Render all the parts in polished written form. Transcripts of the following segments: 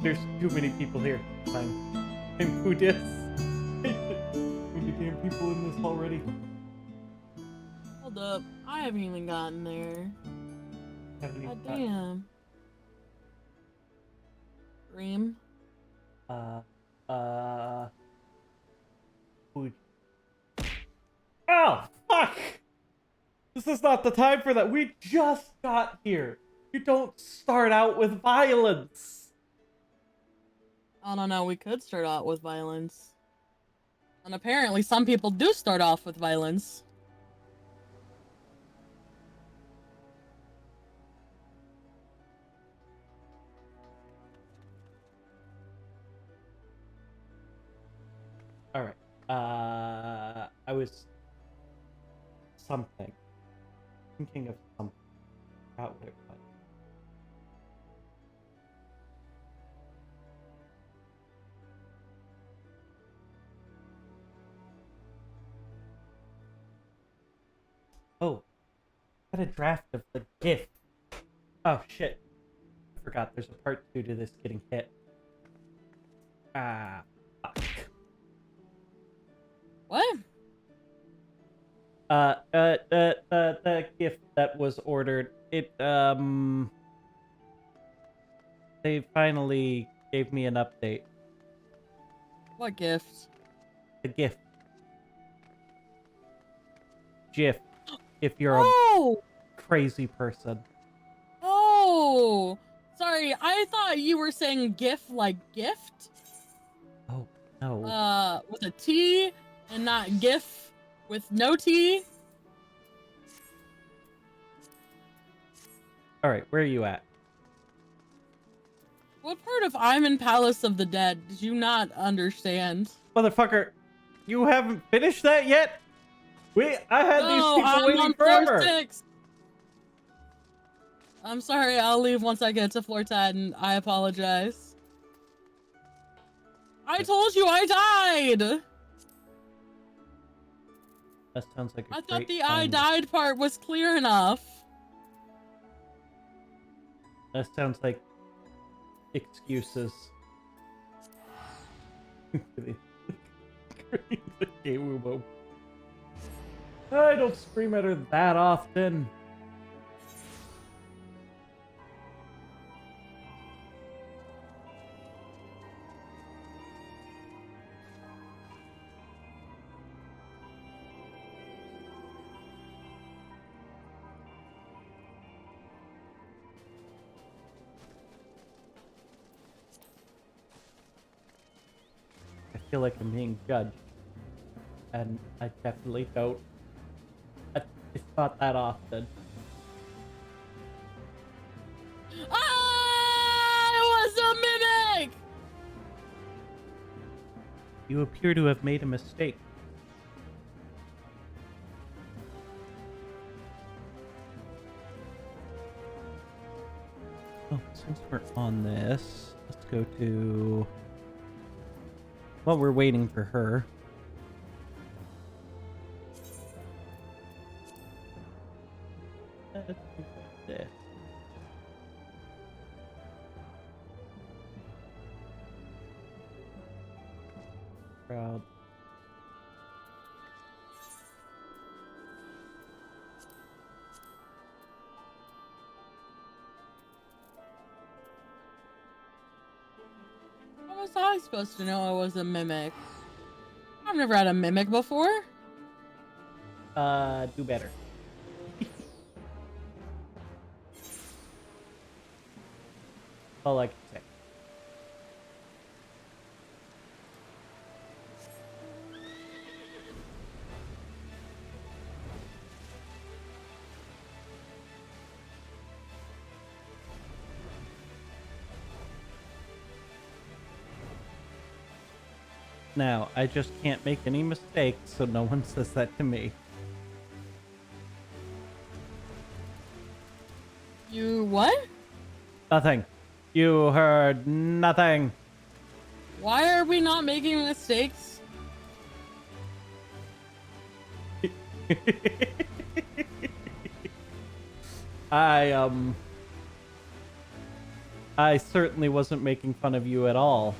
There's too many people here. Fine. I'm Buddhist. Too many damn people in this already. Hold up. I haven't even gotten there. Haven't even God gotten- damn. Reem. Food. Oh, fuck! This is not the time for that. We just got here. You don't start out with violence. I don't know. We could start out with violence. And apparently some people do start off with violence. All right. I was something. Thinking of something. I forgot what it was. Oh, I got a draft of the gift. Oh shit. I forgot there's a part 2 to this getting hit. Ah, fuck. What? The gift that was ordered, they finally gave me an update. What gift? The gift. GIF. If you're Oh! a crazy person. Oh! Sorry, I thought you were saying GIF like gift. Oh, no. With a T and not GIF with no T. Alright, where are you at? What part of I'm in Palace of the Dead did you not understand? Motherfucker, you haven't finished that yet? I had these people I'm waiting on forever. floor 6. I'm sorry, I'll leave once I get to floor 10. I apologize. I told you I died! That sounds like a I thought great the time. I died part was clear enough. That sounds like excuses. The game will. I don't scream at her that often. I feel like I'm being judged. And I definitely don't. It's not that often. Ah, it was a mimic! You appear to have made a mistake. Oh, since we're on this, let's go to... Well, we're waiting for her. Let's do this. Crowd. How was I supposed to know I was a mimic? I've never had a mimic before. Do better. All I can say. Now, I just can't make any mistakes, so no one says that to me. You what? Nothing. You heard nothing. Why are we not making mistakes? I, I certainly wasn't making fun of you at all.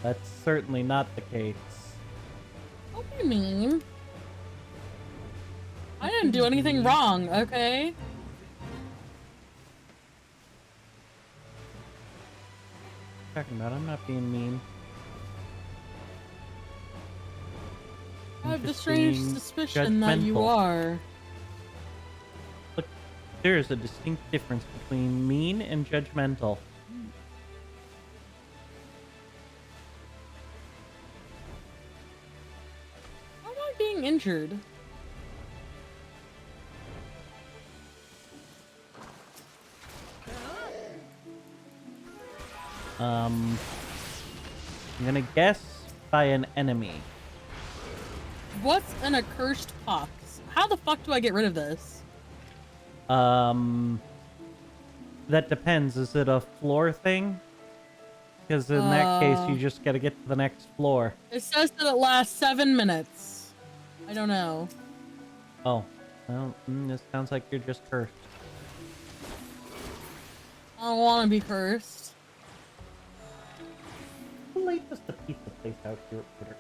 That's certainly not the case. What do you mean? I didn't do anything wrong, okay? Talking about, I'm not being mean. I have the just strange being suspicion that you judgmental. are. Look, there is a distinct difference between mean and judgmental. How am I being injured? I'm gonna guess by an enemy. What's an accursed pox? How the fuck do I get rid of this? That depends. Is it a floor thing? Because in that case, you just gotta get to the next floor. It says that it lasts 7 minutes. I don't know. Oh, well, this sounds like you're just cursed. I don't want to be cursed. How late does the pizza place out here order?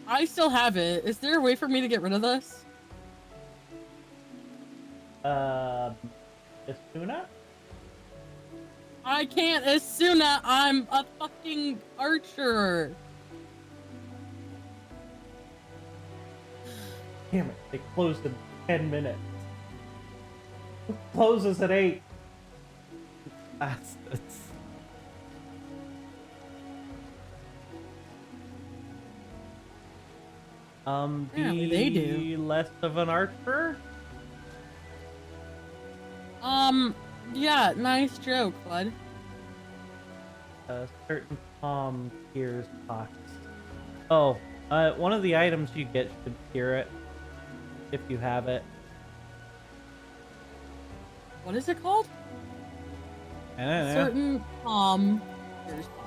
I still have it. Is there a way for me to get rid of this? Asuna? I can't Asuna. I'm a fucking archer. Damn it, they closed in 10 minutes. It closes at 8. Bastards. Apparently they do. Less of an archer? Yeah, nice joke, bud. A certain Tom cures pox. Oh, one of the items you get should cure it. If you have it. What is it called? I don't know. Certain cures pox.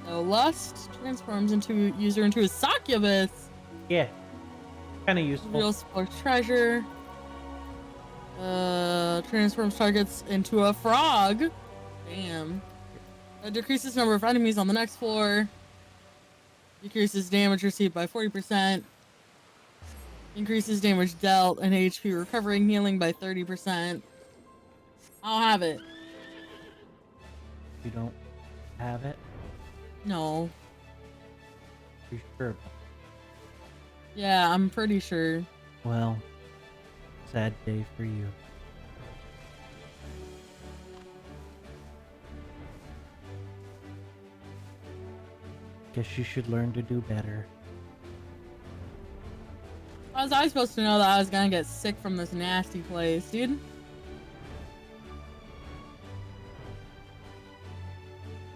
So lust transforms user into a succubus. Yeah. Kind of useful. Real sport treasure. Transforms targets into a frog. Damn. Decreases number of enemies on the next floor. Decreases damage received by 40%. Increases damage dealt and HP recovering healing by 30%. I'll have it. You don't have it? No. You sure? Yeah, I'm pretty sure. Well, sad day for you. Guess you should learn to do better. How was I supposed to know that I was gonna get sick from this nasty place, dude?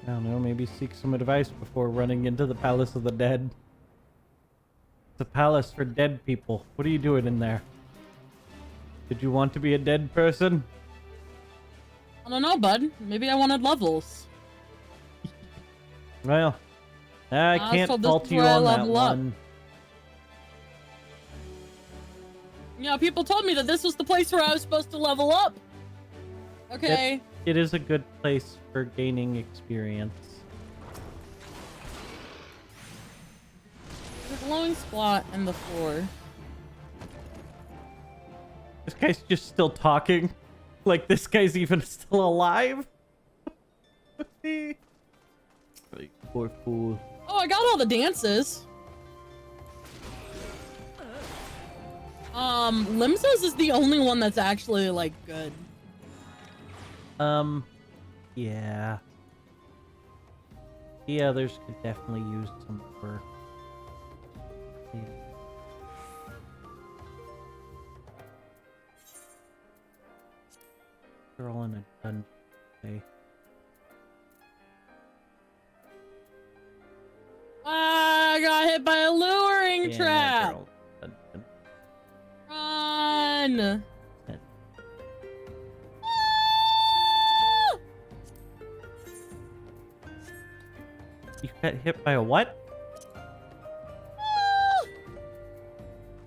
I don't know, maybe seek some advice before running into the Palace of the Dead. It's a palace for dead people. What are you doing in there? Did you want to be a dead person? I don't know, bud. Maybe I wanted levels. Well, I can't so this fault is you where I on that level up. one. You know, people told me that this was the place where I was supposed to level up. Okay. It is a good place for gaining experience. There's a glowing spot in the floor. This guy's just still talking. Like this guy's even still alive. Like, poor fool. Oh, I got all the dances. Limsos is the only one that's actually, like, good. Yeah. The others could definitely use some work. Yeah. They're all in a dungeon. Okay. I got hit by a luring Yeah, trap. they're all in a dungeon. Run. You got hit by a what?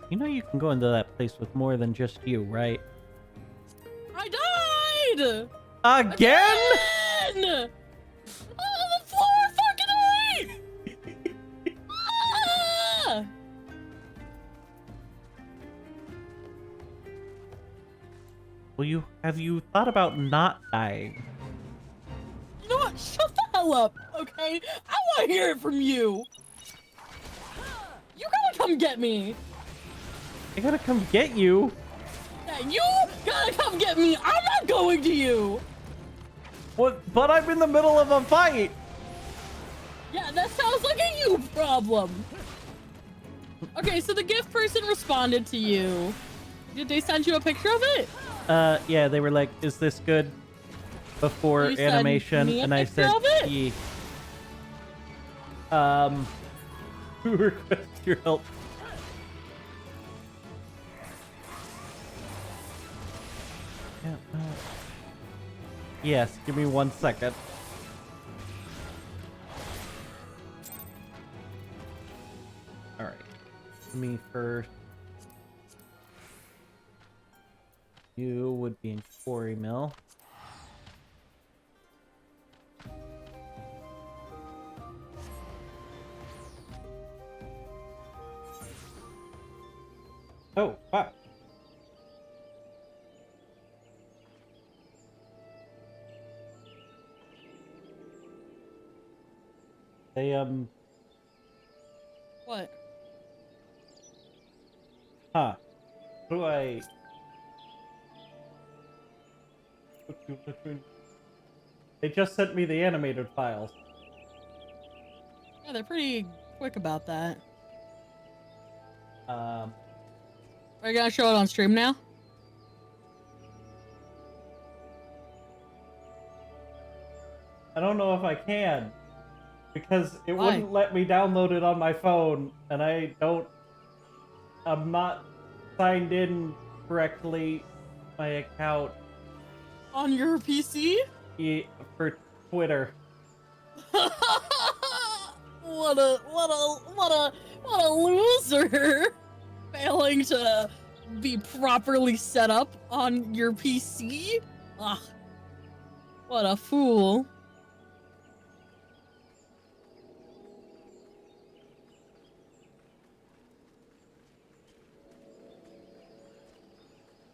You know you can go into that place with more than just you, right? I died! Again? Oh, the floor fucking ate! Ah! Well, have you thought about not dying? You know what? Shut the hell up, okay? I want to hear it from you. You gotta come get me. I gotta come get you. Yeah, you gotta come get me. I'm not going to you. What? But I'm in the middle of a fight. Yeah, that sounds like a you problem. Okay, so the gift person responded to you. Did they send you a picture of it? Yeah, they were like, "Is this good?" Before You sent animation, me a and I picture said, of it? "Yeah." Who requests your help? Yeah. Yes. Give me 1 second. All right. Me first. You would be in Quarry Mill. Oh, fuck. They, What? huh. How do I... They just sent me the animated files. Yeah, they're pretty quick about that. Um, Are you gonna show it on stream now? I don't know if I can. Because it Why? wouldn't let me download it on my phone, and I'm not signed in correctly my account On your PC? for Twitter. What a loser! Failing to be properly set up on your PC? Ugh. What a fool.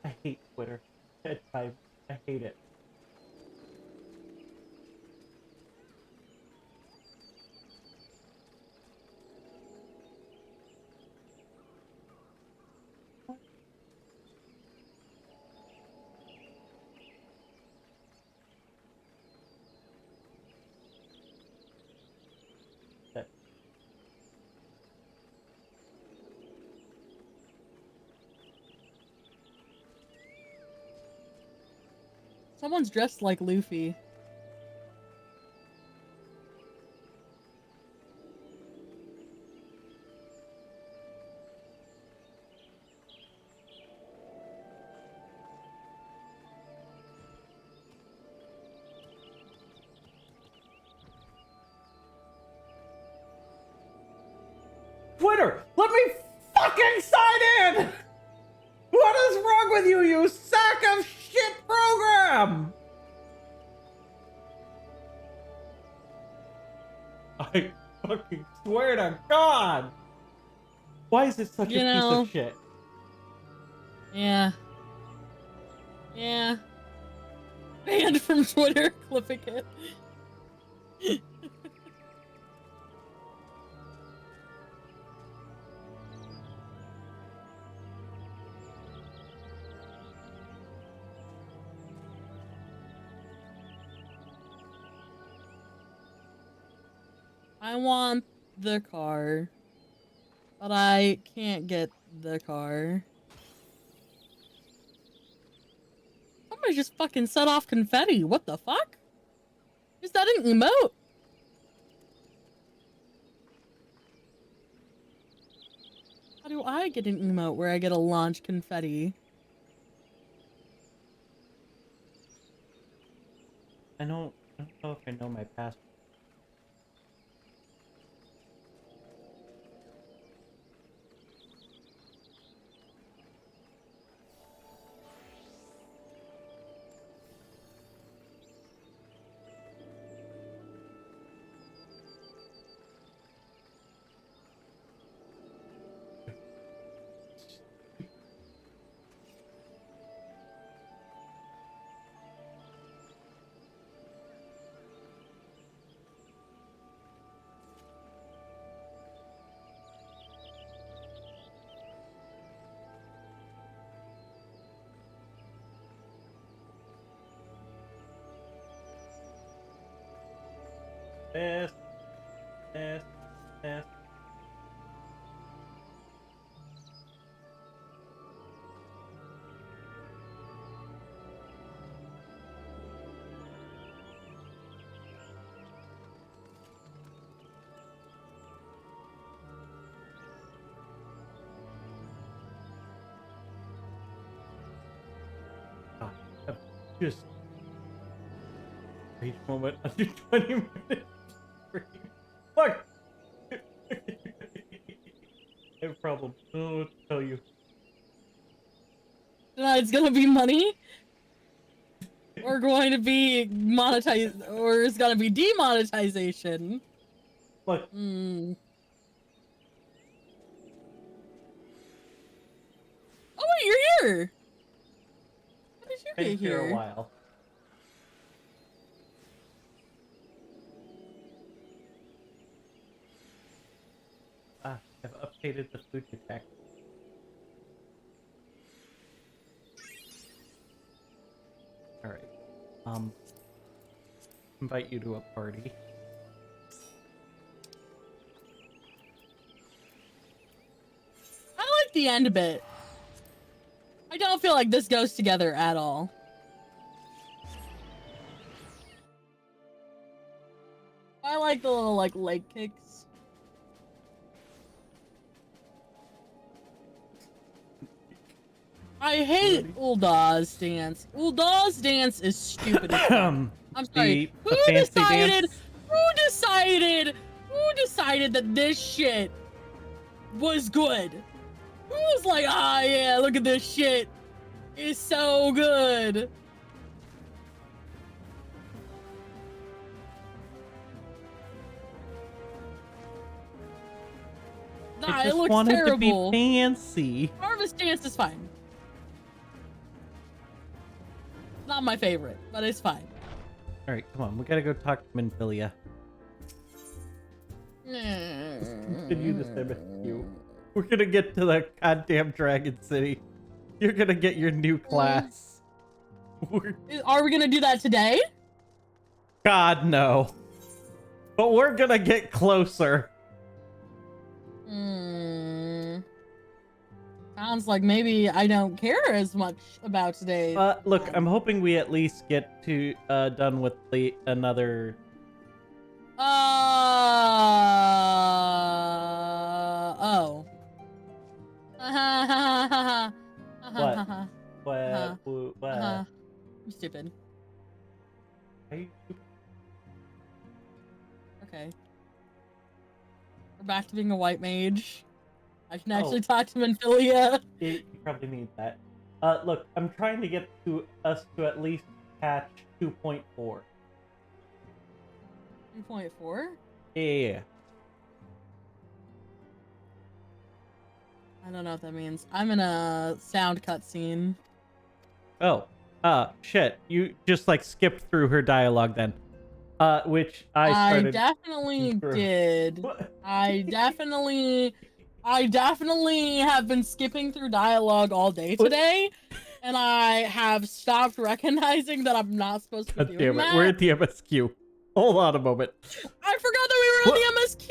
I hate Twitter. I hate it. That- Someone's dressed like Luffy. Twitter, let me fucking sign in! What is wrong with you, you sack of shit program? I fucking swear to God. Why is it such You a piece know. of shit? Yeah. Yeah. Banned from Twitter, clipping it. I want the car, but I can't get the car. Somebody just fucking set off confetti. What the fuck? Is that an emote? How do I get an emote where I get a launch confetti? I don't know if I know my password. Miss. Miss. Miss. God, I've just rage moment under 20 minutes. Fuck! I have a problem. I don't know what to tell you. It's gonna be money, or going to be monetized, or it's gonna be demonetization. Look, Hmm. Oh wait, you're here. How did you been get here a here? while. Ah, I've updated the food detect. Alright. Invite you to a party. I like the end bit. I don't feel like this goes together at all. I like the little like leg kicks. I hate Uldah's dance. Uldah's dance is stupid as fuck. I'm sorry. The fancy dance? Who decided that this shit was good? Who was like, ah, yeah, look at this shit. It's so good. Nah, I it just looks wanted terrible. to be fancy. Harvest dance is fine. Not my favorite, but it's fine. Alright, come on. We gotta go talk to Minfilia. Continue this MSQ. We're gonna get to the goddamn Dragon City. You're gonna get your new class. Are we gonna do that today? God, no. But we're gonna get closer. Sounds like maybe I don't care as much about today. Look, I'm hoping we at least get to done with another. Oh. What? What? I'm stupid. Are you... Okay. We're back to being a white mage. I can actually talk to Minfilia. You probably need that. Look, I'm trying to get us to at least patch 2.4. 2.4? Yeah. I don't know what that means. I'm in a sound cutscene. Oh. Shit. You just like skipped through her dialogue then. Which I started. I definitely did. I definitely have been skipping through dialogue all day today, and I have stopped recognizing that I'm not supposed to be doing that. We're at the MSQ. Hold on a moment. I forgot that we were on the MSQ.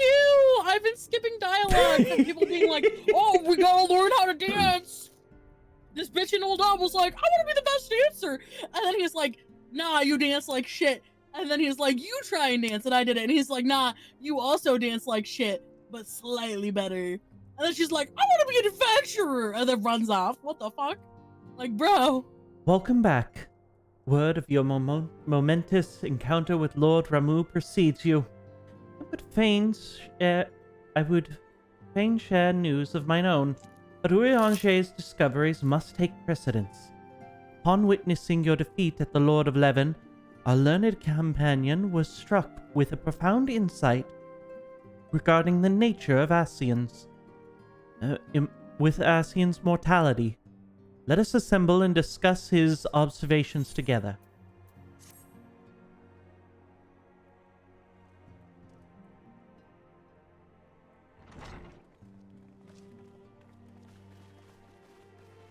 I've been skipping dialogue from people being like, "Oh, we gotta learn how to dance." This bitch in Old Dog was like, "I want to be the best dancer," and then he's like, "Nah, you dance like shit." And then he's like, "You try and dance," and I did it. And he's like, "Nah, you also dance like shit, but slightly better." And then she's like, "I want to be an adventurer," and then runs off. What the fuck? Like, bro. Welcome back. Word of your momentous encounter with Lord Ramu precedes you. I would fain share news of mine own, but Urianger's discoveries must take precedence. Upon witnessing your defeat at the Lord of Leven, our learned companion was struck with a profound insight regarding the nature of Ascians. With Ascian's mortality. Let us assemble and discuss his observations together.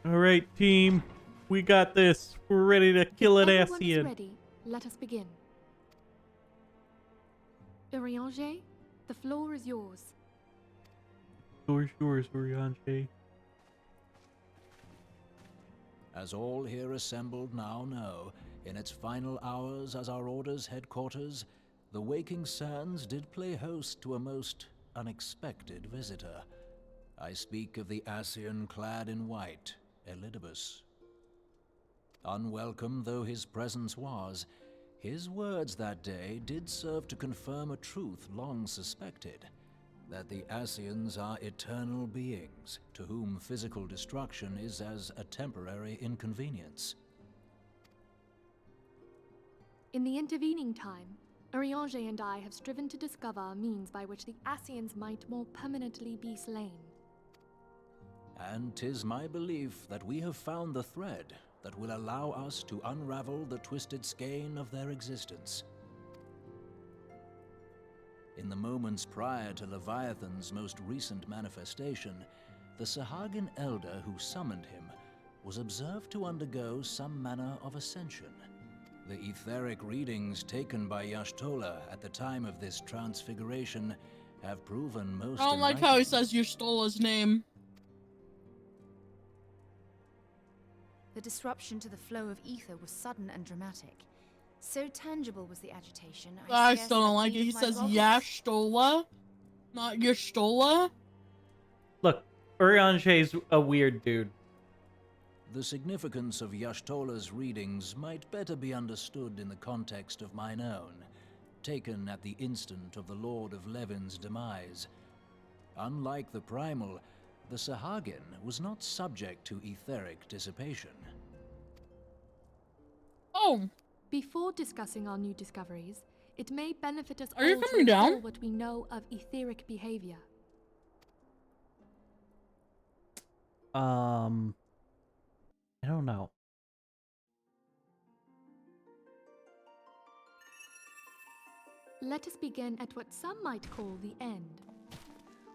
Alright, team. We got this. We're ready to kill an Everyone is Ascian. ready. Let us begin. Urianger, the floor is yours. Yours, Orianche. As all here assembled now know, in its final hours as our Order's headquarters, the Waking Sands did play host to a most unexpected visitor. I speak of the Ascian clad in white, Elidibus. Unwelcome though his presence was, his words that day did serve to confirm a truth long suspected, that the Ascians are eternal beings, to whom physical destruction is as a temporary inconvenience. In the intervening time, Urianger and I have striven to discover a means by which the Ascians might more permanently be slain. And 'tis my belief that we have found the thread that will allow us to unravel the twisted skein of their existence. In the moments prior to Leviathan's most recent manifestation, the Sahagin elder who summoned him was observed to undergo some manner of ascension. The etheric readings taken by Y'shtola at the time of this transfiguration have proven most I don't like how he enlightening. says Y'shtola's name. The disruption to the flow of ether was sudden and dramatic. So tangible was the agitation. I scarce still don't had like it. need He of my says goggles. Y'shtola, not Y'shtola. Look, Orianche's a weird dude. The significance of Y'shtola's readings might better be understood in the context of mine own, taken at the instant of the Lord of Levin's demise. Unlike the Primal, the Sahagin was not subject to etheric dissipation. Oh, Before discussing our new discoveries, it may benefit us Are all you to coming down? recall what we know of etheric behavior. I don't know. Let us begin at what some might call the end.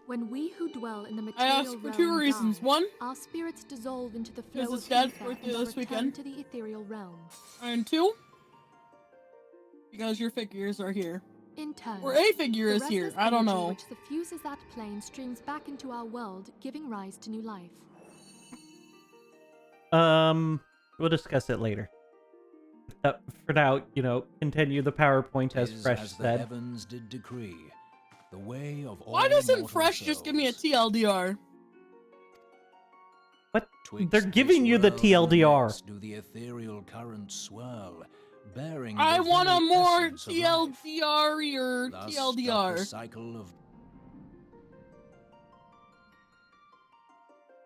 When we who dwell in the I material asked for realm two reasons. die, One, our spirits dissolve into the flow Because of it's Dad's ether birthday and are this returned weekend. to the ethereal realm. and two, because your figures are here. In turn, Or a figure the is here. restless I don't energy know. which suffuses that plane streams back into our world, giving rise to new life. We'll discuss it later. For now, continue the PowerPoint as Tis Fresh as the said. heavens did decree, the way of all Why doesn't mortal Fresh just give me a souls. TLDR? What? Twixt They're giving this you the world and the TLDR. next do the ethereal currents swirl, bearing I the want a very more essence of life. TLDR or Thus doth the TLDR. cycle of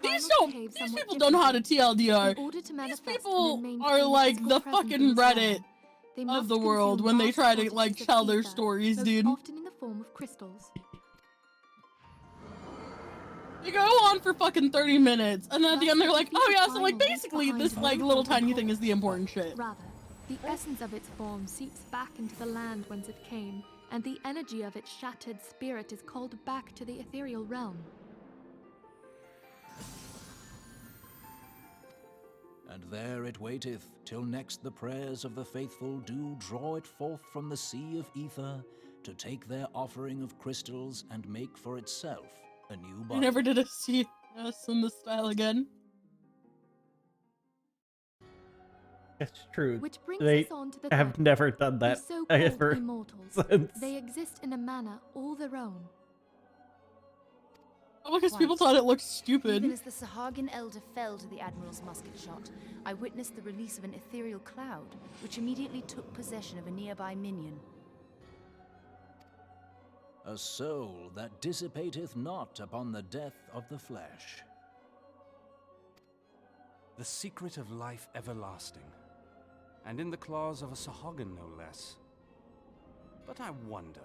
These Primal don't. behave These somewhat people don't know how to differently. TLDR. In order to These manifest people and maintain are a like physical the presence fucking in this Reddit realm, they of must the world consume when they vast try to quantities like of tell their ether, stories, most dude. often in the form of crystals. They go on for fucking 30 minutes, and then at the end they're like, Defeat oh the yeah, so like primal basically behind this like no little golden tiny thing is the core. important shit. Rather, the essence of its form seeps back into the land whence it came, and the energy of its shattered spirit is called back to the ethereal realm. and there it waiteth, till next the prayers of the faithful do draw it forth from the sea of ether, to take their offering of crystals and make for itself a new I body. never did a CS in this style again. It's true. Which brings They us on to the have third never done the that so-called ever immortals. since. They exist in a manner all their own. Oh, because people Quite. thought it looked Even stupid. as the Sahagin elder fell to the Admiral's musket shot, I witnessed the release of an ethereal cloud, which immediately took possession of a nearby minion. A soul that dissipateth not upon the death of the flesh. The secret of life everlasting, and in the claws of a Sahagin no less. But I wonder,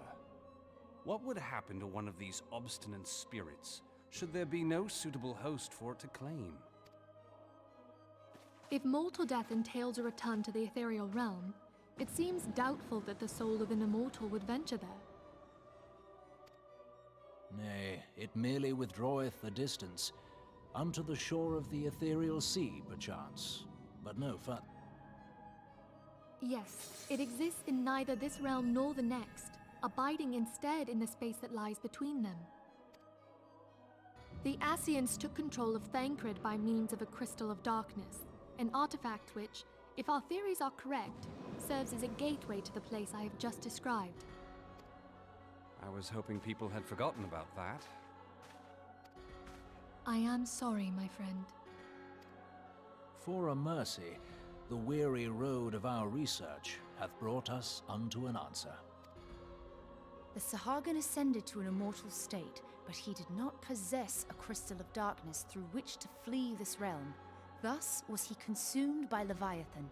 what would happen to one of these obstinate spirits should there be no suitable host for it to claim? If mortal death entails a return to the ethereal realm, it seems doubtful that the soul of an immortal would venture there. Nay, it merely withdraweth the distance, unto the shore of the ethereal sea, perchance, but no further. Yes, it exists in neither this realm nor the next. abiding instead in the space that lies between them. The Ascians took control of Thancred by means of a crystal of darkness, an artifact which, if our theories are correct, serves as a gateway to the place I have just described. I was hoping people had forgotten about that. I am sorry, my friend. For a mercy, the weary road of our research hath brought us unto an answer. The Sahagan ascended to an immortal state, but he did not possess a crystal of darkness through which to flee this realm. Thus was he consumed by Leviathan.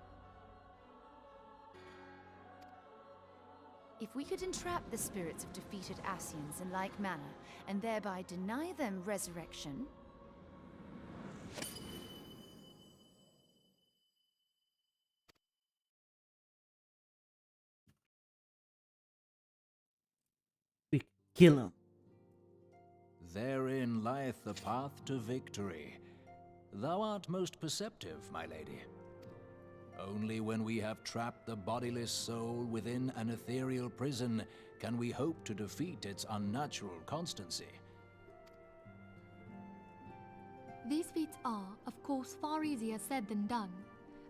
If we could entrap the spirits of defeated Ascians in like manner, and thereby deny them resurrection... We kill him. Therein lieth the path to victory. Thou art most perceptive, my lady. Only when we have trapped the bodiless soul within an ethereal prison can we hope to defeat its unnatural constancy. These feats are, of course, far easier said than done.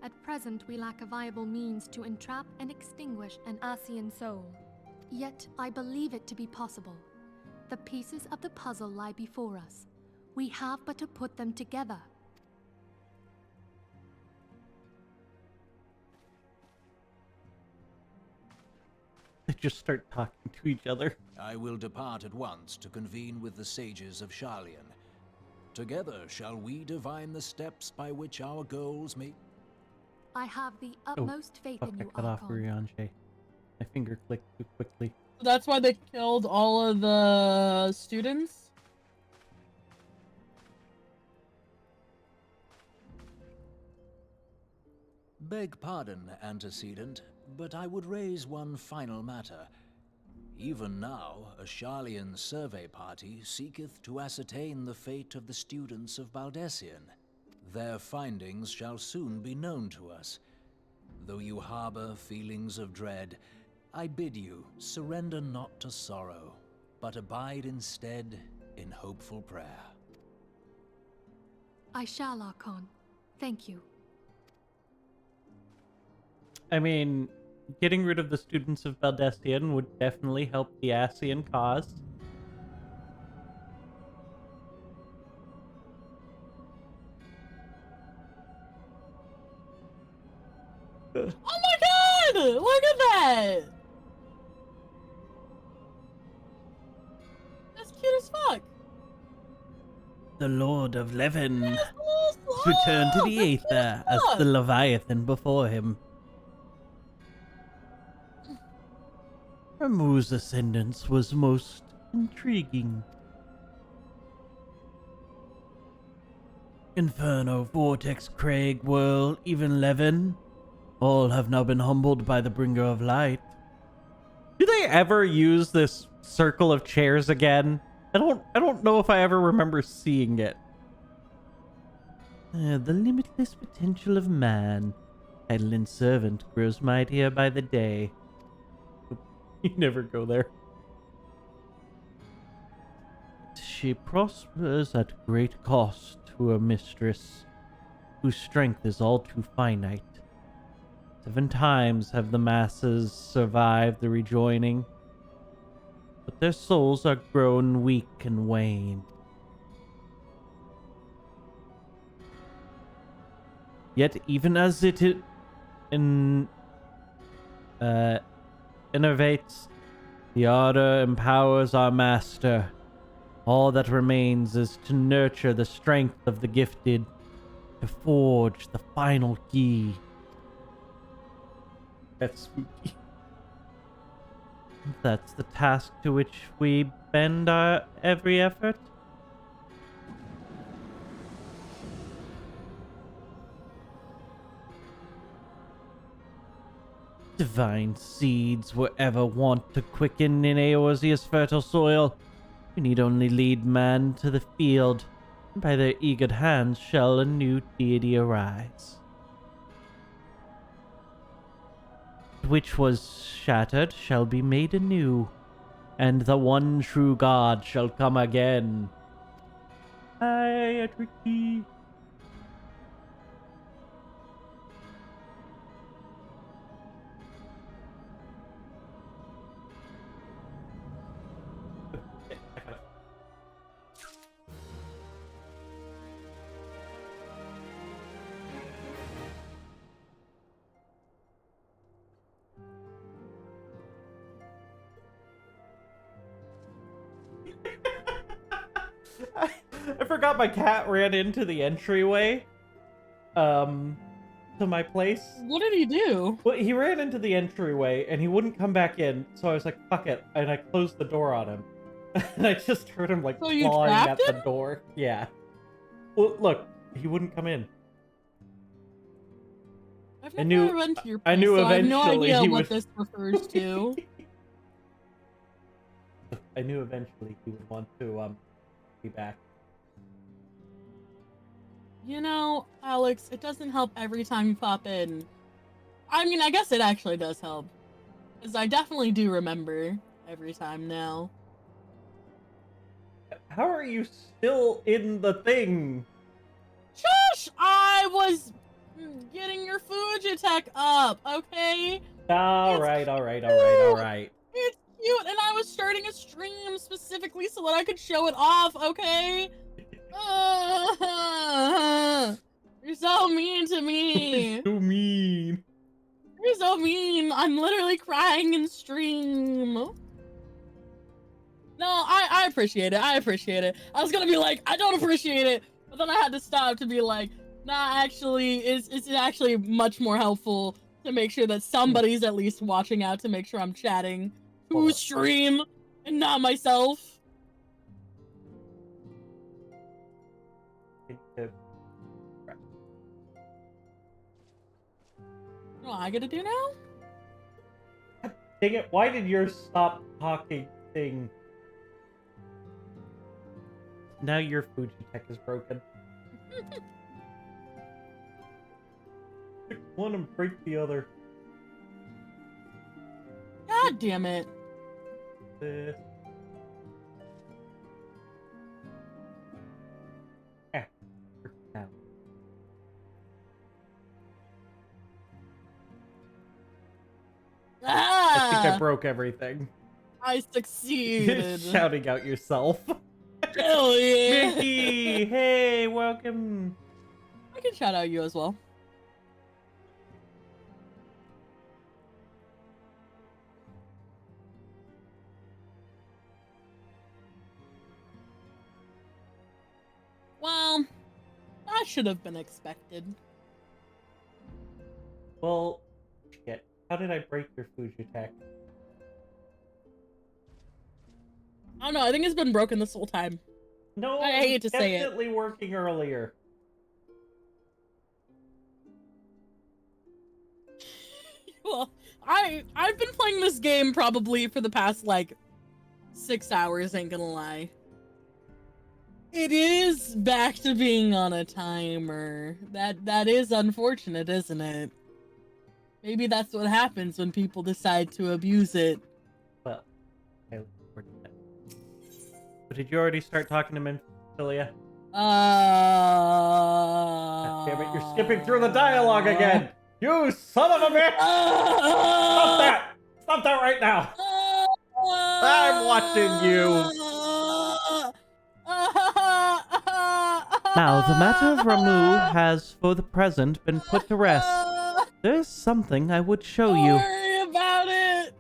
At present, we lack a viable means to entrap and extinguish an Ascian soul. Yet, I believe it to be possible. The pieces of the puzzle lie before us. We have but to put them together. They just start talking to each other. I will depart at once to convene with the sages of Sharlayan. Together shall we divine the steps by which our goals may... I have the utmost faith Fuck, in I you, cut off Archon. Rianche. My finger clicked too quickly. That's why they killed all of the students? Beg pardon, antecedent, but I would raise one final matter. Even now, a Sharlayan survey party seeketh to ascertain the fate of the students of Baldessian. Their findings shall soon be known to us. Though you harbor feelings of dread, I bid you surrender not to sorrow, but abide instead in hopeful prayer. I shall, Archon. Thank you. I mean, getting rid of the students of Baldessian would definitely help the Ascian cause. Oh my god! Look at that! That's cute as fuck. The Lord of Levin That's has returned to the Aether as the Leviathan before him. Ramu's ascendance was most intriguing. Inferno, Vortex, Craig, Whirl, even Levin, all have now been humbled by the Bringer of Light. Do they ever use this circle of chairs again? I don't know if I ever remember seeing it. The limitless potential of man, idle and servant, grows mightier by the day. You never go there. She prospers at great cost to her mistress, whose strength is all too finite. 7 times have the masses survived the rejoining, but their souls are grown weak and wane. Yet even as it innovates, the ardor empowers our master. All that remains is to nurture the strength of the gifted, to forge the final key. That's spooky. That's the task to which we bend our every effort. Divine seeds were ever wont to quicken in Eorzea's fertile soil. We need only lead man to the field, and by their eager hands shall a new deity arise. Which was shattered shall be made anew, and the one true God shall come again. Hi, a tricky. I forgot my cat ran into the entryway to my place. What did he do? Well, he ran into the entryway and he wouldn't come back in, so I was like, fuck it, and I closed the door on him. And I just heard him like So you clawing at trapped the him? door. Yeah. Well, look, he wouldn't come in. I've I never knew- been to your I place, knew so I have no eventually idea he what would- this refers to. I knew eventually he would want to be back. You know, Alex, it doesn't help every time you pop in. I mean, I guess it actually does help. Because I definitely do remember every time now. How are you still in the thing? Shush! I was getting your Fujitech up, okay? Alright. It's cute, and I was starting a stream specifically so that I could show it off, okay? You're so mean to me. Too mean. You're so mean. I'm literally crying in stream. No, I appreciate it. I appreciate it. I was gonna be like, I don't appreciate it, but then I had to stop to be like, nah, actually, it's actually much more helpful to make sure that somebody's at least watching out to make sure I'm chatting to stream and not myself. What I gotta do now? Dang it, why did your stop talking thing? Now your Fujitech is broken. Pick one and break the other. God damn it. Uh, now. I think I Ah! broke everything. I succeeded. Shouting out yourself. Hell yeah. Mickey, hey, welcome. I can shout out you as well. Well, that should have been expected. Well, shit. How did I break your Fujitech? I don't know. I think it's been broken this whole time. No, I hate to say it. Definitely working earlier. Well, I've been playing this game probably for the past like 6 hours. Ain't gonna lie. It is back to being on a timer. That is unfortunate, isn't it? Maybe that's what happens when people decide to abuse it. Well, okay, but did you already start talking to Minfilia? Damn it, you're skipping through the dialogue again! You son of a bitch! Stop that! Stop that right now! I'm watching you! Now, the matter of Ramu has, for the present, been put to rest. There's something I would show Don't you. worry about it.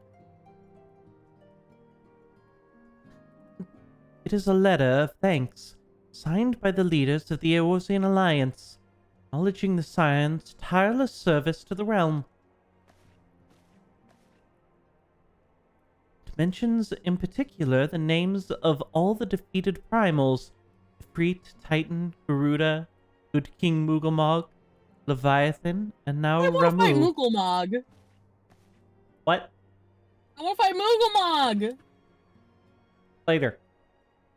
It is a letter of thanks, signed by the leaders of the Eorzean Alliance, acknowledging the Scion's tireless service to the realm. It mentions in particular the names of all the defeated primals: Ifrit, Titan, Garuda, Good King Mugelmog, Leviathan, and now I want to fight Ramu. Mugelmog. What? I want to fight Mugelmog. Later.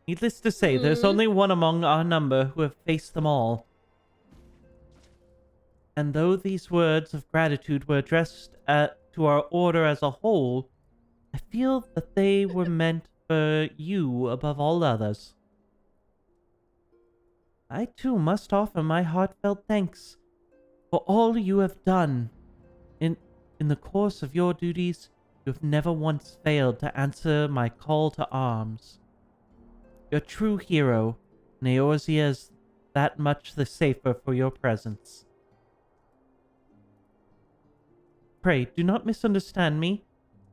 Needless to say, there's only one among our number who have faced them all. And though these words of gratitude were addressed to our order as a whole, I feel that they were meant for you above all others. I too must offer my heartfelt thanks for all you have done. In the course of your duties, you have never once failed to answer my call to arms. Your true hero, Neorzia, is that much the safer for your presence. Pray, do not misunderstand me.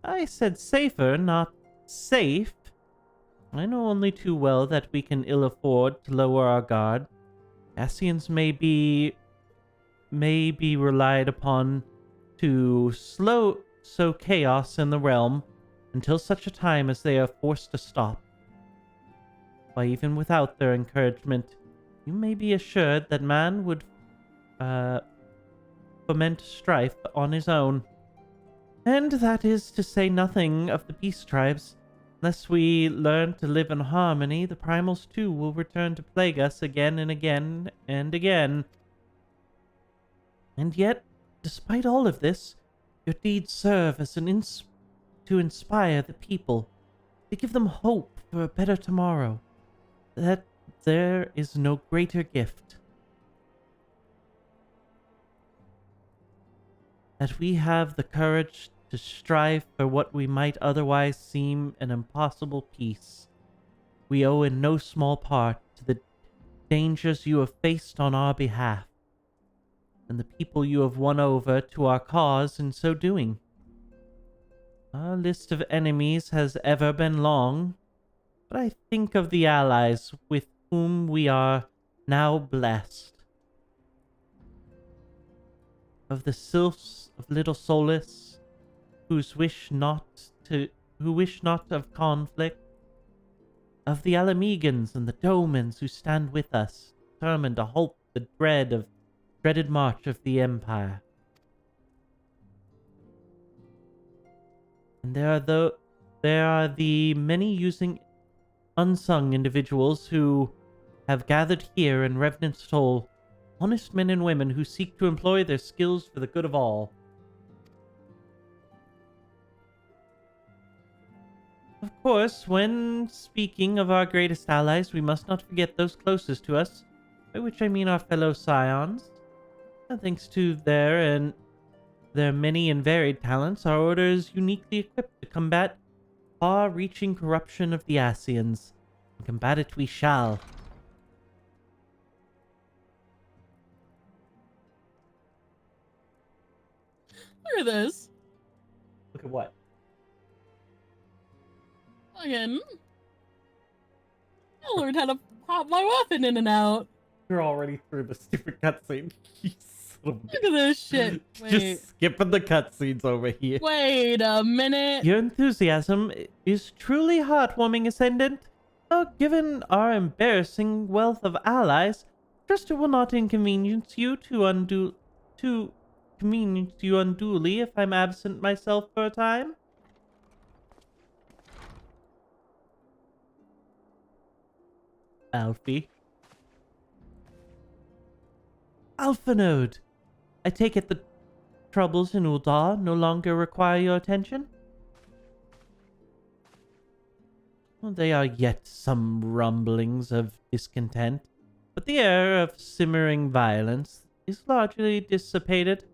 I said safer, not safe. I know only too well that we can ill afford to lower our guard. Ascians may be relied upon to sow chaos in the realm until such a time as they are forced to stop. Why, even without their encouragement, you may be assured that man would foment strife on his own. And that is to say nothing of the peace tribes. Unless we learn to live in harmony, the primals too will return to plague us again and again and again. And yet, despite all of this, your deeds serve as to inspire the people, to give them hope for a better tomorrow. That there is no greater gift. That we have the courage to strive for what we might otherwise seem an impossible peace. We owe in no small part to the dangers you have faced on our behalf, and the people you have won over to our cause in so doing. Our list of enemies has ever been long, but I think of the allies with whom we are now blessed. Of the sylphs of Little Solace, who wish not of conflict. Of the Alamegans and the Domans who stand with us, determined to halt the dreaded march of the Empire. And there are the many unsung individuals who have gathered here in Revenant's Toll, honest men and women who seek to employ their skills for the good of all. Of course, when speaking of our greatest allies, we must not forget those closest to us, by which I mean our fellow scions. And thanks to their many and varied talents, our order is uniquely equipped to combat far-reaching corruption of the Ascians. And combat it we shall. Look at this. Look at what? Again. I learned how to pop my weapon in and out. You're already through the stupid cutscene. Look at this shit. Wait. Just skipping the cutscenes over here. Wait a minute. Your enthusiasm is truly heartwarming, Ascendant. Though given our embarrassing wealth of allies, trust it will not inconvenience you unduly if I'm absent myself for a time. Alfie. Alphanode! I take it the troubles in Uldar no longer require your attention? Well, they are yet some rumblings of discontent, but the air of simmering violence is largely dissipated.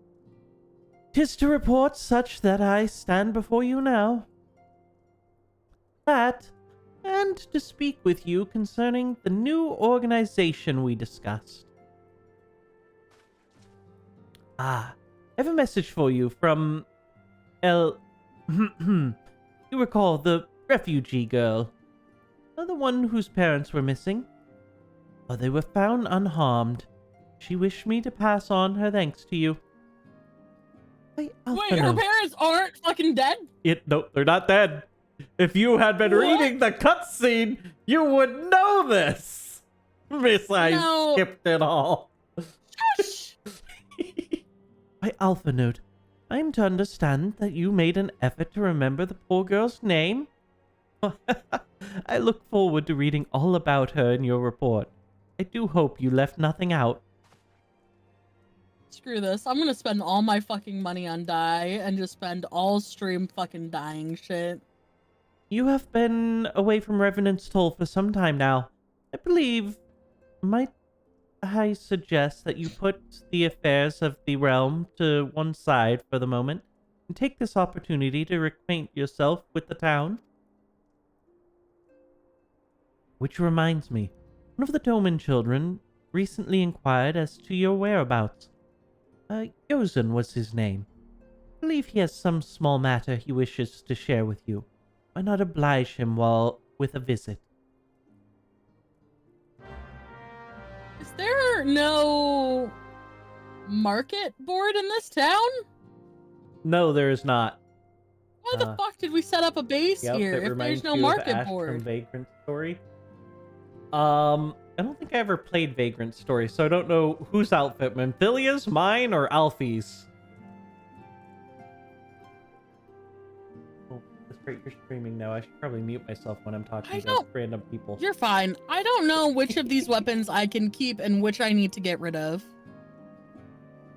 'Tis to report such that I stand before you now. That, and to speak with you concerning the new organization we discussed. I have a message for you from You recall the refugee girl, the one whose parents were missing? Well, they were found unharmed. She wished me to pass on her thanks to you. Wait, her parents aren't fucking dead? No, they're not dead. If you had been reading the cutscene, you would know this. Miss, I skipped it all. Shush! By Alpha Note, I am to understand that you made an effort to remember the poor girl's name? I look forward to reading all about her in your report. I do hope you left nothing out. Screw this. I'm gonna spend all my fucking money on dye and just spend all stream fucking dyeing shit. you have been away from Revenant's Toll for some time now. I believe, might I suggest that you put the affairs of the realm to one side for the moment and take this opportunity to reacquaint yourself with the town? Which reminds me, one of the Doman children recently inquired as to your whereabouts. Yozen was his name. I believe he has some small matter he wishes to share with you. Why not oblige him with a visit? Is there no market board in this town? No, there is not. Why the fuck did we set up a base here if there's no market board? From Vagrant Story. I don't think I ever played Vagrant Story, so I don't know whose outfit. Manthilia's, mine, or Alfie's? Oh, that's great. You're streaming now. I should probably mute myself when I'm talking to random people. You're fine. I don't know which of these weapons I can keep and which I need to get rid of.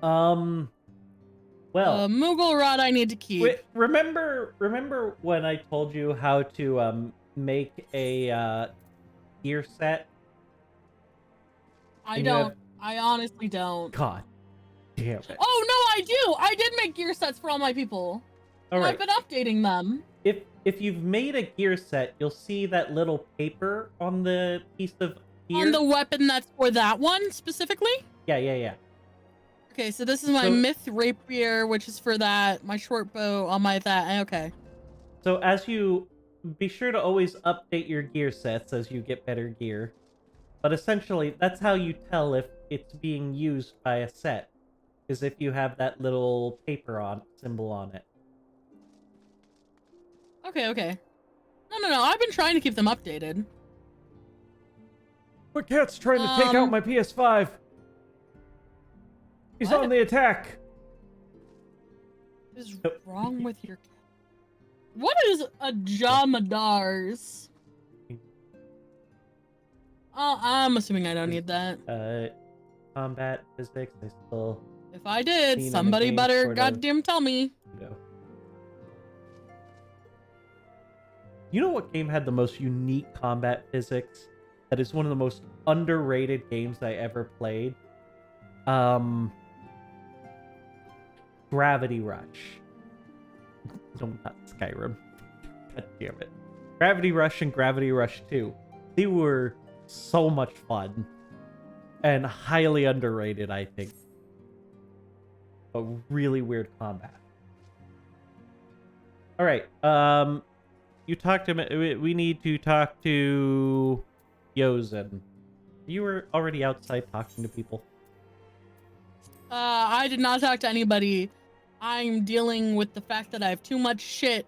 Well, Moogle Rod I need to keep. Wait, remember when I told you how to make a gear set? I don't. I honestly don't. God damn it. Oh no, I do. I did make gear sets for all my people. All right. I've been updating them. If you've made a gear set, you'll see that little paper on the piece of gear. On the weapon that's for that one specifically? Yeah. Okay, so this is my Myth Rapier, which is for that. My short bow on my that. Okay. So as you be sure to always update your gear sets as you get better gear. But essentially, that's how you tell if it's being used by a set, is if you have that little paper symbol on it. Okay. No. I've been trying to keep them updated. My cat's trying to take out my PS5. He's on the attack. What is wrong with your cat? What is a Jamadars? I'm assuming I don't need that. Combat physics, I still... If I did, somebody better goddamn tell me. You know what game had the most unique combat physics? That is one of the most underrated games I ever played. Gravity Rush. No, not Skyrim. God damn it. Gravity Rush and Gravity Rush 2. They were so much fun. And highly underrated, I think. But really weird combat. Alright, you talked to me. We need to talk to Yozen. You were already outside talking to people. I did not talk to anybody. I'm dealing with the fact that I have too much shit.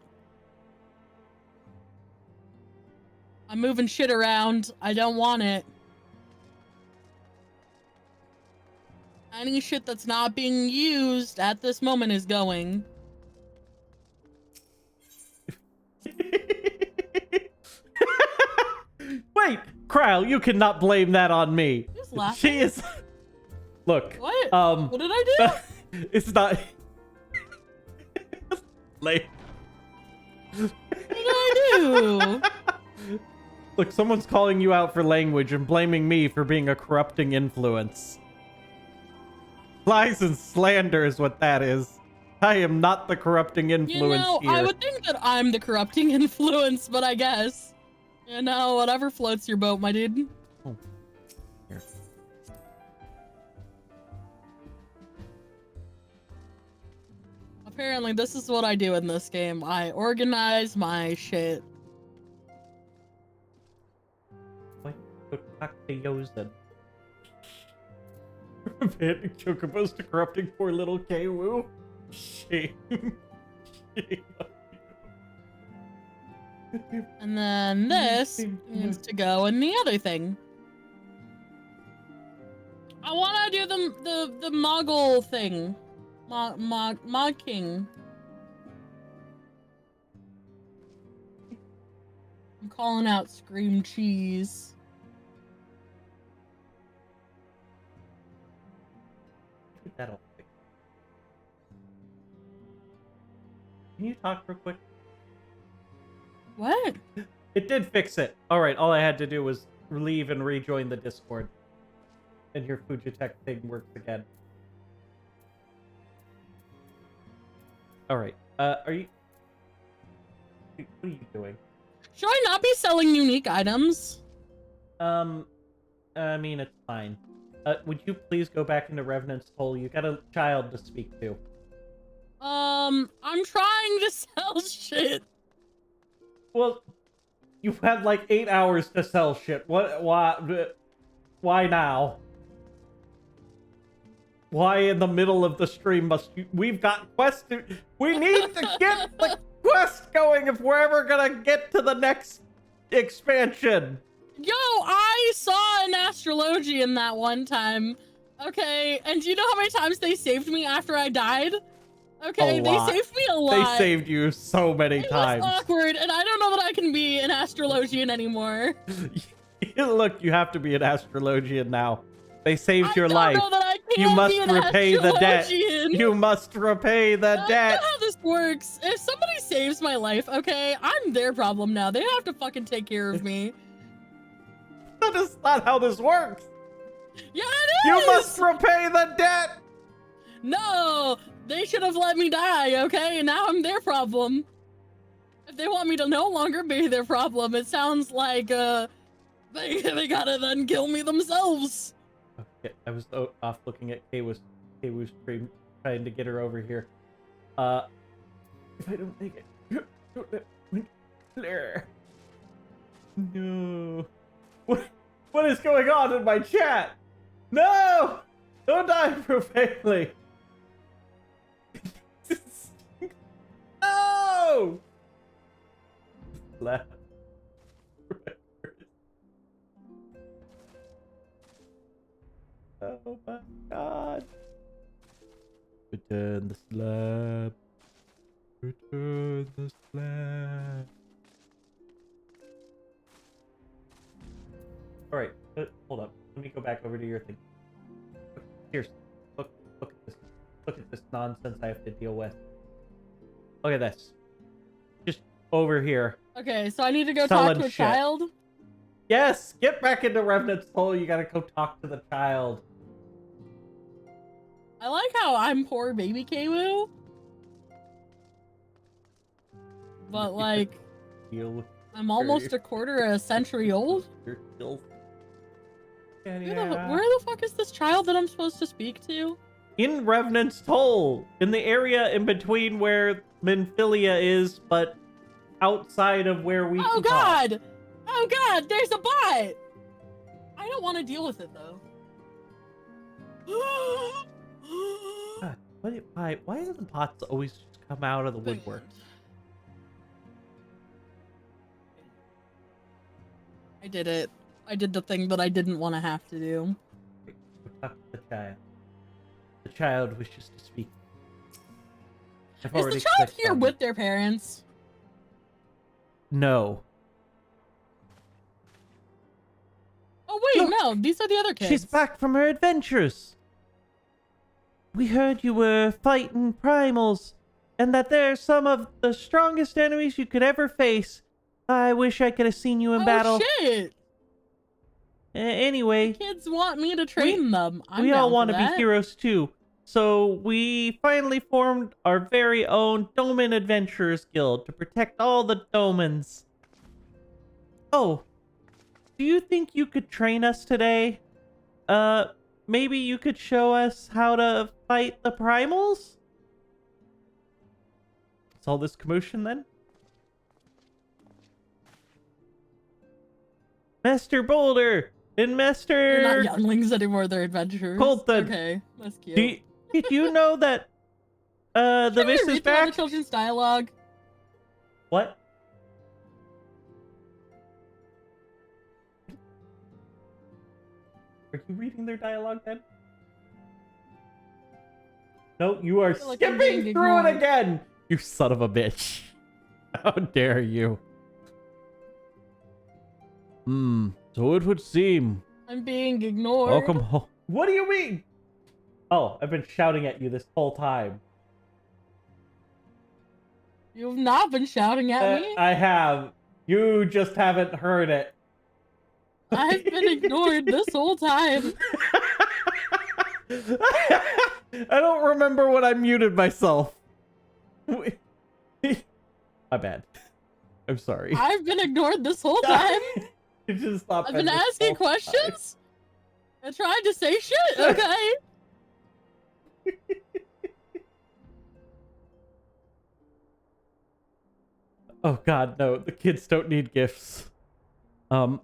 I'm moving shit around. I don't want it. Any shit that's not being used at this moment is going. Wait, Krile, you cannot blame that on me. Who's laughing? She is. Look. What? What did I do? It's not. Late. What did I do? Look, someone's calling you out for language and blaming me for being a corrupting influence. Lies and slander is what that is. I am not the corrupting influence here. I would think that I'm the corrupting influence, but I guess. Whatever floats your boat, my dude. Oh. Here. Apparently, this is what I do in this game. I organize my shit. Wait, go talk to Yozen. Abandoning chocobos to corrupting poor little Kwu. Shame. Shame. And then this needs to go in the other thing. I want to do the Muggle thing. Mog King. I'm calling out Scream Cheese. That'll fix. Can you talk real quick? What? It did fix it. Alright, all I had to do was leave and rejoin the Discord. And your Fujitech thing works again. Alright, are you... What are you doing? Should I not be selling unique items? I mean, it's fine. Would you please go back into Revenant's Hole? You got a child to speak to. I'm trying to sell shit. Well, you've had like 8 hours to sell shit. Why now? Why in the middle of the stream must you... We've got quests to... We need to get the quest going if we're ever gonna get to the next expansion. Yo, I saw an astrologian that one time. Okay, and do you know how many times they saved me after I died? Okay, A they lot. saved me a lot. They saved you so many It times. was awkward, and I don't know that I can be an astrologian anymore. Look, you have to be an astrologian now. They saved your I life. don't know that I can't You must be an repay the debt. astrologian. You must repay the I don't debt. know how this works. If somebody saves my life, okay, I'm their problem now. They have to fucking take care of me. That is not how this works. Yeah, it is! You must repay the debt. No! They should have let me die, okay? Now I'm their problem. If they want me to no longer be their problem, it sounds like, they gotta then kill me themselves. Okay, I was off looking at Kwu's stream, trying to get her over here. If I don't make it... Don't let me flare. No. What is going on in my chat? No! Don't die profanely. No! Left. Oh my god. Return the slab. Return the slab. Alright, hold up. Let me go back over to your thing. Here, look at this. Look at this nonsense I have to deal with. Look at this. Just over here. Okay, so I need to go Selling talk to a shit. child? Yes! Get back into Revenant's Hole. You gotta go talk to the child. I like how I'm poor baby Kwu. But, like, Deal with I'm almost a quarter of a century old? your filth. Where the fuck is this child that I'm supposed to speak to? In Revenant's Hole, in the area in between where Minfilia is, but outside of where we. Oh can talk. god! Oh god, there's a bot! I don't want to deal with it though. God, why do the bots always just come out of the woodwork? I did it. I did the thing that I didn't want to have to do. Go talk to the child. The child wishes to speak. I've Is the already child clicked here on with it. their parents? No. Oh wait, Look, no, these are the other kids. She's back from her adventures. We heard you were fighting primals, and that they're some of the strongest enemies you could ever face. I wish I could have seen you in battle. Shit! Anyway, Kids want me to train them. we all want to to be heroes too. So we finally formed our very own Doman Adventurers Guild to protect all the Domans. Oh, do you think you could train us today? Maybe you could show us how to fight the primals? What's all this commotion then? Master Boulder and Master... They're not younglings anymore, they're adventurers. Colton. Okay, that's cute. Did you know that the Can we miss is read through all the back? children's dialogue? What? Are you reading their dialogue then? No, you are feel like I'm skipping being through it ignored. again! You son of a bitch. How dare you? So it would seem. I'm being ignored. Welcome home. What do you mean? Oh, I've been shouting at you this whole time. You've not been shouting at me. I have. You just haven't heard it. I've been ignored this whole time. I don't remember when I muted myself. My bad. I'm sorry. I've been ignored this whole time. You just stopped. I've been asking questions and trying to say shit. Okay. Oh God, no! The kids don't need gifts. So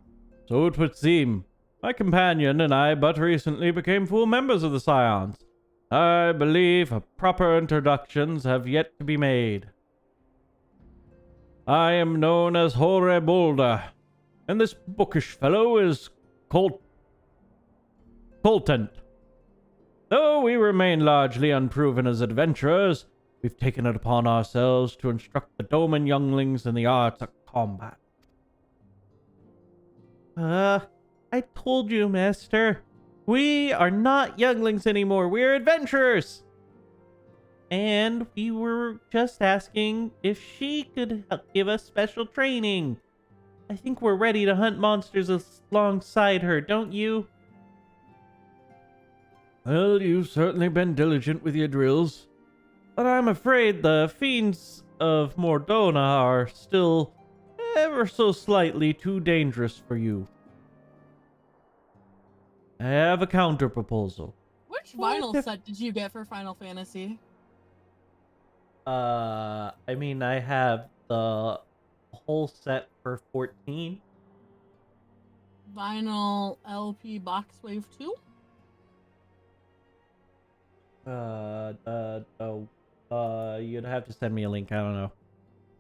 it would seem. My companion and I but recently became full members of the Scions. I believe proper introductions have yet to be made. I am known as Hore Boulder, and this bookish fellow is Coltent. Though we remain largely unproven as adventurers, we've taken it upon ourselves to instruct the Doman younglings in the arts of combat. I told you, Master. We are not younglings anymore. We're adventurers. And we were just asking if she could help give us special training. I think we're ready to hunt monsters alongside her, don't you? Well, you've certainly been diligent with your drills. But I'm afraid the fiends of Mordona are still ever so slightly too dangerous for you. I have a counter proposal. Which vinyl set did you get for Final Fantasy? I mean, I have the whole set for 14. Vinyl LP Box Wave 2? You'd have to send me a link. I don't know.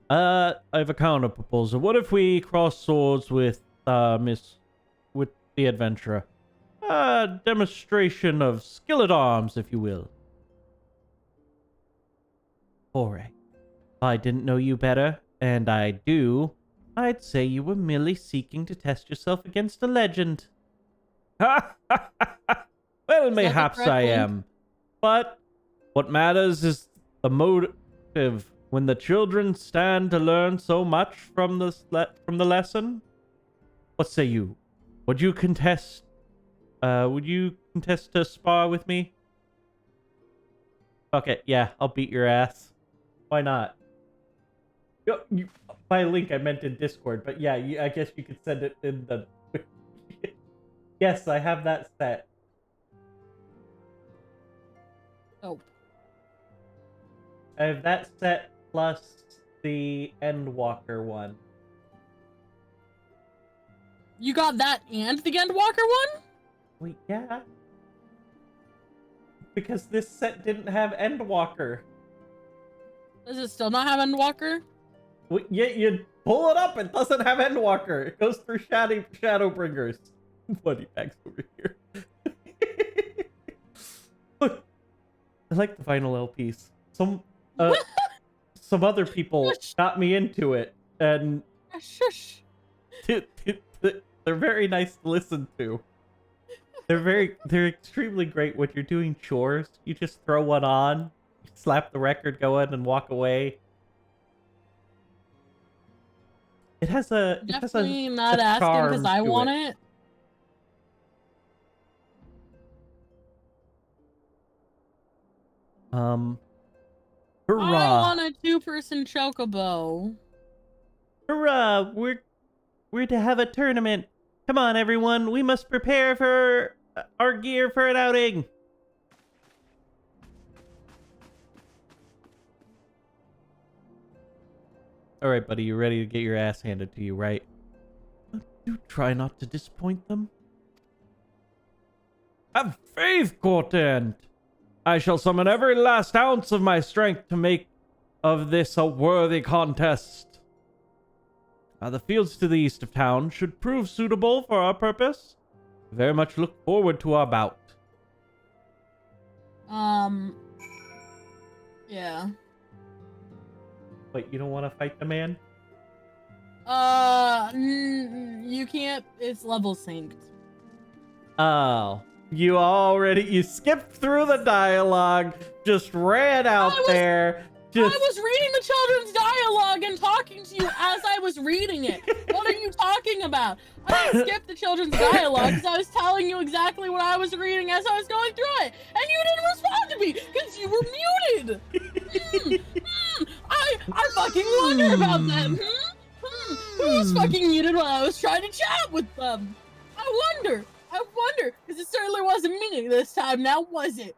I have a counter proposal. What if we cross swords with with the adventurer? A demonstration of skill at arms, if you will. Alright. If I didn't know you better, and I do, I'd say you were merely seeking to test yourself against a legend. Well, mayhaps I am. But what matters is the motive. When the children stand to learn so much from the lesson, what say you? Would you contest to spar with me? Okay, yeah, I'll beat your ass. Why not? By link, I meant in Discord, but yeah, I guess you could send it in the... Yes, I have that set. Oh. I have that set plus the Endwalker one. You got that and the Endwalker one? Wait, yeah. Because this set didn't have Endwalker. Does it still not have Endwalker? Well, yeah, you pull it up, it doesn't have Endwalker. It goes through Shadowbringers. Bloody bags over here. Look, I like the vinyl LPs. Some other people got me into it, and Shush. they're very nice to listen to. They're extremely great when you're doing chores. You just throw one on, slap the record going, and walk away. It has a Definitely not asking because I want it. Hurrah! I want a 2-person chocobo. Hurrah! We're to have a tournament. Come on, everyone. We must prepare for our gear for an outing. All right, buddy. You ready to get your ass handed to you, right? You try not to disappoint them. Have faith, Cortent. I shall summon every last ounce of my strength to make of this a worthy contest. The fields to the east of town should prove suitable for our purpose. Very much look forward to our bout. Yeah. Wait, you don't want to fight the man? You can't. It's level synced. Oh. You skipped through the dialogue, just ran out there was reading the children's dialogue and talking to you as I was reading it. What are you talking about? I didn't skip the children's dialogue because I was telling you exactly what I was reading as I was going through it, and you didn't respond to me because you were muted. I fucking wonder about that. Who was fucking muted while I was trying to chat with them? I wonder, because it certainly wasn't me this time. Now was it?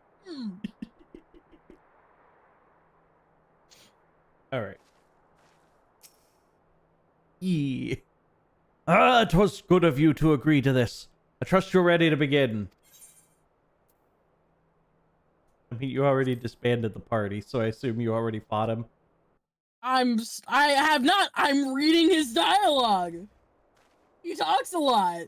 All right. Ah, 'twas good of you to agree to this. I trust you're ready to begin. I mean, you already disbanded the party, so I assume you already fought him. I have not. I'm reading his dialogue. He talks a lot.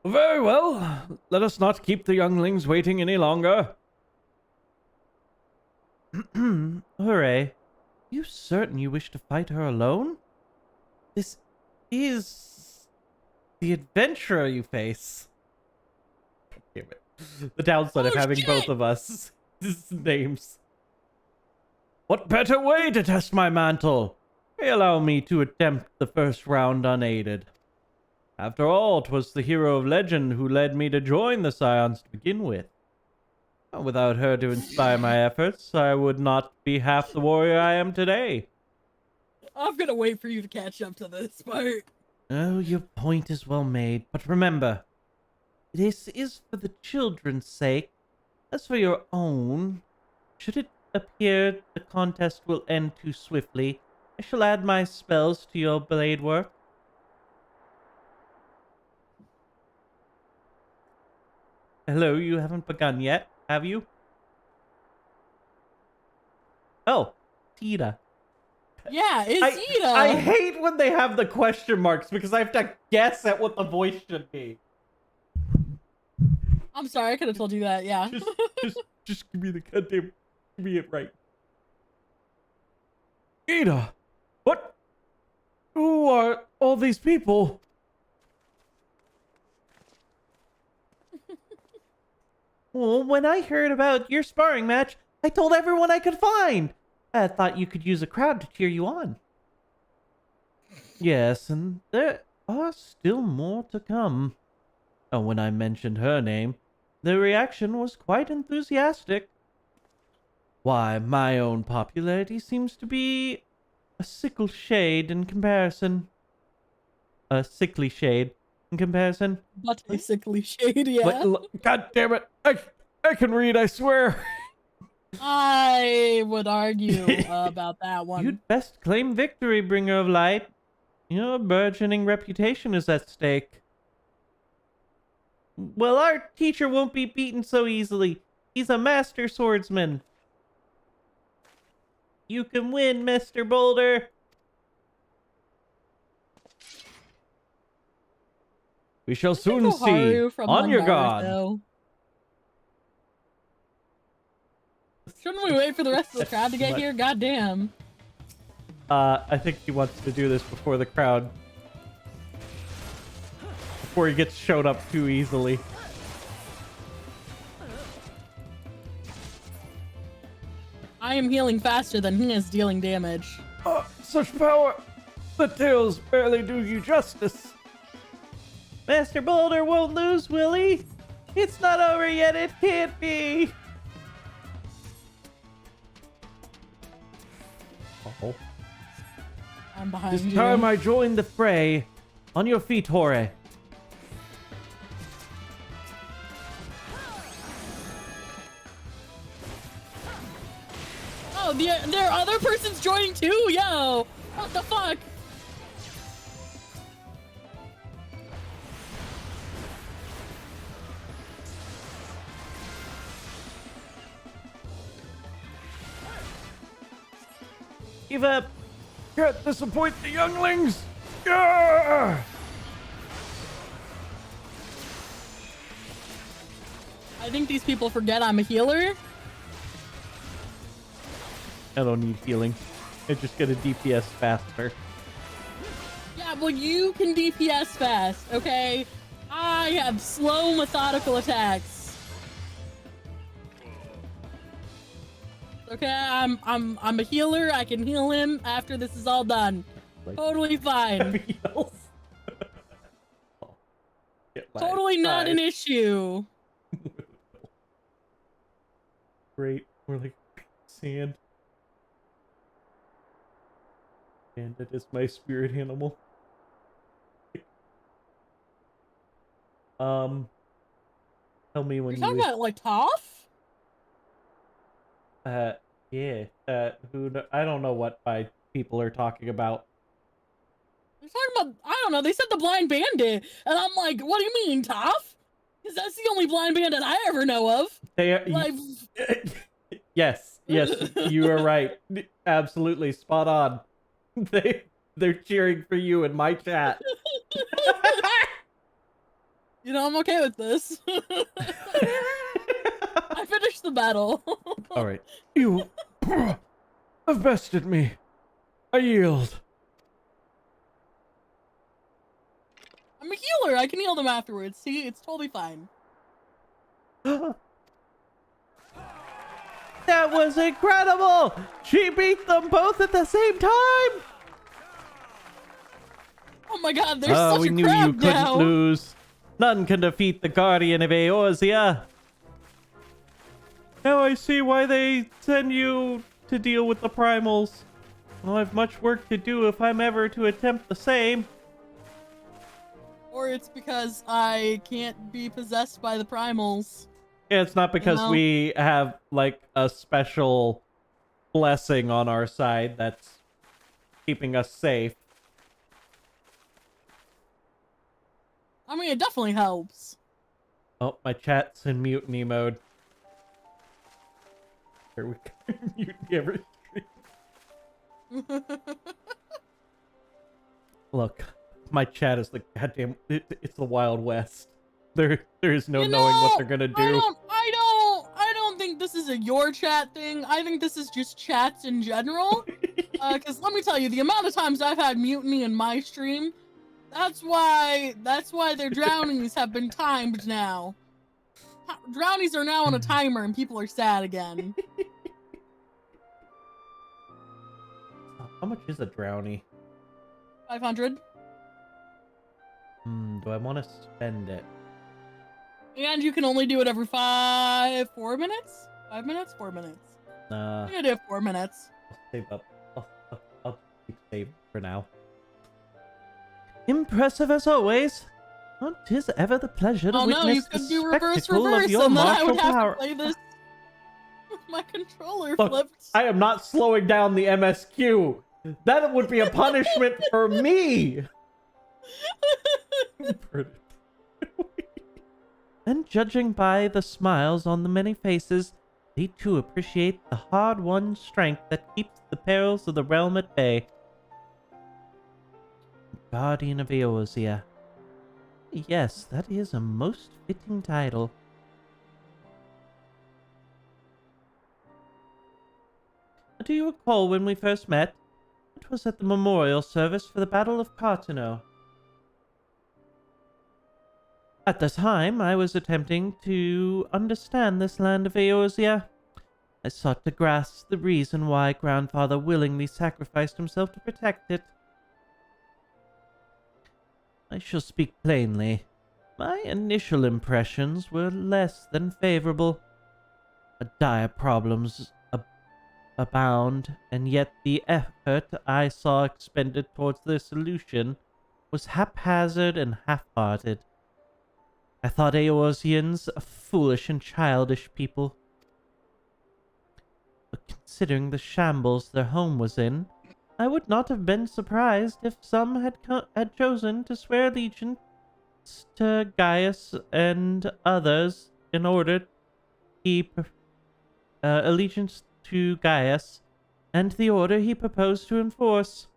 Very well. Let us not keep the younglings waiting any longer. Hooray. You certain you wish to fight her alone? This is the adventurer you face. Damn it. The downside of having both of us names. What better way to test my mantle? Pray allow me to attempt the first round unaided. After all, 'twas the hero of legend who led me to join the Scions to begin with. Without her to inspire my efforts, I would not be half the warrior I am today. I'm gonna wait for you to catch up to this part. Oh, your point is well made, but remember, this is for the children's sake. As for your own, should it appear the contest will end too swiftly, I shall add my spells to your blade work. Hello, you haven't begun yet, have you? Oh, Tita. Yeah, it's Ida. I hate when they have the question marks because I have to guess at what the voice should be. I'm sorry, I could have told you that. Yeah. Just give me the goddamn, give me it right. Ida, what? Who are all these people? Well, when I heard about your sparring match, I told everyone I could find. I thought you could use a crowd to cheer you on. Yes, and there are still more to come. Oh, when I mentioned her name, the reaction was quite enthusiastic. Why, my own popularity seems to be a sickle shade in comparison. A sickly shade in comparison. But a sickly shade, yeah. God damn it! I can read, I swear. I would argue about that one. You'd best claim victory, bringer of light. Your burgeoning reputation is at stake. Well, our teacher won't be beaten so easily. He's a master swordsman. You can win, Mr. Boulder. We shall soon see. On your guard. Though. Shouldn't we wait for the rest of the crowd to get here? Goddamn. I think he wants to do this before the crowd. Before he gets showed up too easily. I am healing faster than he is dealing damage. Such power! The tails barely do you justice. Master Boulder won't lose, will he? It's not over yet, it can't be! Oh. I'm behind This you. time I join the fray. On your feet, Hore. Oh, there are other persons joining too? Yo! What the fuck? Give up! Can't disappoint the younglings! Gah! I think these people forget I'm a healer. I don't need healing. I just get a DPS faster. Yeah, well, you can DPS fast, okay? I have slow, methodical attacks. Okay, I'm a healer. I can heal him after this is all done. Like, Totally fine. heavy health. Oh, get my Totally not an eyes. issue. Great. We're like sand. And it is my spirit animal. Tell me when You're talking you about like Toph? yeah. I don't know what my people are talking about. They're talking about, I don't know, they said the Blind Bandit. And I'm like, what do you mean, Toph? Because that's the only Blind Bandit I ever know of. They are, Like, yes, you are right. Absolutely spot on. They're cheering for you in my chat. you know, I'm okay with this. I finished the battle. All right. You have bested me. I yield. I'm a healer. I can heal them afterwards. See, it's totally fine. That was incredible! She beat them both at the same time! Oh my god, there's such we a knew crowd you couldn't now. lose. None can defeat the Guardian of Eorzea. Now I see why they send you to deal with the primals. I'll have much work to do if I'm ever to attempt the same. Or it's because I can't be possessed by the primals. Yeah, it's not because know? we have, like, a special blessing on our side that's keeping us safe. I mean, it definitely helps. Oh, my chat's in mutiny mode. Here we go. Mutiny every stream. Look, my chat is the goddamn. It's the Wild West. There is no You knowing what know, they're gonna do. I don't think this is a your chat thing. I think this is just chats in general. Because let me tell you, the amount of times I've had mutiny in my stream, that's why their drownies have been timed now. Drownies are now on a timer and people are sad again. How much is a drowny? 500. Do I want to spend it? And you can only do it every 4 minutes? 5 minutes? 4 minutes. Nah, I'm gonna do it 4 minutes. I'll save up. I'll keep saving for now. Impressive as always. Oh, 'tis ever the pleasure to Oh no, you witness could the do reverse, spectacle of your and then I martial would have power. to play this with my controller Look, flipped. I am not slowing down the MSQ. That would be a punishment for me. And judging by the smiles on the many faces, they too appreciate the hard-won strength that keeps the perils of the realm at bay. Guardian of Eorzea. Yes, that is a most fitting title. Do you recall when we first met? It was at the memorial service for the Battle of Cartano. At the time, I was attempting to understand this land of Eorzea. I sought to grasp the reason why Grandfather willingly sacrificed himself to protect it. I shall speak plainly. My initial impressions were less than favorable. Dire problems abound, and yet the effort I saw expended towards their solution was haphazard and half-hearted. I thought Eorzeans a foolish and childish people. But considering the shambles their home was in, I would not have been surprised if some had chosen to swear allegiance to Gaius and others in order to keep allegiance to Gaius and the order he proposed to enforce.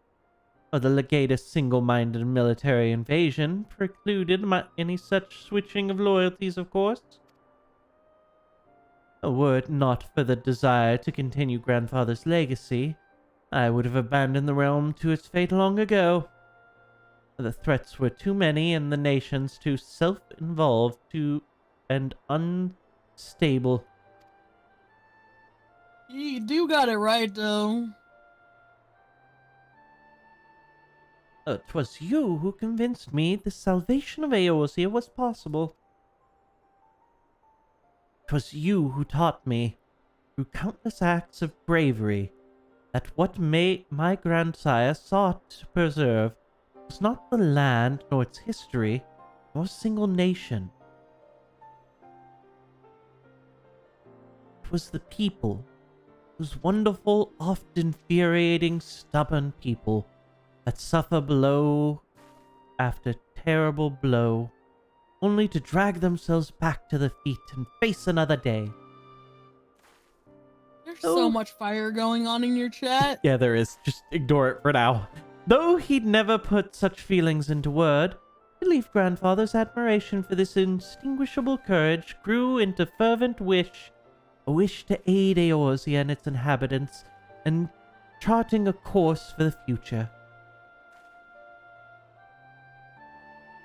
Or the legatus' single-minded military invasion precluded any such switching of loyalties, of course. Were it not for the desire to continue Grandfather's legacy, I would have abandoned the realm to its fate long ago. The threats were too many and the nations too self-involved and unstable. You do got it right, though. 'Twas you who convinced me the salvation of Eorzea was possible. 'Twas you who taught me, through countless acts of bravery, that what my grandsire sought to preserve was not the land nor its history, nor a single nation. It was the people, those wonderful, oft infuriating, stubborn people that suffer blow after terrible blow, only to drag themselves back to their feet and face another day. There's so much fire going on in your chat. Yeah, there is. Just ignore it for now. Though he'd never put such feelings into word, I believe grandfather's admiration for this indistinguishable courage grew into fervent wish, a wish to aid Eorzea and its inhabitants, and charting a course for the future.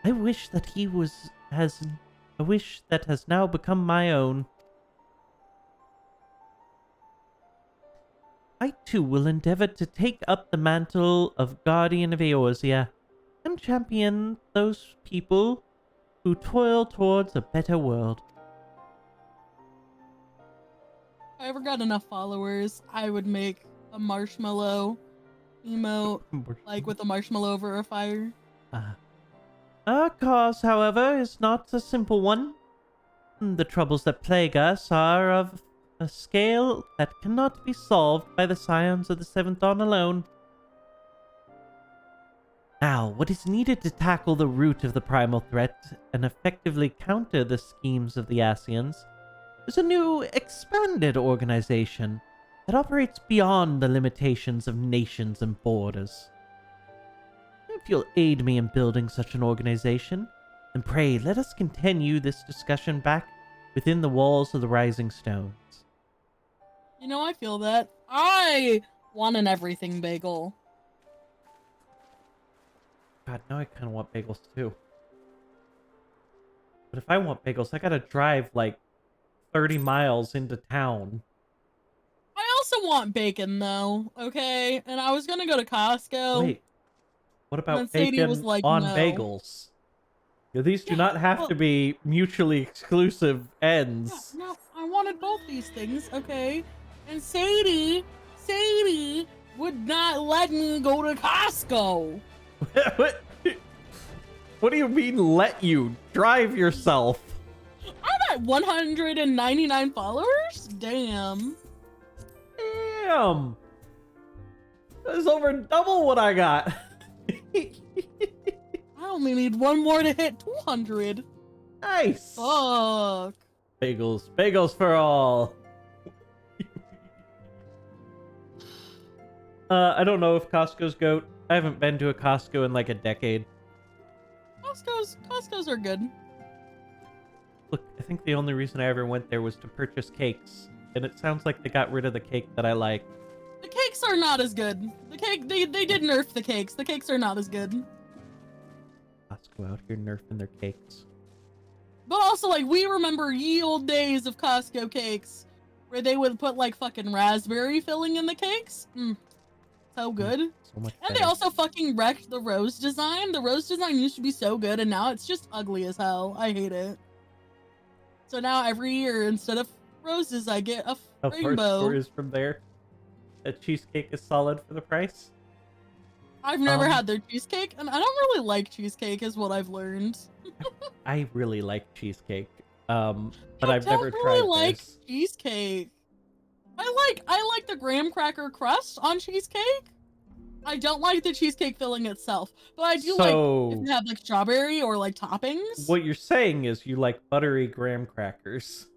I wish that a wish that has now become my own. I too will endeavor to take up the mantle of Guardian of Eorzea and champion those people who toil towards a better world. If I ever got enough followers, I would make a marshmallow emote, like with a marshmallow over a fire. Our cause, however, is not a simple one. The troubles that plague us are of a scale that cannot be solved by the scions of the Seventh Dawn alone. Now, what is needed to tackle the root of the primal threat and effectively counter the schemes of the Ascians is a new, expanded organization that operates beyond the limitations of nations and borders. If you'll aid me in building such an organization, then pray let us continue this discussion back within the walls of the Rising Stones. You know, I feel that. I want an everything bagel. God, now I kind of want bagels too. But if I want bagels, I gotta drive like 30 miles into town. I also want bacon, though, okay? And I was gonna go to Costco. Wait, what And then about Sadie bacon was like, on no. bagels? Yeah, these do not have to be mutually exclusive ends. No, I wanted both these things, okay? And Sadie would not let me go to Costco. What do you mean let you? Drive yourself. I'm at 199 followers? Damn. Damn. That's over double what I got. I only need one more to hit 200. Nice. Fuck. Bagels. Bagels for all. I don't know if Costco's goat. I haven't been to a Costco in like a decade. Costco's are good. Look, I think the only reason I ever went there was to purchase cakes, and it sounds like they got rid of the cake that I like. The cakes are not as good. The cake, they did nerf the cakes. The cakes are not as good. Costco out here nerfing their cakes. But also, like, we remember ye old days of Costco cakes, where they would put, like, fucking raspberry filling in the cakes. So good. So much And better. they also fucking wrecked the rose design. The rose design used to be so good, and now it's just ugly as hell. I hate it. So now every year, instead of roses, I get a rainbow. Stories from there. A cheesecake is solid for the price. I've never had their cheesecake, and I don't really like cheesecake, is what I've learned. I really like cheesecake, but I I've never don't really tried like this. cheesecake. I like the graham cracker crust on cheesecake. I don't like the cheesecake filling itself, but I do like if you have like strawberry or like toppings. What you're saying is you like buttery graham crackers.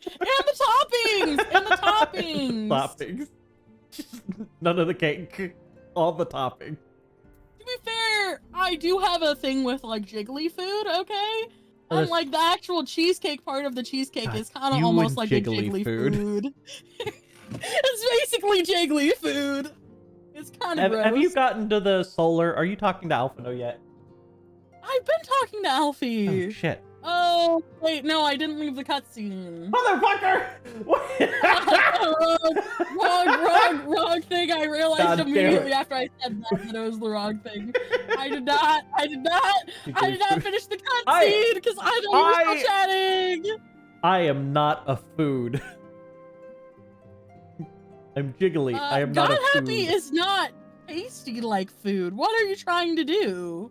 And the toppings! And the toppings! Toppings. None of the cake. All the topping. To be fair, I do have a thing with like jiggly food, okay? Oh, And like the actual cheesecake part of the cheesecake God, is kind of you almost and like jiggly a jiggly food. food. It's basically jiggly food. It's kind of gross. Have you gotten to the solar? Are you talking to Alphino yet? I've been talking to Alfie. Oh shit. Oh, wait, no, I didn't leave the cutscene. Motherfucker! Wrong thing. I realized God damn immediately it. after I said that it was the wrong thing. I did not finish the cutscene because I know you were still chatting. I am not a food. I'm jiggly. I am not God a food. Happy is not tasty like food. What are you trying to do?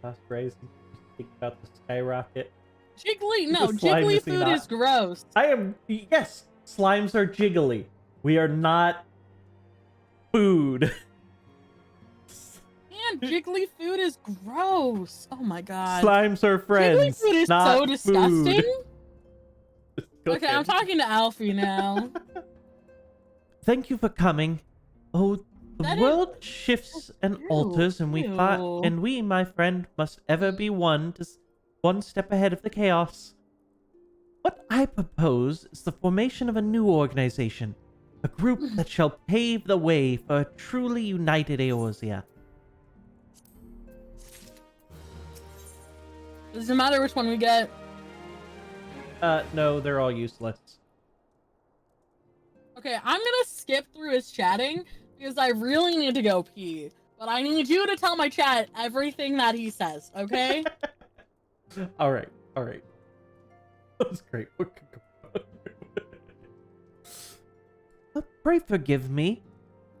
Last raising. Think about the skyrocket. Jiggly food is gross. Yes, slimes are jiggly. We are not food. Man, jiggly food is gross. Oh my god. Slimes are friends. Jiggly food is not so disgusting. Food. Okay, I'm talking to Alfie now. Thank you for coming. Oh, the world shifts and alters, and we, my friend, must ever be one step ahead of the chaos. What I propose is the formation of a new organization, a group that shall pave the way for a truly united Eorzea. Does it matter which one we get? No, they're all useless. Okay, I'm gonna skip through his chatting because I really need to go pee. But I need you to tell my chat everything that he says, okay? All right. That was great. Pray forgive me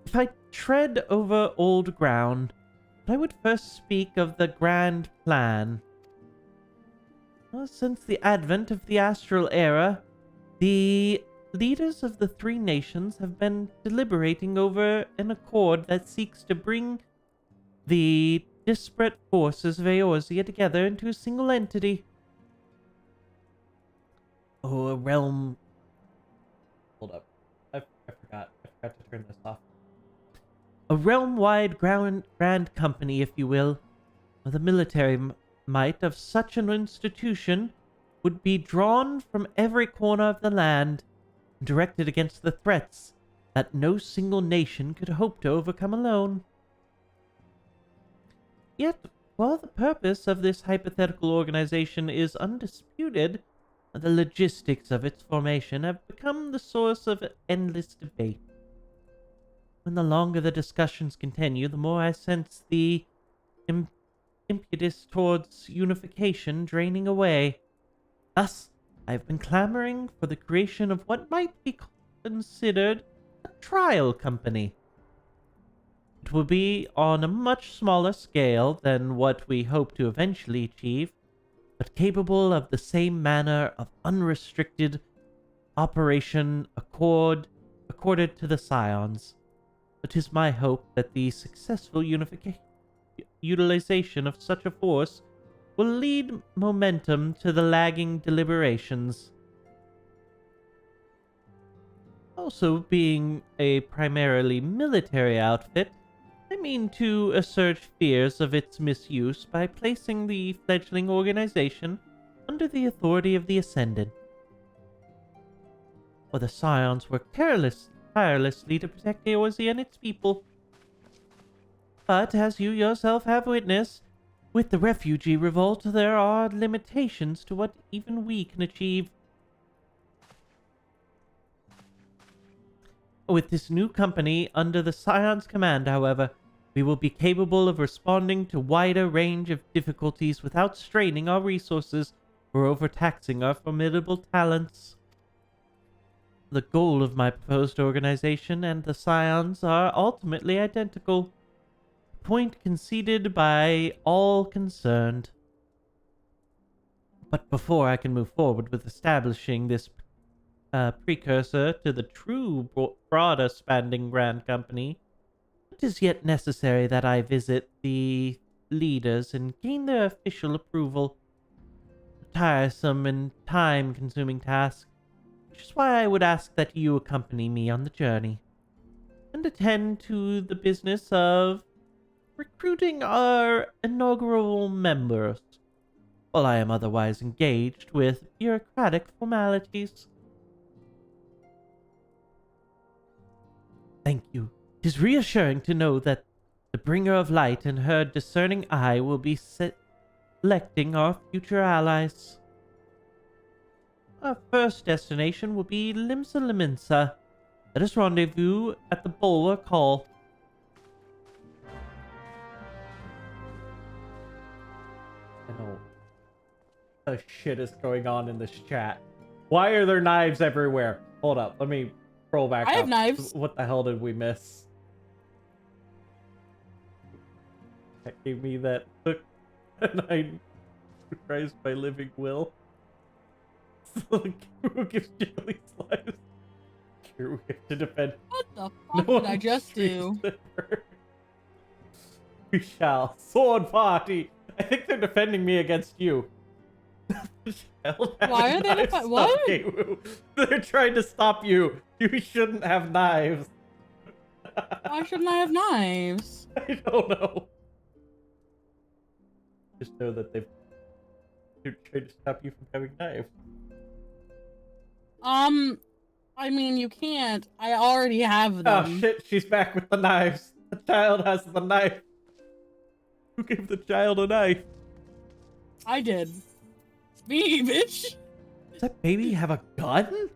if I tread over old ground, but I would first speak of the grand plan. Well, since the advent of the Astral Era, the leaders of the three nations have been deliberating over an accord that seeks to bring the disparate forces of Eorzea together into a single entity. Oh, a realm... Hold up. I forgot to turn this off. A realm-wide grand company, if you will, of the military might of such an institution would be drawn from every corner of the land and directed against the threats that no single nation could hope to overcome alone. Yet, while the purpose of this hypothetical organization is undisputed, the logistics of its formation have become the source of endless debate. When the longer the discussions continue, the more I sense the impetus towards unification draining away. Thus, I've been clamoring for the creation of what might be considered a trial company. It will be on a much smaller scale than what we hope to eventually achieve, but capable of the same manner of unrestricted operation accorded to the Scions. It is my hope that the successful utilization of such a force will lead momentum to the lagging deliberations. Also, being a primarily military outfit, I mean to assuage fears of its misuse by placing the fledgling organization under the authority of the Ascendant. For the Scions work tirelessly to protect Eorzea and its people. But, as you yourself have witnessed, with the refugee revolt, there are limitations to what even we can achieve. With this new company under the Scion's command, however, we will be capable of responding to wider range of difficulties without straining our resources or overtaxing our formidable talents. The goal of my proposed organization and the Scions are ultimately identical, a point conceded by all concerned. But before I can move forward with establishing this precursor to the true broader spanning grand company, it is yet necessary that I visit the leaders and gain their official approval. A tiresome and time-consuming task, which is why I would ask that you accompany me on the journey and attend to the business of recruiting our inaugural members. while I am otherwise engaged with bureaucratic formalities. Thank you. It is reassuring to know that the bringer of light and her discerning eye will be selecting our future allies. Our first destination will be Limsa Liminsa. Let us rendezvous at the Bulwark Hall. I know. The shit is going on in this chat. Why are there knives everywhere? Hold up, let me scroll back up. I have knives. What the hell did we miss? That gave me that hook, and I Christ by living will. Who gives Jiggly lives? Here we have to defend. What the fuck did I just do? We shall. Sword party! I think they're defending me against you. Why are they what? They're trying to stop you. You shouldn't have knives. Why shouldn't I have knives? I don't know. Just know that they're trying to stop you from having knives. I mean, you can't. I already have them. Oh shit, she's back with the knives. The child has the knife. Who gave the child a knife? I did. Me, bitch. Does that baby have a gun?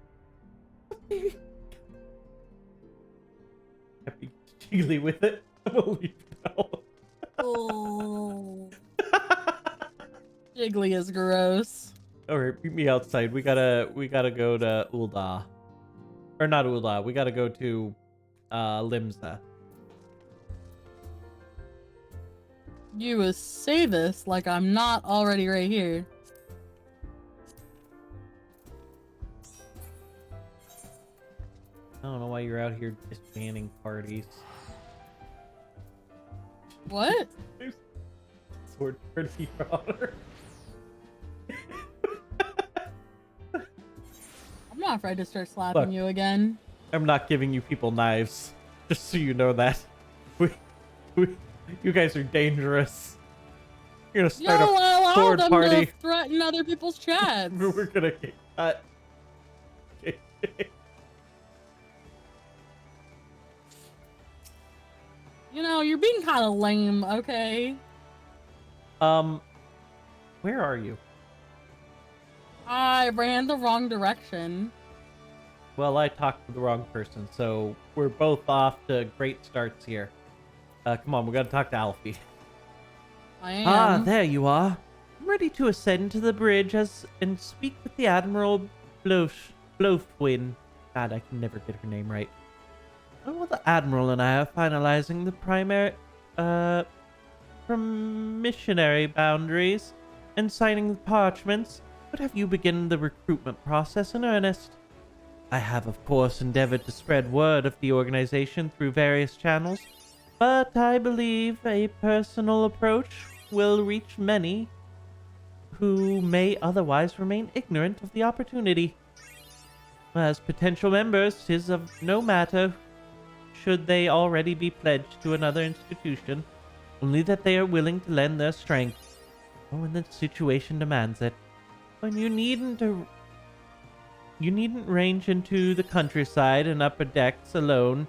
Baby. Happy Jiggly with it. I'm gonna leave now. Oh. Jiggly is gross. Alright, meet me outside. We gotta go to Ulda. Or not Ulda, we gotta go to Limsa. You would say this like I'm not already right here. I don't know why you're out here disbanding parties. What? Sword party, Your Honor. I'm not afraid to start slapping Look. you again. I'm not giving you people knives. Just so you know that. You guys are dangerous. You're gonna You start don't a allow sword them party. to threaten other people's chats. We're gonna get cut. You know, you're being kind of lame, okay? Where are you? I ran the wrong direction. Well, I talked to the wrong person, so we're both off to great starts here. Come on, we gotta talk to Alfie. I am. Ah, there you are. I'm ready to ascend to the bridge and speak with the Admiral Blofwin. God, I can never get her name right. Oh, the Admiral and I are finalizing the missionary boundaries and signing the parchments, but have you begun the recruitment process in earnest? I have, of course, endeavored to spread word of the organization through various channels, but I believe a personal approach will reach many who may otherwise remain ignorant of the opportunity. As potential members, 'tis of no matter should they already be pledged to another institution, only that they are willing to lend their strength, or when the situation demands it. And you needn't range into the countryside and upper decks alone.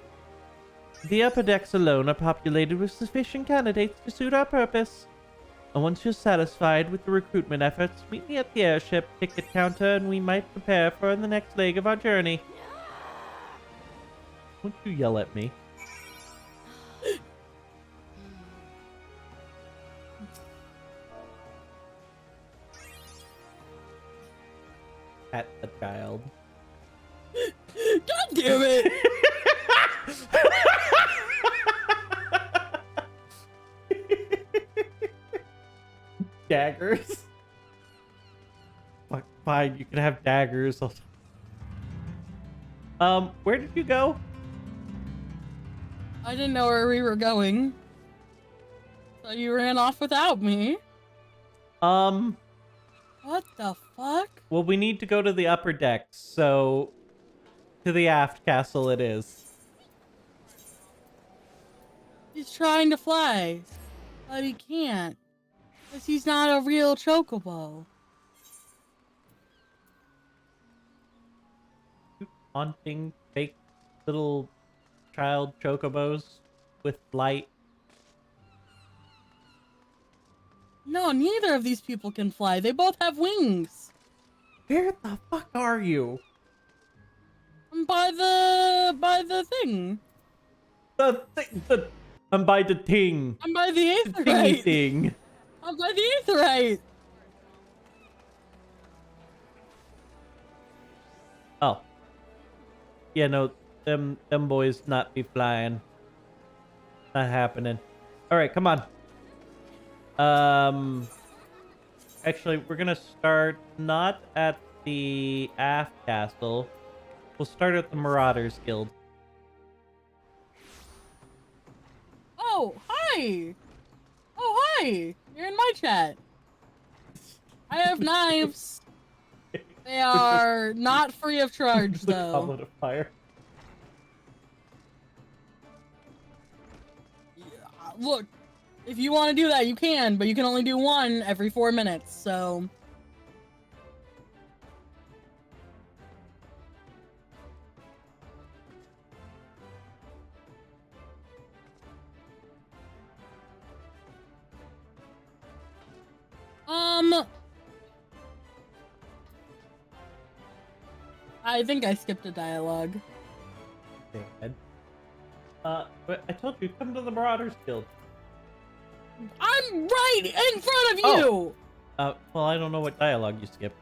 The upper decks alone are populated with sufficient candidates to suit our purpose. And once you're satisfied with the recruitment efforts, meet me at the airship ticket counter and we might prepare for the next leg of our journey. Won't you yell at me? At the child. God damn it! Daggers? Fuck, fine, you can have daggers. Where did you go? I didn't know where we were going. So you ran off without me. What the fuck? Well, we need to go to the upper decks, so to the aft castle it is. He's trying to fly, but he can't. Because he's not a real chocobo. Haunting fake little child chocobos with light. No, neither of these people can fly. They both have wings. Where the fuck are you? I'm by the thing. I'm by the ting. I'm by the The tingy aetherite. thing. I'm by the aetherite. Oh. Yeah, no, them boys not be flying. Not happening. Alright, come on. Actually, we're gonna start not at the aft castle. We'll start at the Marauders Guild. Oh, hi. Oh, hi. You're in my chat. I have knives. They are not free of charge, The though. Goblet of Fire. Look, if you want to do that, you can, but you can only do one every 4 minutes, so... I think I skipped a dialogue. Dad. But I told you, come to the Marauders Guild. I'm right in front of Oh. you! Well, I don't know what dialogue you skipped.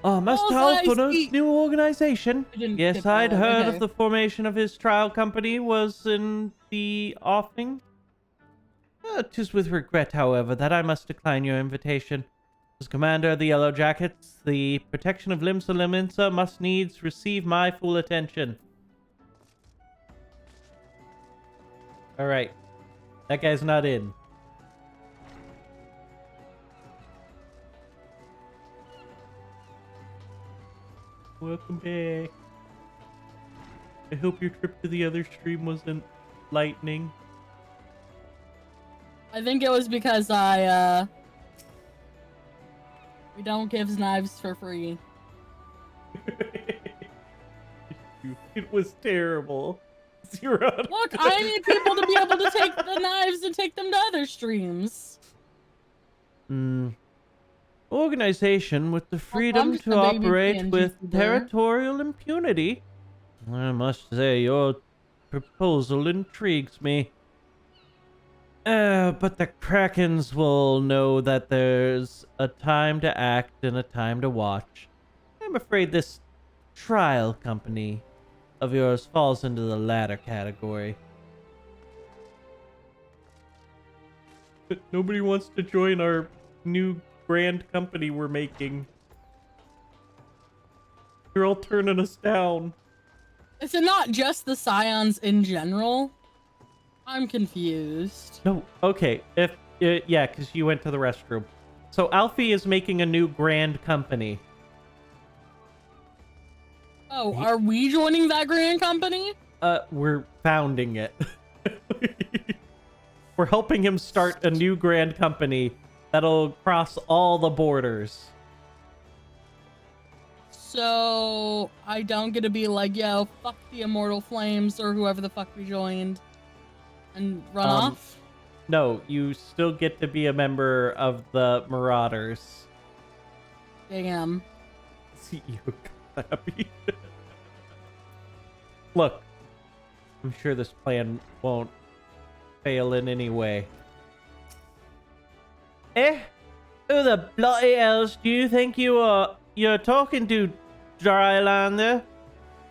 Must Well, help for I this see- new organization. I didn't Yes, skip I'd dialogue, heard okay. of the formation of his trial company was in the offing. 'Tis with regret, however, that I must decline your invitation. As commander of the Yellow Jackets, the protection of Limsa Liminsa must needs receive my full attention. Alright. That guy's not in. Welcome back. I hope your trip to the other stream wasn't lightning. I think it was because we don't give knives for free. It was terrible. 0 out of Look, 10. I need people to be able to take the knives and take them to other streams. Organization with the freedom just to a baby operate PNG with tuber. territorial impunity. I must say, your proposal intrigues me. But the Krakens will know that there's a time to act and a time to watch. I'm afraid this trial company of yours falls into the latter category. But nobody wants to join our new grand company we're making. You're all turning us down. Is it not just the Scions in general? I'm confused. No, okay. If yeah, because you went to the restroom. So Alfie is making a new grand company. Oh, are we joining that grand company? We're founding it. We're helping him start a new grand company that'll cross all the borders. So I don't get to be like, yo, fuck the Immortal Flames or whoever the fuck we joined and run off? No, you still get to be a member of the Marauders. Damn. CEO Clappy. Look, I'm sure this plan won't fail in any way. Eh? Who the bloody hells do you think you're talking to, Drylander?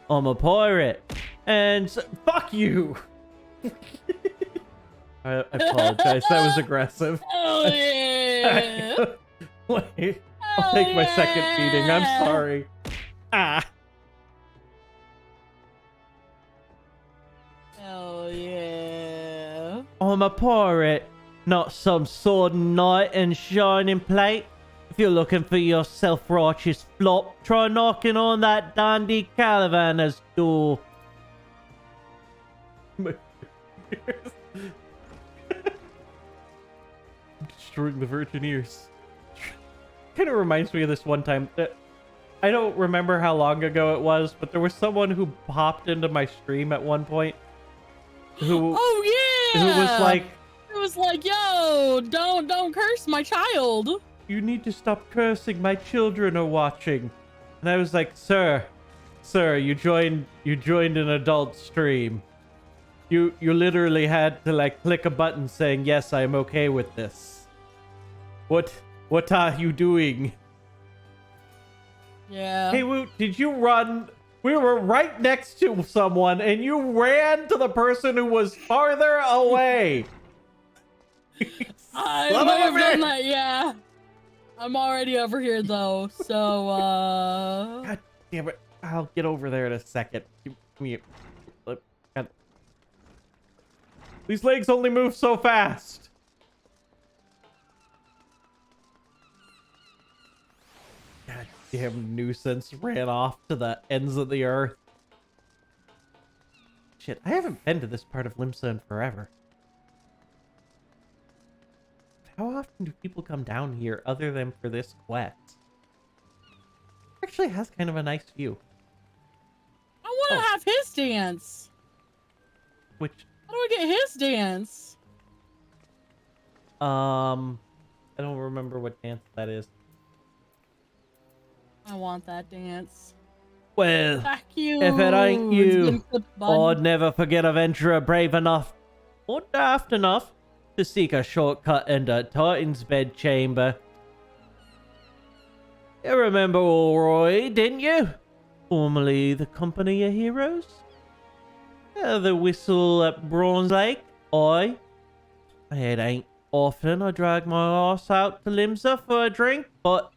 I'm a pirate. And fuck you! I apologize, that was aggressive. Oh yeah! Wait, I'll take my second beating, I'm sorry. Ah! Hell yeah. I'm a pirate, not some sword knight and shining plate. If you're looking for your self-righteous flop, try knocking on that dandy Calivander's door. destroying the virgin ears. Kind of reminds me of this one time that I don't remember how long ago it was, but there was someone who popped into my stream at one point who Oh yeah. who was like, it was like, yo, don't curse my child. "You need to stop cursing. My children are watching." And I was like, "Sir, you joined an adult stream. You literally had to like click a button saying, 'Yes, I am okay with this.' What are you doing?" Yeah. Hey, Woot, did you run? We were right next to someone, and you ran to the person who was farther away. I Love might have it. done that, yeah. I'm already over here though, so God damn it. I'll get over there in a second. Give me God. These legs only move so fast. God damn nuisance ran off to the ends of the earth. Shit, I haven't been to this part of Limsa in forever. How often do people come down here other than for this quest? Actually has kind of a nice view. I want to have his dance. Which, How do I get his dance? I don't remember what dance that is. I want that dance. Well, Fuck you. if it ain't It's you, been clipped, bud. I'd never forget a venturer brave enough or daft enough to seek a shortcut into Titan's bedchamber. You remember Roy, didn't you? Formerly the Company of Heroes? The whistle at Bronze Lake? Aye. It ain't often I drag my ass out to Limsa for a drink, but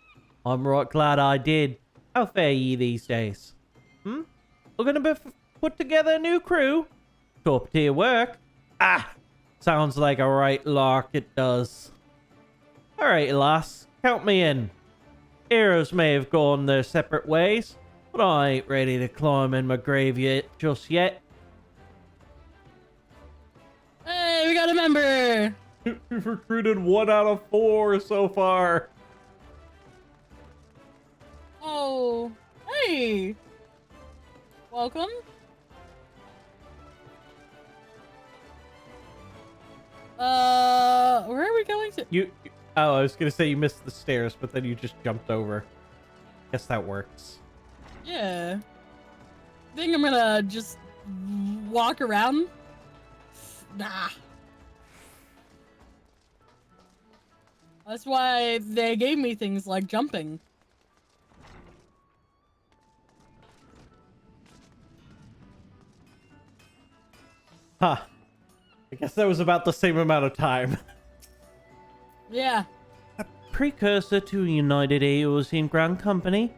I'm right glad I did. How fare ye these days? We're gonna put together a new crew? Top tier work? Ah! Sounds like a right lark, it does. Alright, lass. Count me in. Heroes may have gone their separate ways, but I ain't ready to climb in my grave just yet. Hey, we got a member. We've recruited 1 out of 4 so far. Oh, hey. Welcome. Where are we going to? Oh, I was gonna say you missed the stairs, but then you just jumped over. Guess that works. Yeah. I think I'm gonna just walk around. Nah. That's why they gave me things like jumping. Huh. I guess that was about the same amount of time. Yeah. A precursor to United Eosian Grand Company?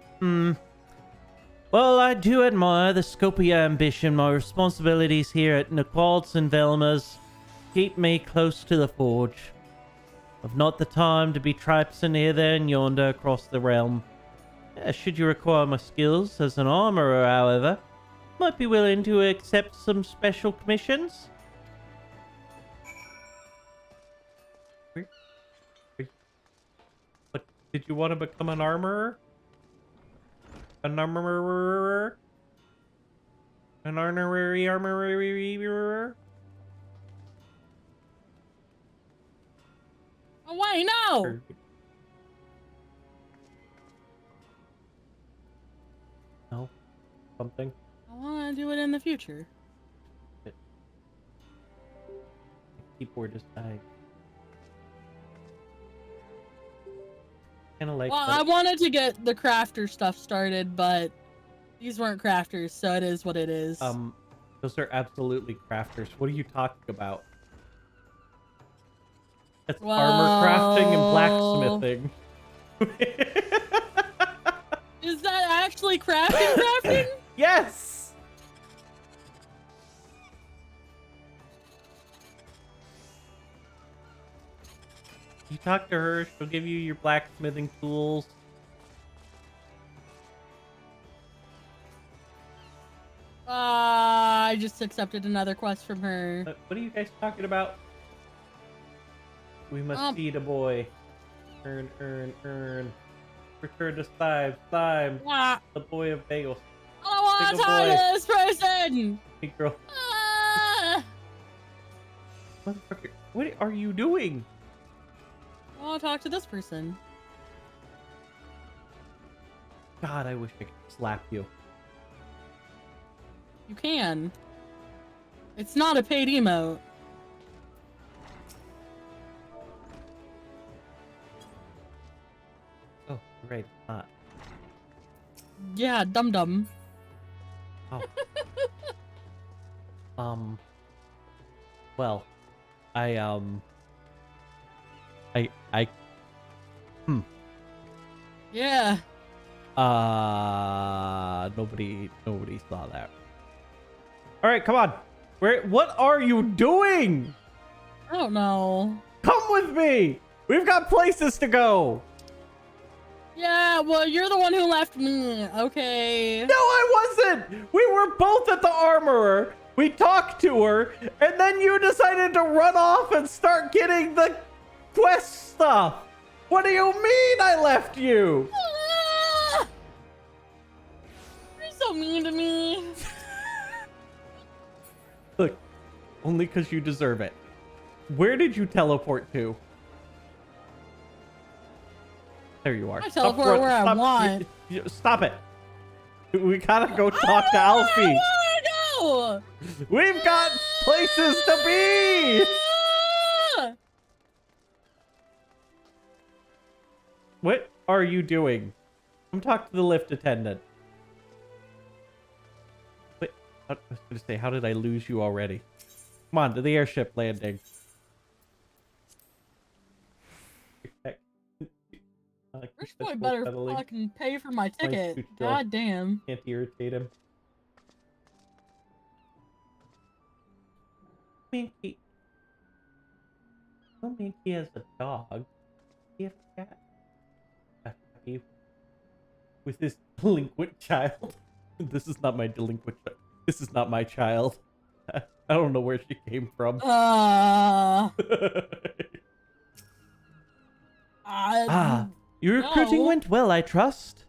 Well, I do admire the scope of your ambition. My responsibilities here at Naqualds and Velma's keep me close to the forge. I've not the time to be traipsing here, there, and yonder across the realm. Should you require my skills as an armorer, however, might be willing to accept some special commissions. What, did you want to become an armorer? An armorer? An honorary armorer? Oh wait, no. No? Something? I want to do it in the future. Keyboard just died. Kind of like. Well, I wanted to get the crafter stuff started, but these weren't crafters, so it is what it is. Those are absolutely crafters. What are you talking about? That's armor crafting and blacksmithing. Is that actually crafting? Yes! You talk to her, she'll give you your blacksmithing tools. I just accepted another quest from her. What are you guys talking about? We must feed a boy. Earn. Return to Slime. Ah, The boy of bagels. I don't want to Single talk boy. to this person. Hey, girl. Ah, Motherfucker, what are you doing? I want to talk to this person. God, I wish I could slap you. You can. It's not a paid emote. Oh, right, it's not. Yeah, dum. Oh. Well, I Yeah. nobody saw that. All right, come on. What are you doing? I don't know. Come with me. We've got places to go. Yeah, well, you're the one who left me. Okay. No, I wasn't. We were both at the armorer. We talked to her, and then you decided to run off and start getting the quest stuff. What do you mean I left you? Ah! You're so mean to me. Look, only because you deserve it. Where did you teleport to? There you are. I teleport where I want. Stop it. We gotta go talk to Alfie. I wanna go. We've got places to be. Ah! What are you doing? Come talk to the lift attendant. Wait, I was gonna say, how did I lose you already? Come on, to the airship landing. Rich boy better fucking pay for my ticket. God damn. Can't irritate him. Minky. Oh, Minky has a dog. He has a cat. Happy with his delinquent child. This is not my delinquent child. This is not my child. I don't know where she came from. Your recruiting went well, I trust.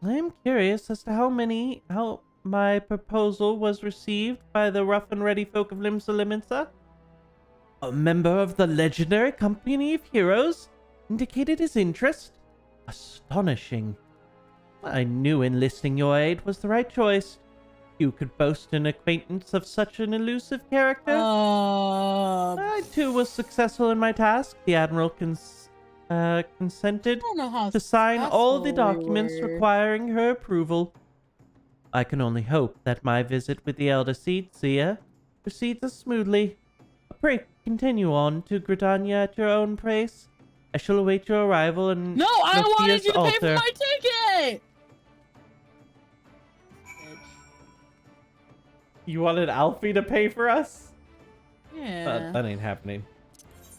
I am curious as to how my proposal was received by the rough and ready folk of Limsa Liminsa. A member of the legendary company of heroes indicated his interest. Astonishing. I knew enlisting your aid was the right choice. You could boast an acquaintance of such an elusive character. I too was successful in my task. The Admiral consented to sign all the documents requiring her approval. I can only hope that my visit with the Elder Seer proceeds as smoothly. Pray continue on to Gridania at your own pace. I shall await your arrival and No, I wanted you to pay for altar. my ticket! You wanted Alfie to pay for us? Yeah. That ain't happening.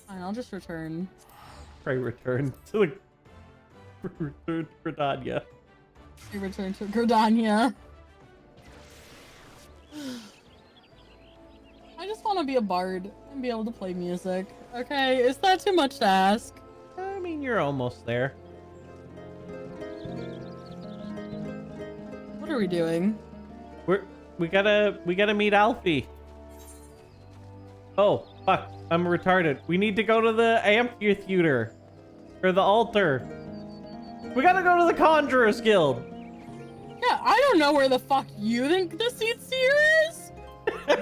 Fine, I'll just return. Pray return to Gridania. You return to Gridania. I just want to be a bard and be able to play music. Okay, is that too much to ask? I mean, you're almost there. What are we doing? We gotta meet Alfie. Oh, fuck. I'm retarded. We need to go to the amphitheater. Or the altar. We gotta go to the Conjurer's Guild. Yeah, I don't know where the fuck you think the seat seer is.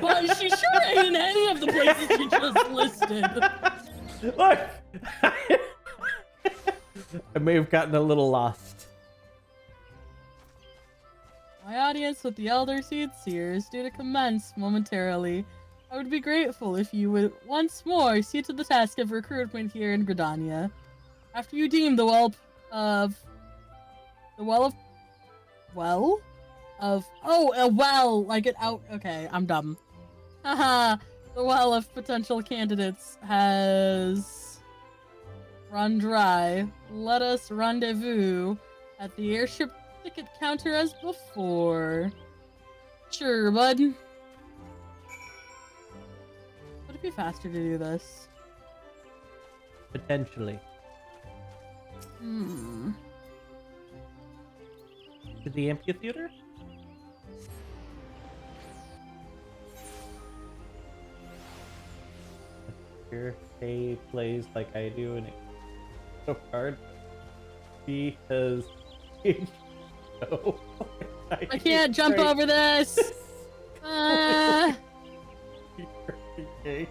But she sure ain't in any of the places you just listed. Look! I may have gotten a little lost. My audience with the Elder Seed Seer is due to commence momentarily. I would be grateful if you would once more see to the task of recruitment here in Gridania. After you deem the well, like it out. Okay, I'm dumb. Haha, the well of potential candidates has run dry. Let us rendezvous at the airship ticket counter as before. Sure, bud. Would it be faster to do this? Potentially. Hmm. To the amphitheater? Here, A plays like I do, and it so hard. B has no. I can't jump over this. Okay.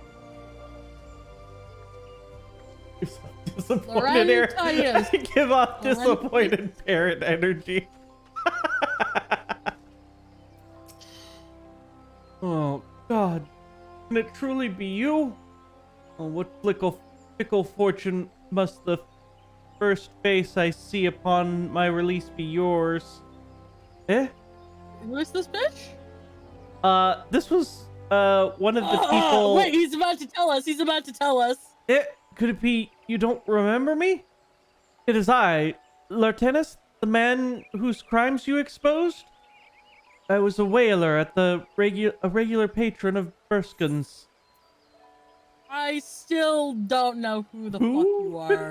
You're so disappointed Lorraine here. Tyus. I give off Lorraine disappointed parent energy. Oh God, can it truly be you? Oh, what fickle fortune must the first face I see upon my release be yours? Eh? Who is this bitch? This was one of the people. Wait, he's about to tell us. He's about to tell us. Could it be you don't remember me? It is I, Lartenus, the man whose crimes you exposed. I was a whaler at a regular patron of Burskins. I still don't know who the fuck Who? you are.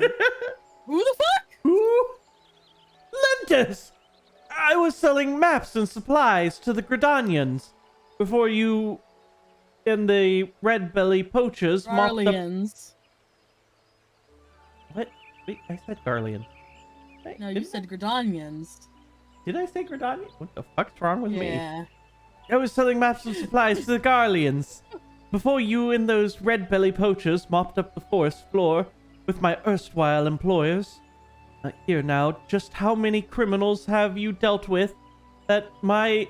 Who the fuck? Who? Lentus! I was selling maps and supplies to the Gridanians before you and the red belly poachers mopped up. Garleans. What? Wait, I said Garlean. Right, No, you didn't said Gridanians. Did I say Gridanian? What the fuck's wrong with me? Yeah. I was selling maps and supplies to the Garleans before you and those red belly poachers mopped up the forest floor with my erstwhile employers. Here now, just how many criminals have you dealt with that my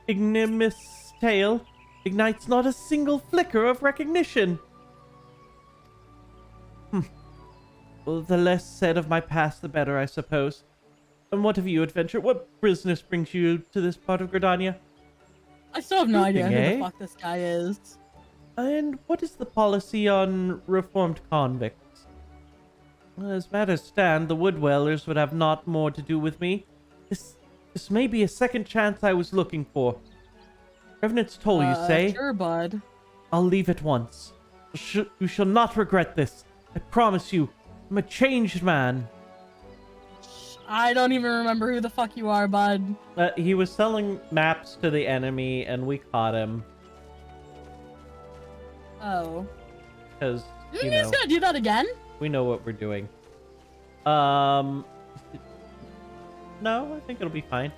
ignominious tale ignites not a single flicker of recognition? Well, the less said of my past, the better, I suppose. And what of you, adventure? What business brings you to this part of Gridania? I still have no idea who eh? the fuck this guy is. And what is the policy on reformed convicts? Well, as matters stand, the Woodwellers would have naught more to do with me. This may be a second chance I was looking for. Revenant's toll, you say? Sure, bud. I'll leave at once. You shall not regret this. I promise you, I'm a changed man. I don't even remember who the fuck you are, bud. He was selling maps to the enemy, and we caught him. Oh. Because, You just gonna do that again? we know what we're doing. No, I think it'll be fine.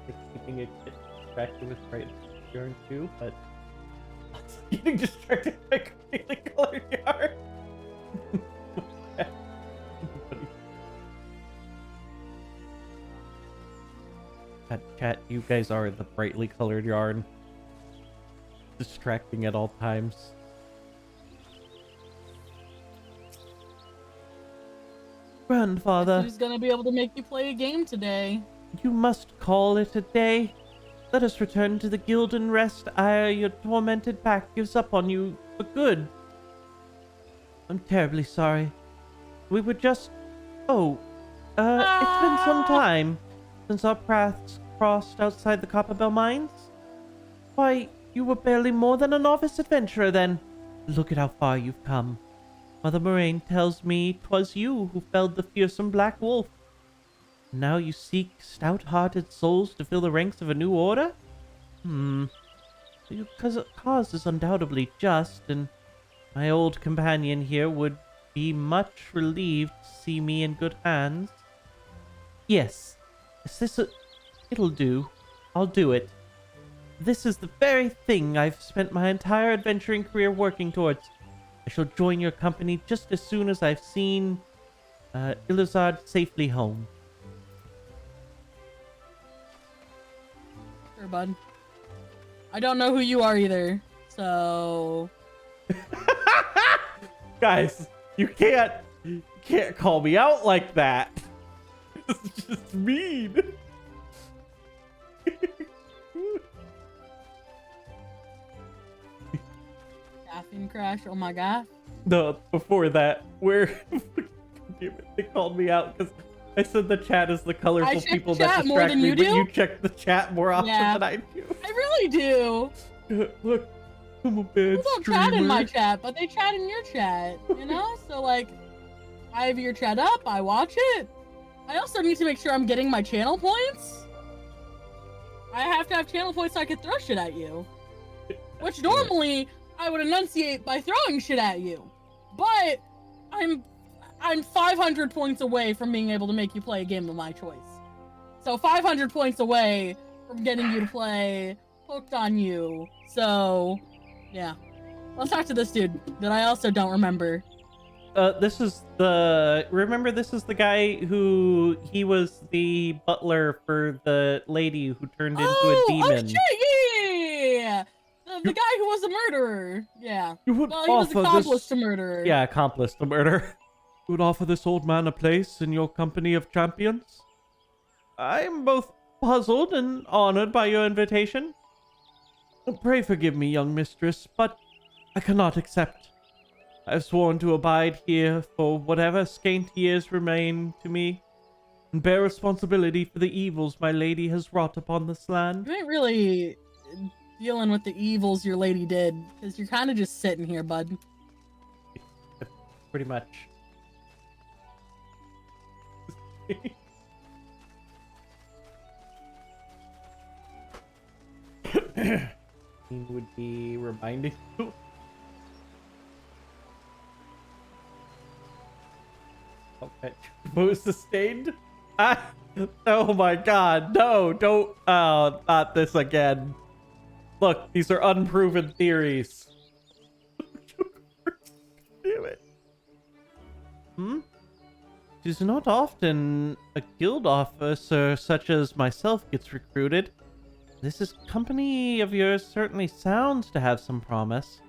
It's keeping it distracted with bright yarn too, but getting distracted by completely colored yarn. Chat, you guys are the brightly colored yarn. Distracting at all times. Grandfather, Who's gonna be able to make you play a game today? you must call it a day. Let us return to the guild and rest. Your tormented pack gives up on you for good. I'm terribly sorry. We were just... Oh, it's been some time since our paths crossed outside the Copperbell Mines. Why, you were barely more than a novice adventurer then. Look at how far you've come. Mother Moraine tells me 'twas you who felled the fearsome black wolf. Now you seek stout-hearted souls to fill the ranks of a new order? Your cause is undoubtedly just, and my old companion here would be much relieved to see me in good hands. Yes, it'll do. I'll do it. This is the very thing I've spent my entire adventuring career working towards. I shall join your company just as soon as I've seen Ilizard safely home. Sure, bud. I don't know who you are either, so... Guys, you can't call me out like that. It's just mean. Caffeine crash, oh my god. No, before that, where they called me out because I said the chat is the colorful check people chat that more distract than me, you but do? you check the chat more often Yeah. than I do. I really do. Look, I'm a bad People don't chat in my chat, but they chat in your chat, you know? So, like, I have your chat up, I watch it. I also need to make sure I'm getting my channel points. I have to have channel points so I can throw shit at you. Which normally I would enunciate by throwing shit at you. But I'm 500 points away from being able to make you play a game of my choice. So 500 points away from getting you to play Hooked on You. So, yeah. Let's talk to this dude that I also don't remember. This is remember this is the guy who, he was the butler for the lady who turned into a demon. Oh, shit, yeah. The guy who was a murderer. Yeah. You would Well, he was offer accomplice this... to murder. Yeah, accomplice to murder. You would offer this old man a place in your company of champions? I am both puzzled and honored by your invitation. Pray forgive me, young mistress, but I cannot accept. I have sworn to abide here for whatever scant years remain to me, and bear responsibility for the evils my lady has wrought upon this land. You ain't really dealing with the evils your lady did, because you're kind of just sitting here, bud. Pretty much. He would be reminding you. Okay. Most sustained? Ah! Oh my god, no, don't. Oh, not this again. Look, these are unproven theories. Damn it. It is not often a guild officer such as myself gets recruited. Company of yours certainly sounds to have some promise.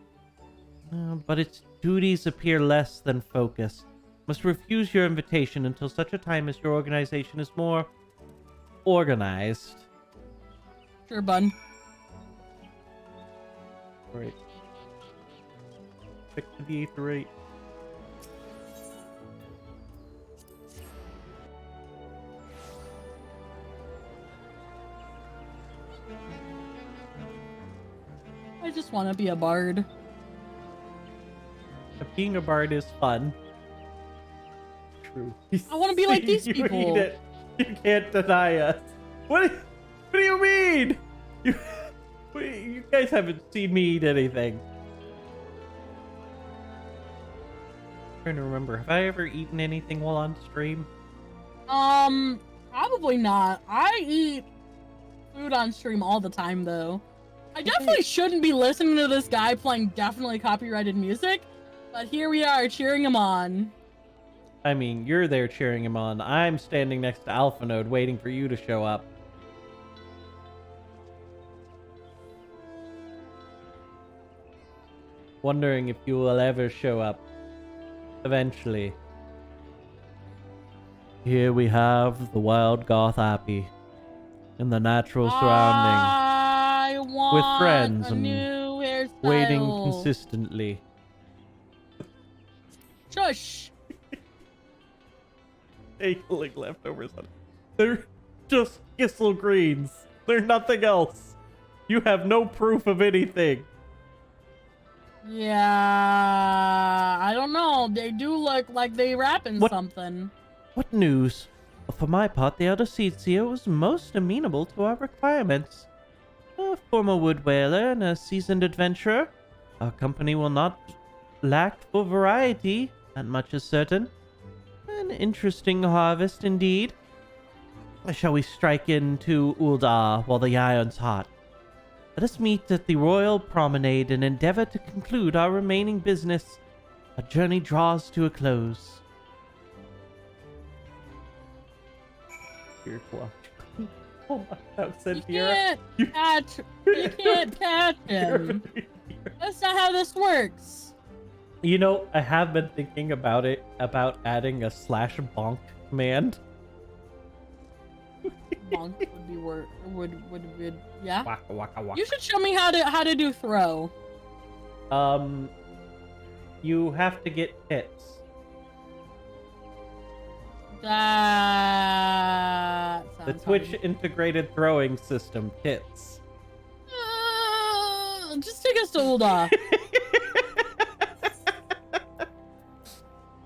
But its duties appear less than focused. Must refuse your invitation until such a time as your organization is more organized. Sure, bud. Right. Pick the D8. I just want to be a bard. Being a bard is fun. True. I want to be like these You people. need it. You can't deny us. What do you mean? You guys haven't seen me eat anything. I'm trying to remember. Have I ever eaten anything while on stream? Probably not. I eat food on stream all the time, though. I definitely shouldn't be listening to this guy playing definitely copyrighted music, but here we are cheering him on. I mean, you're there cheering him on. I'm standing next to Alpha Node waiting for you to show up. Wondering if you will ever show up. Eventually. Here we have the wild goth Appy in the natural surrounding. I want with friends a and new hairstyle. Waiting consistently. Shush. Ailing leftovers on. They're just Gissel greens. They're nothing else. You have no proof of anything. Yeah, I don't know. They do look like they rapping something. What news? For my part, the elder Seedseer was most amenable to our requirements. A former wood whaler and a seasoned adventurer. Our company will not lack for variety, that much is certain. An interesting harvest indeed. Shall we strike into Uldar while the iron's hot? Let us meet at the Royal Promenade and endeavor to conclude our remaining business. Our journey draws to a close. Spiritual. Oh my God, Cynthia. You can't catch him. That's not how this works. You know, I have been thinking about adding a /bonk command. Bonk would be would yeah. Waka, waka, waka. You should show me how to do throw. You have to get hits. That The sounds Twitch hard. integrated throwing system hits. Just take us ghost, Ulda.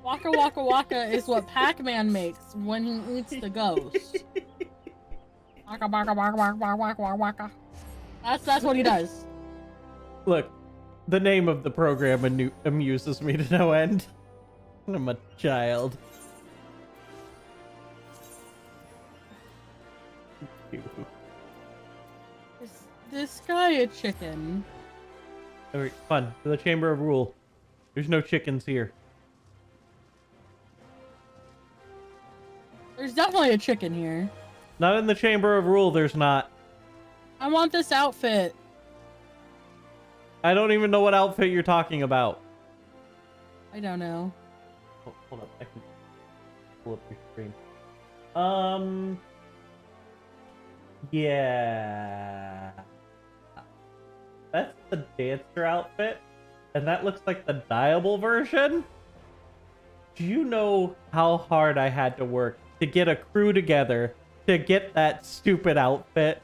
Waka Waka Waka is what Pac-Man makes when he eats the ghost. Waka Waka Waka Waka Waka Waka. That's what he does. Look, the name of the program amuses me to no end. I'm a child. Is this guy a chicken? Alright, fun. To the Chamber of Rule. There's no chickens here. There's definitely a chicken here. Not in the Chamber of Rule, there's not. I want this outfit. I don't even know what outfit you're talking about. I don't know. Oh, hold up, I can pull up your screen. Yeah. That's the dancer outfit, and that looks like the dyeable version. Do you know how hard I had to work to get a crew together to get that stupid outfit?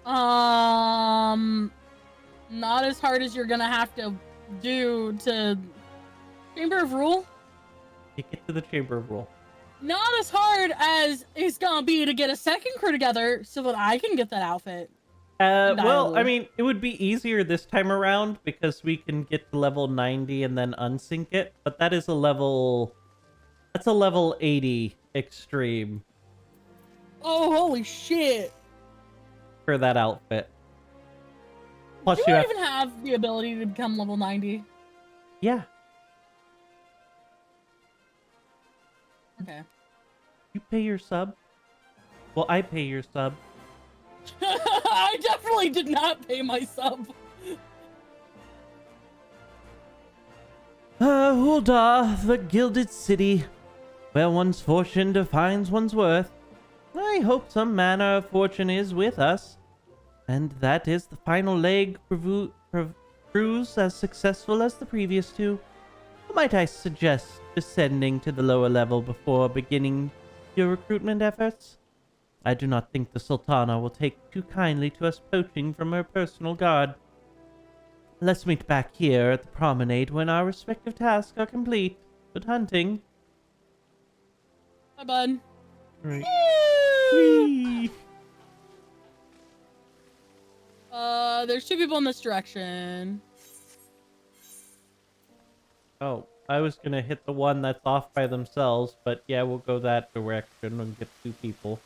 Not as hard as you're gonna have to do to Chamber of Rule. You get to the Chamber of Rule. Not as hard as it's gonna be to get a second crew together so that I can get that outfit. Well, I mean, it would be easier this time around because we can get to level 90 and then unsync it, but that is a level... That's a level 80 extreme Oh, holy shit. for that outfit. Plus Do you I have... even have the ability to become level 90? Yeah. Okay. You pay your sub. Well, I pay your sub. I definitely did not pay my sub. Hulda, the Gilded City, where one's fortune defines one's worth. I hope some manner of fortune is with us, and that is the final leg proves as successful as the previous two. Or might I suggest descending to the lower level before beginning your recruitment efforts? I do not think the Sultana will take too kindly to us poaching from her personal guard. Let's meet back here at the promenade when our respective tasks are complete. Good hunting. Hi, bud. Right. Woo! There's two people in this direction. Oh, I was gonna hit the one that's off by themselves, but yeah, we'll go that direction and get two people.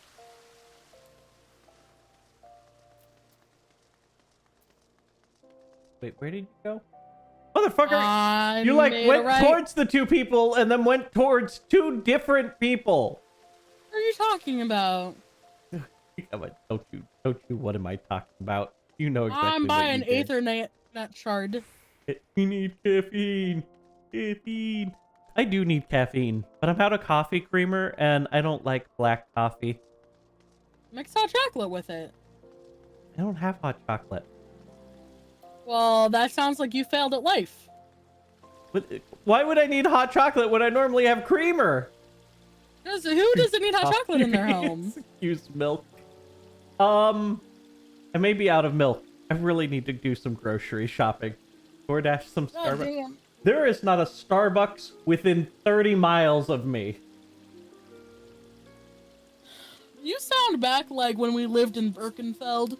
Wait, where did you go? Motherfucker! You like went towards the two people and then went towards two different people. What are you talking about? Don't you, what am I talking about? You know exactly I'm what buying you did. Ethernet shard. We need caffeine. Caffeine. I do need caffeine, but I'm out of coffee creamer and I don't like black coffee. Mix hot chocolate with it. I don't have hot chocolate. Well, that sounds like you failed at life. But why would I need hot chocolate when I normally have creamer? Who doesn't need hot chocolate in their home? Use milk. I may be out of milk. I really need to do some grocery shopping. DoorDash some God Starbucks. damn. There is not a Starbucks within 30 miles of me. You sound back like when we lived in Birkenfeld.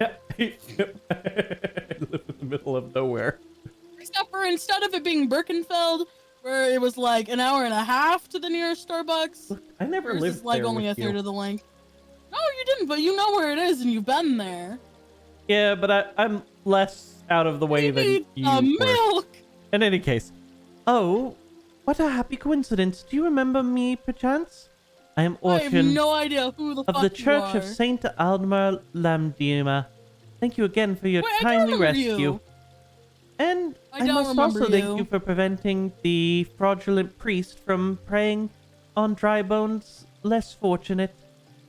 I live in the middle of nowhere. Except for instead of it being Birkenfeld, where it was like an hour and a half to the nearest Starbucks, Look, I never yours lived is like there only a with third you. of the length. No, you didn't, but you know where it is and you've been there. Yeah, but I'm less out of the way You than need you the were. milk. In any case. Oh, what a happy coincidence. Do you remember me, perchance? I am I have Orchan no idea who the of fuck the you Church are. of Saint Aldmar Lamdima. Thank you again for your Wait, I do timely remember rescue. you. And I I don't must remember also thank you. you for preventing the fraudulent priest from preying on dry bones less fortunate.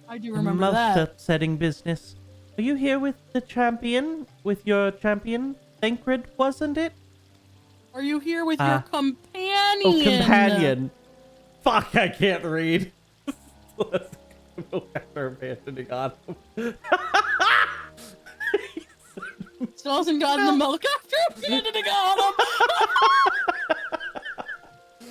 I do remember Most that. upsetting business. Are you here with the champion? With your champion? Thancred, wasn't it? Are you here with your companion? Oh, companion. Fuck, I can't read. Let's go after abandoning on him. Still hasn't gotten the milk after abandoning Autumn.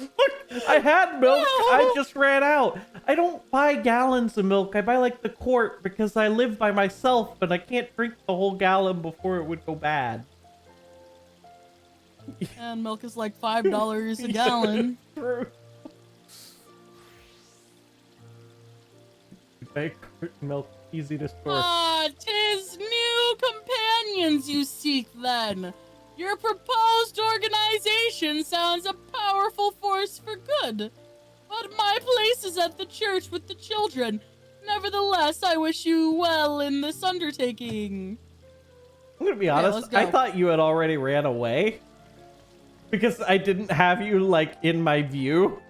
Look, I had milk. I just ran out. I don't buy gallons of milk. I buy like the quart because I live by myself, but I can't drink the whole gallon before it would go bad. And milk is like $5 a gallon. True. Make milk easy to store. Ah, 'tis new companions you seek then. Your proposed organization sounds a powerful force for good. But my place is at the church with the children. Nevertheless, I wish you well in this undertaking. I'm gonna be honest, let's go. I thought you had already ran away. Because I didn't have you, like, in my view.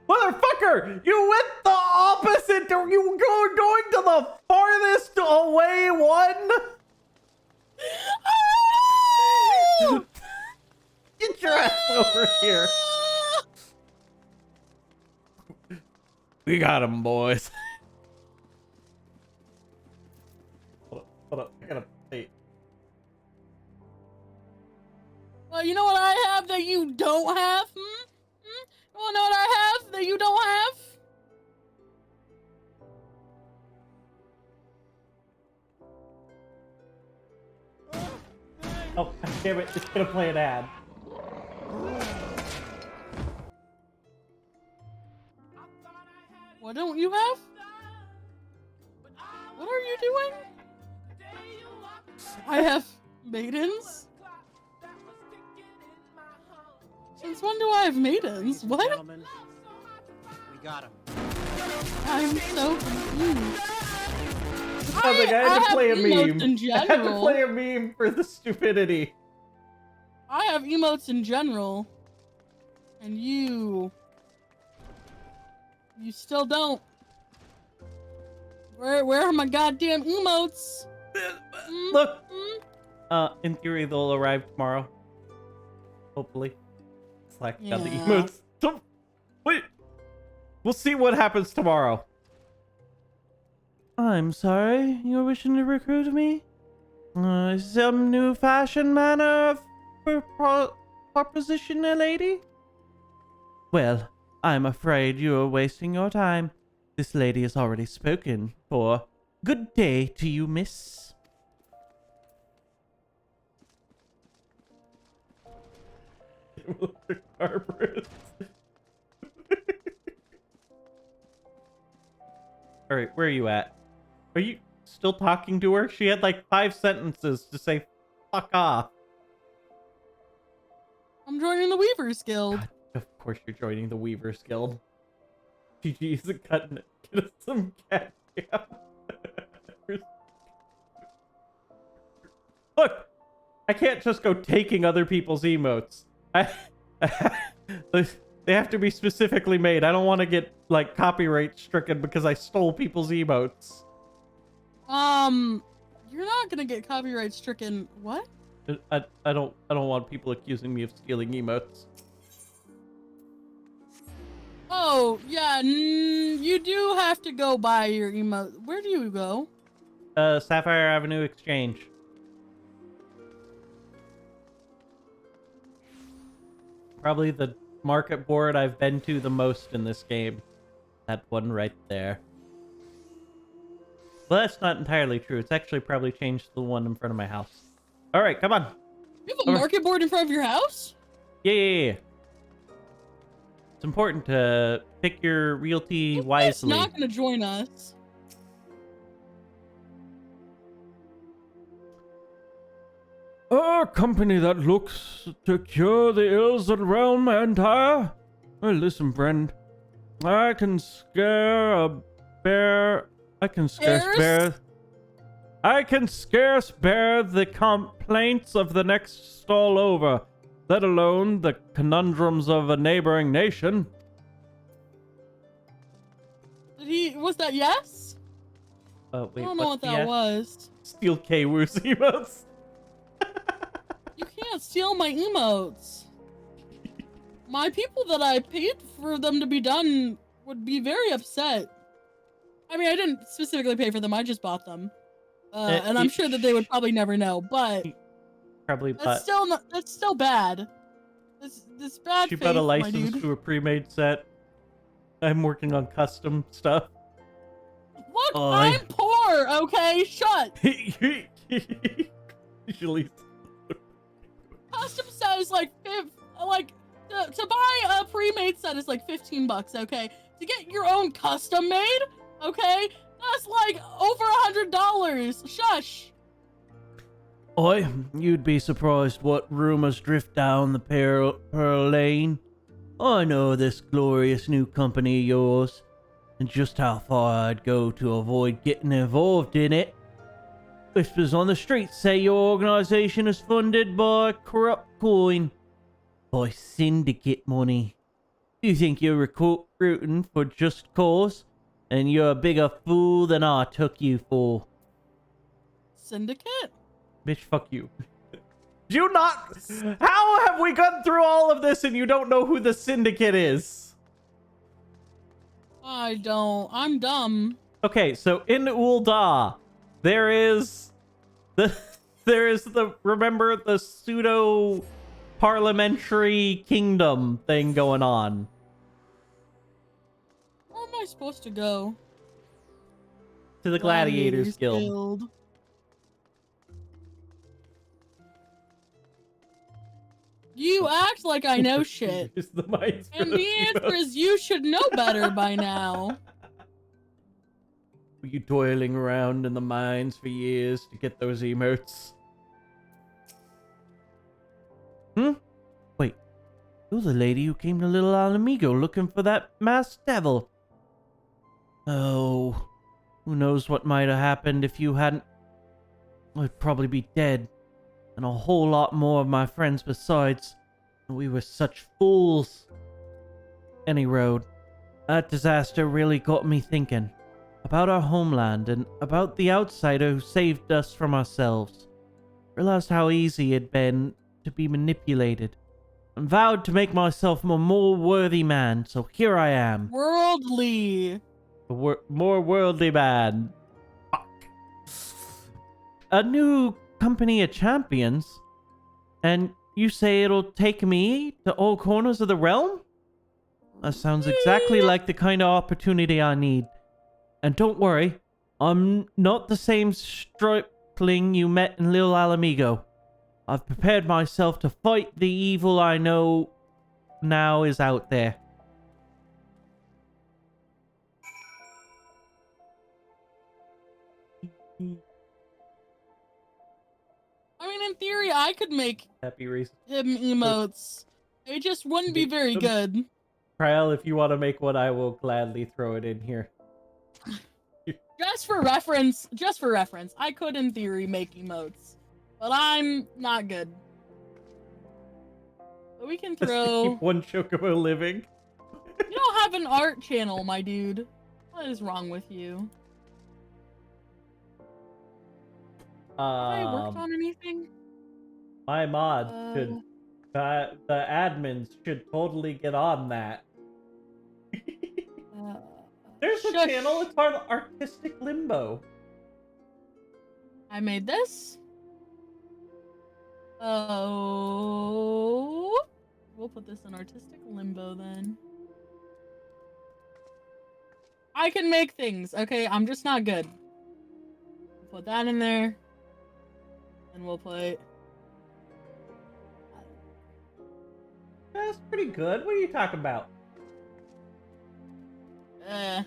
Motherfucker! You went the opposite! You were going to the farthest away one! Get your ass over here. We got him, boys. Hold up. I gotta wait. Well, you know what I have that you don't have? You wanna know what I have that you don't have? Oh, damn it. It's gonna play an ad. What don't you have? What are you doing? I have maidens? Since when do I have maidens? What? Gentlemen, we got him. I'm so confused. I think I had to play a emotes meme. in I had to general. play a meme for the stupidity. I have emotes in general. And you still don't. Where are my goddamn emotes? Look. In theory, they'll arrive tomorrow. Hopefully. Slack got the Yeah. emotes. Wait. We'll see what happens tomorrow. I'm sorry, you're wishing to recruit me? Some new fashion manner for proposition, lady? Well, I'm afraid you are wasting your time. This lady has already spoken for. Good day to you, miss. Alright, where are you at? Are you still talking to her? She had like 5 sentences to say fuck off. I'm joining the Weavers Guild. God, of course you're joining the Weavers Guild. GG isn't cutting it. Get us some cat jam. Look! I can't just go taking other people's emotes. They have to be specifically made. I don't want to get like copyright stricken because I stole people's emotes. You're not gonna get copyright stricken. What? I don't want people accusing me of stealing emotes. Oh, yeah, you do have to go buy your emote. Where do you go? Sapphire Avenue Exchange. Probably the market board I've been to the most in this game. That one right there. Well, that's not entirely true. It's actually probably changed the one in front of my house. All right, come on. You have a market board in front of your house? Yeah. It's important to pick your realty wisely. It's not gonna join us. A company that looks to cure the ills that realm entire? Well, listen, friend. I can scarce bear the complaints of the next stall over, let alone the conundrums of a neighboring nation. Was that yes? Wait, I don't know what that yeah? was. Steal K-Woo's emotes. You can't steal my emotes. My people that I paid for them to be done would be very upset. I mean, I didn't specifically pay for them, I just bought them. And I'm sure that they would probably never know, but Probably, that's but still not, that's still bad. This bad she faith, bought a my license dude. to a pre-made set. I'm working on custom stuff. Look, Oh, I'm poor, okay? Shut. Usually, Custom set is like, to buy a pre-made set is like 15 bucks, okay? To get your own custom made, okay? That's like over $100. Shush. oi, you'd be surprised what rumors drift down the Pearl Lane. I know this glorious new company of yours, and just how far I'd go to avoid getting involved in it. Whispers on the streets say your organization is funded by corrupt coin, by syndicate money. You think you're recruiting for just cause, and you're a bigger fool than I took you for. Syndicate? Bitch, fuck you. Do you not? How have we gone through all of this and you don't know who the syndicate is? I don't. I'm dumb. Okay, so in Ul'dah, there is the remember the pseudo parliamentary kingdom thing going on. Where am I supposed to go? To the Gladiators Guild. You act like I know shit. Is the mines for And the answer is you should know better by now. Were you toiling around in the mines for years to get those emotes? Wait, you're the lady who came to Little Alamigo looking for that masked devil. Oh, who knows what might have happened if you hadn't... I'd probably be dead. And a whole lot more of my friends besides. We were such fools. Any road, that disaster really got me thinking. About our homeland and about the outsider who saved us from ourselves. Realized how easy it'd been to be manipulated. And vowed to make myself a more worthy man, so here I am. Worldly. More worldly man. Fuck. A new company of champions? And you say it'll take me to all corners of the realm? That sounds exactly like the kind of opportunity I need. And don't worry, I'm not the same stripling you met in Little Alamigo. I've prepared myself to fight the evil I know now is out there. I mean, in theory, I could make Happy reason. him emotes. They just wouldn't be very good. Trial, if you want to make one, I will gladly throw it in here. Just for reference, I could in theory make emotes, but I'm not good. But we can throw... Keep one chocobo living. You don't have an art channel, my dude. What is wrong with you? Have I worked on anything? My mods should... the admins should totally get on that. There's a channel, it's called Artistic Limbo. I made this. Oh, we'll put this in Artistic Limbo then. I can make things, okay? I'm just not good. Put that in there. And we'll put... That's pretty good. What are you talking about? Eh.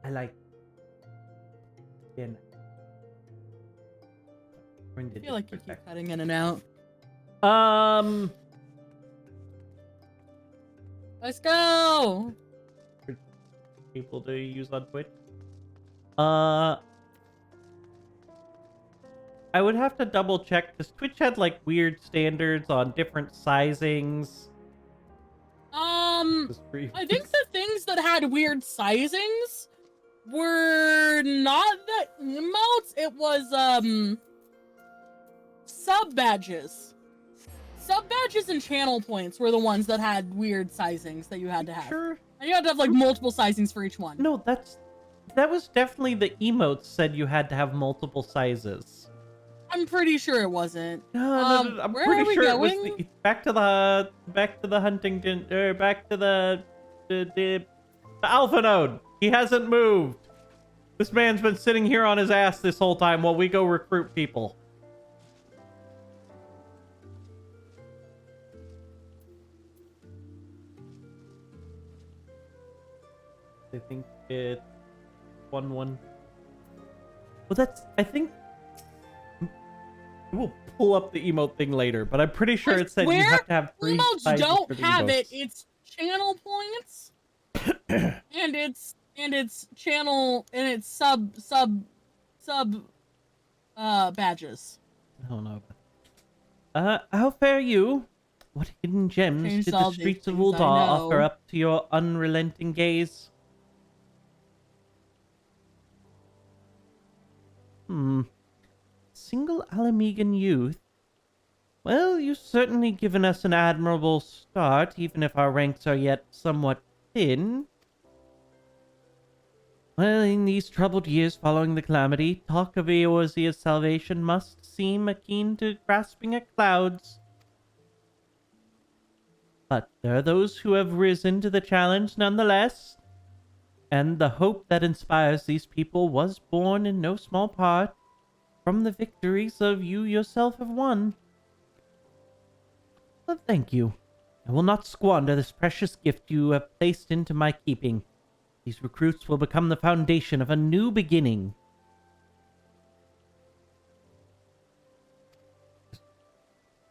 I like... Again. I feel like you keep cutting in and out. Let's go! People to use on Twitch. I would have to double check because Twitch had like weird standards on different sizings. I think the things that had weird sizings were not the emotes, it was sub badges. sub badges and channel points were the ones that had weird sizings that you had to have. Sure. And you had to have like multiple sizings for each one. No, that was definitely the emotes said you had to have multiple sizes. I'm pretty sure it wasn't. No, I'm where pretty are we sure going? it was back to the Huntington, or back to the Alpha Node. He hasn't moved. This man's been sitting here on his ass this whole time while we go recruit people. I think it's 1-1. Well, I think we'll pull up the emote thing later, but I'm pretty sure it said you have to have 3 emotes sizes don't for the have it. emotes. It's channel points, and it's channel and it's sub badges. I don't know. How fare you? What hidden gems Changed did the all these streets of things, I Uldar offer know. up to your unrelenting gaze? Single Alamegan youth? Well, you've certainly given us an admirable start, even if our ranks are yet somewhat thin. Well, in these troubled years following the calamity, talk of Eorzea's salvation must seem akin to grasping at clouds. But there are those who have risen to the challenge nonetheless, and the hope that inspires these people was born in no small part from the victories of you yourself have won. Well, thank you. I will not squander this precious gift you have placed into my keeping. These recruits will become the foundation of a new beginning.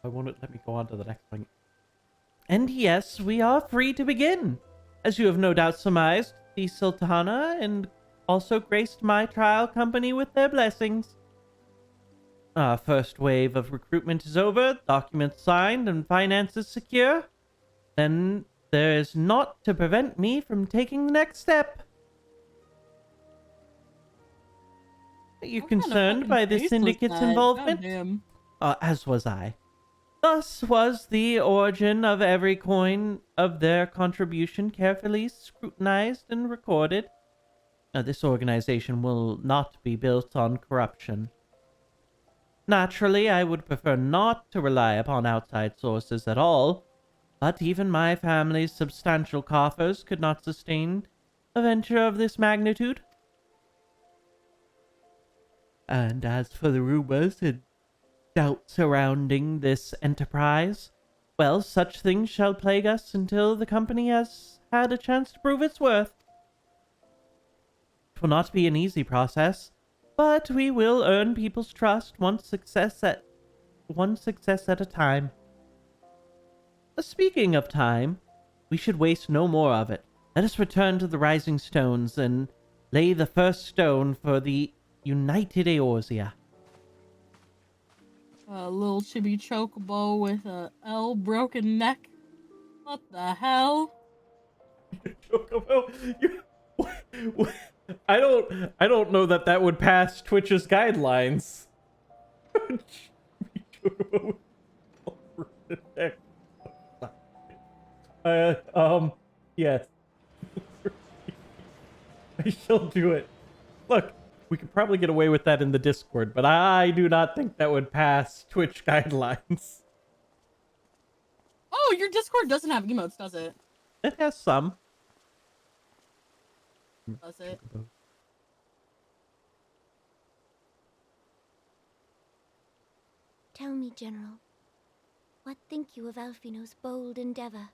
I won't let me go on to the next one. And yes, we are free to begin. As you have no doubt surmised, the Sultana and also graced my trial company with their blessings. Our first wave of recruitment is over, documents signed, and finances secure. Then there is naught to prevent me from taking the next step. Are you What kind of concerned fucking by the face was syndicate's that? involvement? Goddamn. As was I. Thus was the origin of every coin of their contribution carefully scrutinized and recorded. This organization will not be built on corruption. Naturally, I would prefer not to rely upon outside sources at all, but even my family's substantial coffers could not sustain a venture of this magnitude. And as for the rumors and doubt surrounding this enterprise, well, such things shall plague us until the company has had a chance to prove its worth. It will not be an easy process, but we will earn people's trust one success at a time. Speaking of time, we should waste no more of it. Let us return to the Rising Stones and lay the first stone for the United Eorzea. A little chibi chocobo with a L broken neck. What the hell? Chocobo, I don't know that would pass Twitch's guidelines. Yes. I shall do it. Look, we could probably get away with that in the Discord, but I do not think that would pass Twitch guidelines. Oh, your Discord doesn't have emotes, does it? It has some. Does it? Tell me, General, what think you of Alfino's bold endeavor?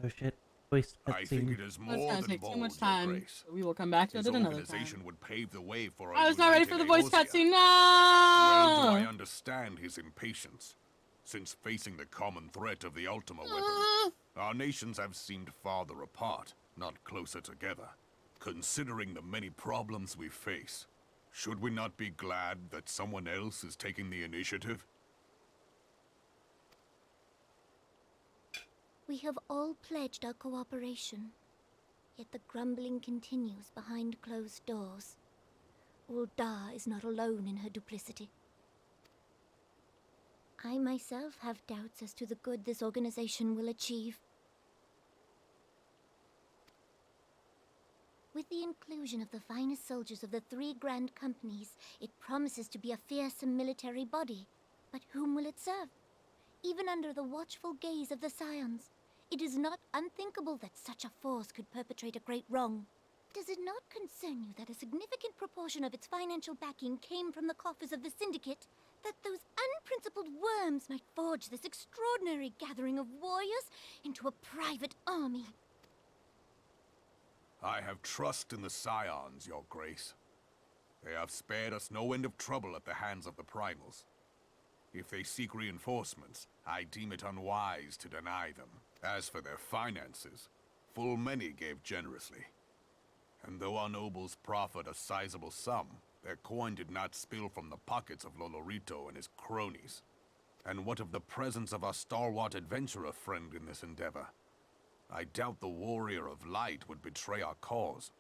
Oh shit. Voice I think cutscene. it is It's more gonna than take bold, too much Your time. Grace. So we will come back to it His at another organization time. would pave the way for I was not ready for the voice cutscene. Well, do I No! understand his impatience, since facing the common threat of the Ultima weapon, our nations have seemed farther apart, not closer together. Considering the many problems we face, should we not be glad that someone else is taking the initiative? We have all pledged our cooperation, yet the grumbling continues behind closed doors. Uldar is not alone in her duplicity. I myself have doubts as to the good this organization will achieve. With the inclusion of the finest soldiers of the 3 grand companies, it promises to be a fearsome military body. But whom will it serve? Even under the watchful gaze of the Scions, it is not unthinkable that such a force could perpetrate a great wrong. Does it not concern you that a significant proportion of its financial backing came from the coffers of the Syndicate? That those unprincipled worms might forge this extraordinary gathering of warriors into a private army? I have trust in the Scions, Your Grace. They have spared us no end of trouble at the hands of the Primals. If they seek reinforcements, I deem it unwise to deny them. As for their finances, full many gave generously. And though our nobles proffered a sizable sum, their coin did not spill from the pockets of Lolorito and his cronies. And what of the presence of our stalwart adventurer friend in this endeavor? I doubt the Warrior of Light would betray our cause.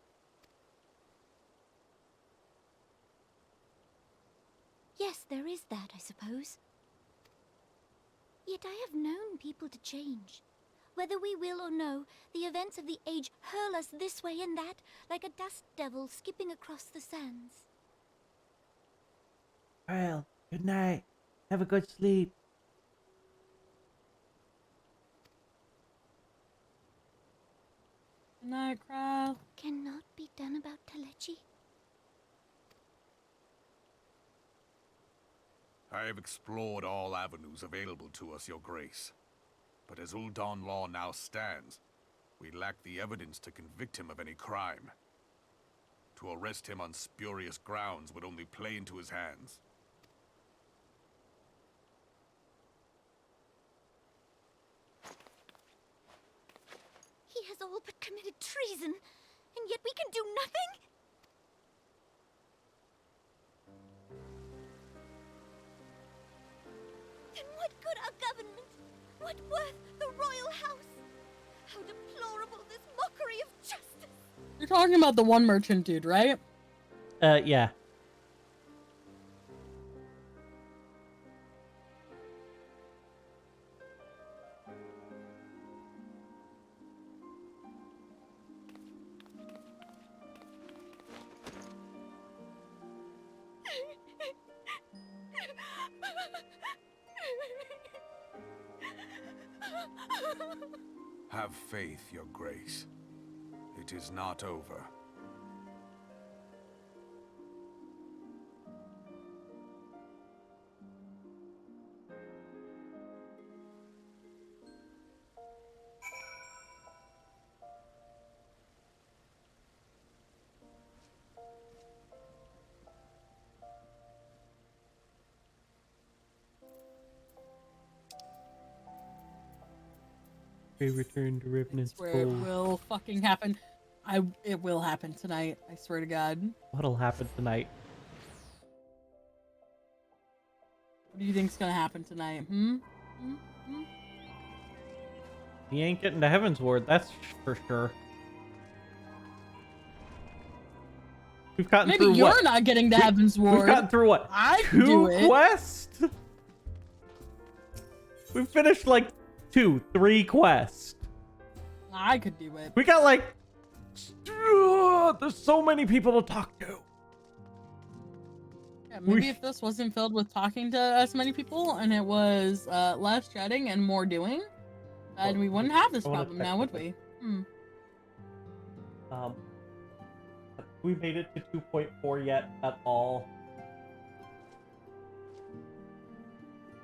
Yes, there is that, I suppose. Yet I have known people to change. Whether we will or no, the events of the age hurl us this way and that, like a dust devil skipping across the sands. Well, good night. Have a good sleep. Good night, Kyle. Cannot be done about Kalechi. I have explored all avenues available to us, Your Grace. But as Ul'Dan law now stands, we lack the evidence to convict him of any crime. To arrest him on spurious grounds would only play into his hands. He has all but committed treason, and yet we can do nothing? Then what good our government? What worth the royal house? How deplorable this mockery of justice! You're talking about the one merchant dude, right? Yeah. Have faith, Your Grace. It is not over. We return to I Revenant's swear it Cove. will fucking happen. It will happen tonight. I swear to God. What'll happen tonight? What do you think's gonna happen tonight? Hmm? He ain't getting to Heaven's Ward, that's for sure. We've gotten Maybe through you're what? not getting to Heaven's Ward. We've gotten through what? I could do 2 it. quests? We've finished like 2, 3 quests. I could do it. We got like... there's so many people to talk to. Yeah, maybe if this wasn't filled with talking to as many people and it was less chatting and more doing, then we wouldn't have this I wanna problem check now, would something. we? We made it to 2.4 yet at all.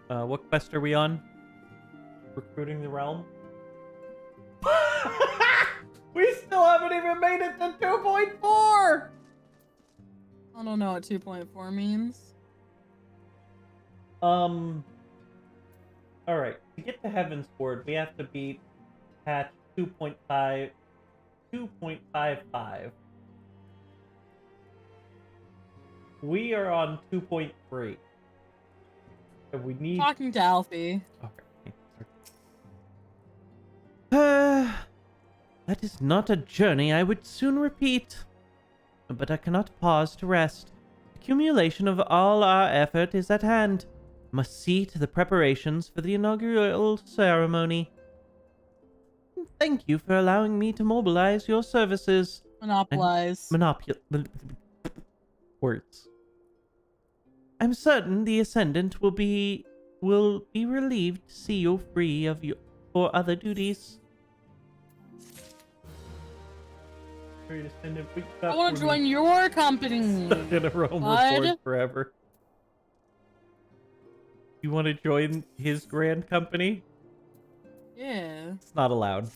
What quest are we on? Recruiting the realm? We still haven't even made it to 2.4! I don't know what 2.4 means. Alright. To get to Heaven's Ward, we have to beat patch 2.55. We are on 2.3. So we need... Talking to Alfie. Okay. That is not a journey I would soon repeat. But I cannot pause to rest. Accumulation of all our effort is at hand. Must see to the preparations for the inaugural ceremony. Thank you for allowing me to mobilize your services. Monopolize. Words. I'm certain the Ascendant will be relieved to see you free of for other duties. I want to join your company. Stuck in a realm Bud. report forever. You want to join his grand company? Yeah. It's not allowed.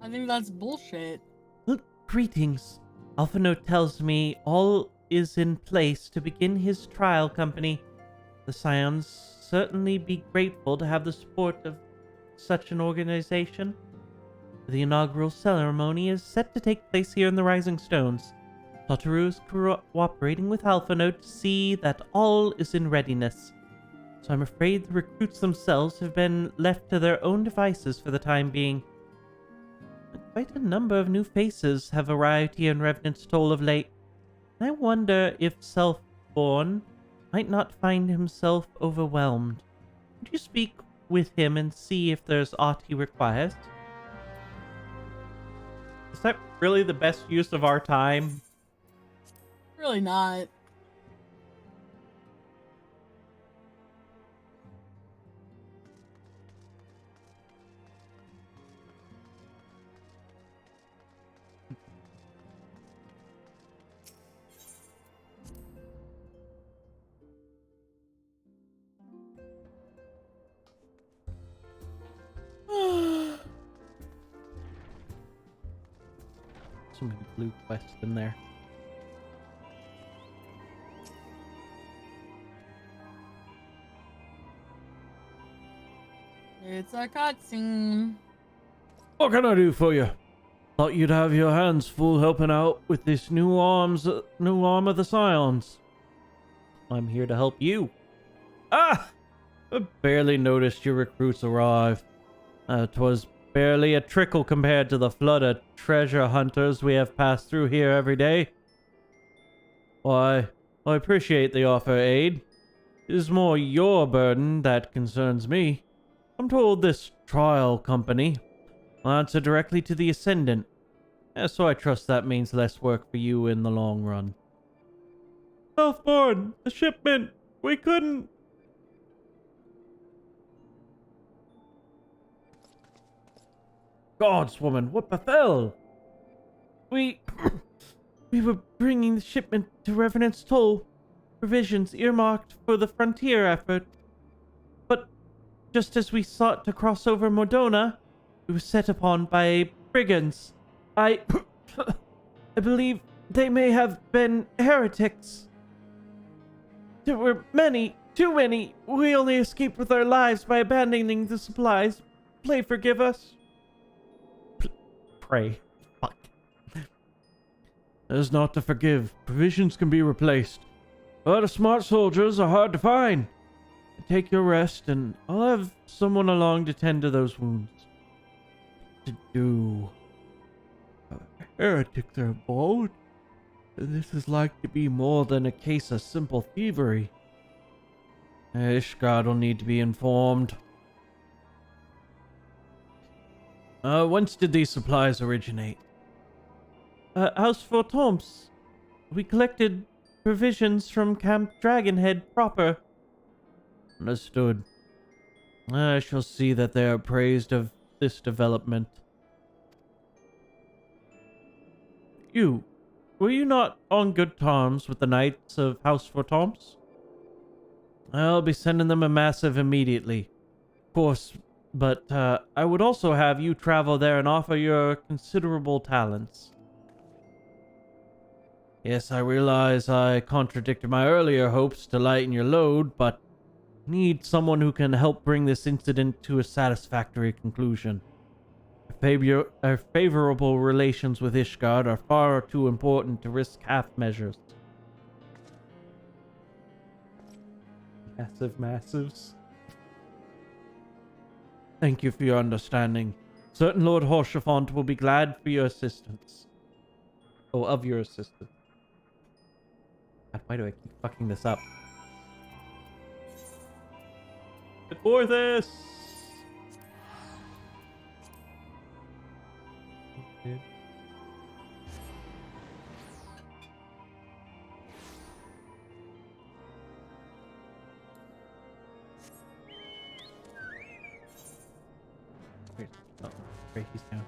I think that's bullshit. Look, greetings. Alphanote tells me all is in place to begin his trial company. The Scions certainly be grateful to have the support of such an organization. The inaugural ceremony is set to take place here in the Rising Stones. Totoro is cooperating with Alphanote to see that all is in readiness. So I'm afraid the recruits themselves have been left to their own devices for the time being. Quite a number of new faces have arrived here in Revenant's Toll of late. I wonder if Self-Born might not find himself overwhelmed. Would you speak with him and see if there's aught he requires? Is that really the best use of our time? Really not. So many blue quests in there. It's a cutscene. What can I do for you? Thought you'd have your hands full helping out with this new arm of the Scions. I'm here to help you. Ah! I barely noticed your recruits arrive. 'Twas barely a trickle compared to the flood of treasure hunters we have passed through here every day. Why, I appreciate the offer, aid. It is more your burden that concerns me. I'm told this trial company will answer directly to the Ascendant, so I trust that means less work for you in the long run. Self-Born, the shipment, we couldn't... Gods, woman, what befell? We were bringing the shipment to Revenant's Toll, provisions earmarked for the frontier effort. But just as we sought to cross over Modona, we were set upon by brigands. I believe they may have been heretics. There were many, too many. We only escaped with our lives by abandoning the supplies. Pray forgive us. Pray. Fuck. There's naught to forgive. Provisions can be replaced. But the smart soldiers are hard to find. Take your rest, and I'll have someone along to tend to those wounds. To do. Heretics are bold. This is like to be more than a case of simple thievery. Ishgard will need to be informed. Whence did these supplies originate? House Fortomps. We collected provisions from Camp Dragonhead proper. Understood. I shall see that they are appraised of this development. Were you not on good terms with the Knights of House Fortomps? I'll be sending them a massive immediately. Of course, but I would also have you travel there and offer your considerable talents. Yes, I realize I contradicted my earlier hopes to lighten your load, but need someone who can help bring this incident to a satisfactory conclusion. Our favorable relations with Ishgard are far too important to risk half measures. Massives. Thank you for your understanding. Certain Lord Horshafont will be glad for your assistance. Oh, of your assistance. God, why do I keep fucking this up? For this. Okay. Wait, oh, right, he's down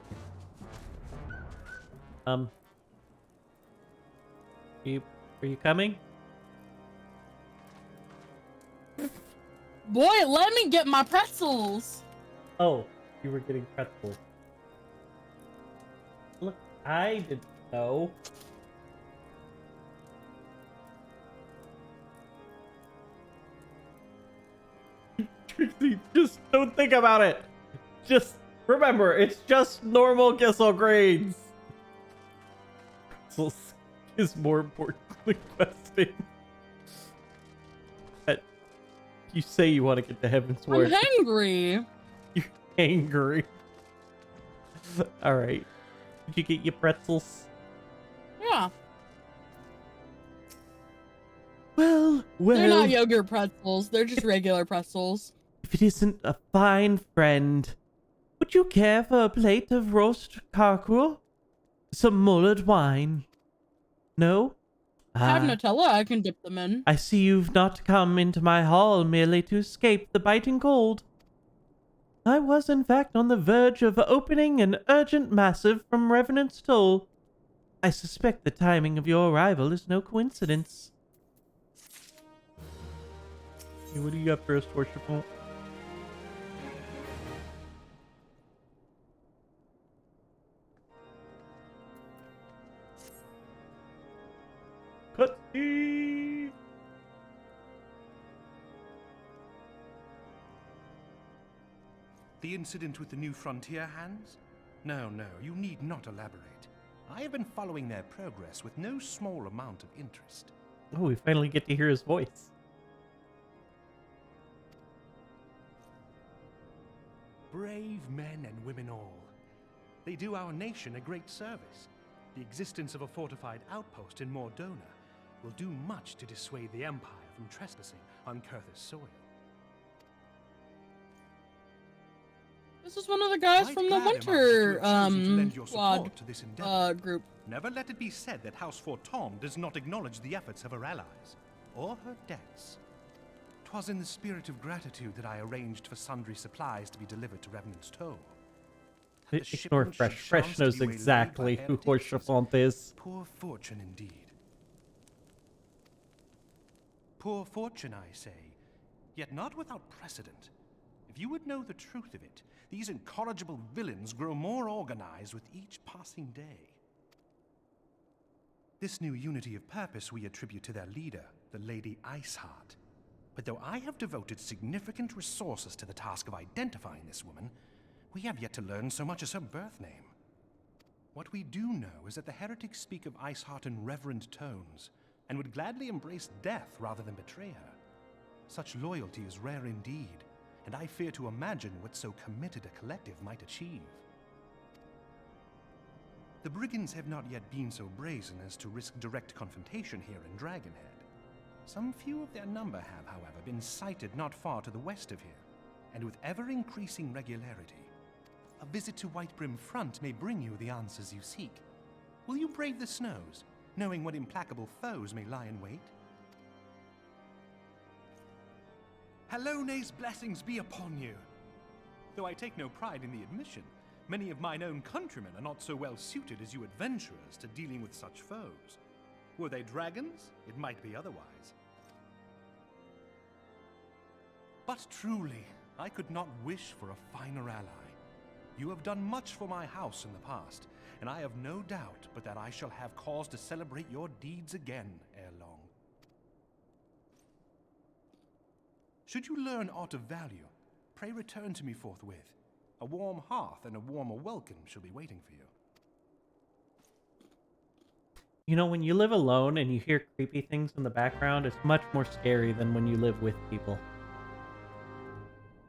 here. Are you coming? Boy, let me get my pretzels. Oh, you were getting pretzels. Look, I didn't know. Trixie, just don't think about it. Just remember, it's just normal Gissel grades. Pretzels is more important than questing. You say you want to get to Heaven's I'm Word. hungry. You're angry. Alright. Did you get your pretzels? Yeah. Well. They're not yogurt pretzels. They're just regular pretzels. If it isn't a fine friend, would you care for a plate of roast cockerel? Some mulled wine? No? Have Nutella, I can dip them in. I see you've not come into my hall merely to escape the biting cold. I was, in fact, on the verge of opening an urgent massive from Revenant's Toll. I suspect the timing of your arrival is no coincidence. Hey, what do you got for us, Worshipful? Cutscene! The incident with the New Frontier hands? No, you need not elaborate. I have been following their progress with no small amount of interest. Oh, we finally get to hear his voice. Brave men and women all. They do our nation a great service. The existence of a fortified outpost in Mordona will do much to dissuade the Empire from trespassing on Kurthus soil. This is one of the guys Quite from the glad am I that you Winter have chosen to lend your squad support to this endeavor. group. Never let it be said that House Fortom does not acknowledge the efforts of her allies, or her debts. 'Twas in the spirit of gratitude that I arranged for sundry supplies to be delivered to Revenant's Toll. Had the Ignore shipment Fresh. should Fresh chance knows to be waylaid exactly by who heretics, Horsefont is. Poor fortune indeed. Poor fortune, I say, yet not without precedent. If you would know the truth of it, these incorrigible villains grow more organized with each passing day. This new unity of purpose we attribute to their leader, the Lady Iceheart. But though I have devoted significant resources to the task of identifying this woman, we have yet to learn so much as her birth name. What we do know is that the heretics speak of Iceheart in reverent tones, and would gladly embrace death rather than betray her. Such loyalty is rare indeed, and I fear to imagine what so committed a collective might achieve. The brigands have not yet been so brazen as to risk direct confrontation here in Dragonhead. Some few of their number have, however, been sighted not far to the west of here, and with ever-increasing regularity. A visit to Whitebrim Front may bring you the answers you seek. Will you brave the snows, knowing what implacable foes may lie in wait? Halone's blessings be upon you! Though I take no pride in the admission, many of mine own countrymen are not so well suited as you adventurers to dealing with such foes. Were they dragons, it might be otherwise. But truly, I could not wish for a finer ally. You have done much for my house in the past, and I have no doubt but that I shall have cause to celebrate your deeds again ere long. Should you learn aught of value, pray return to me forthwith. A warm hearth and a warmer welcome shall be waiting for you. You know, when you live alone and you hear creepy things in the background, it's much more scary than when you live with people.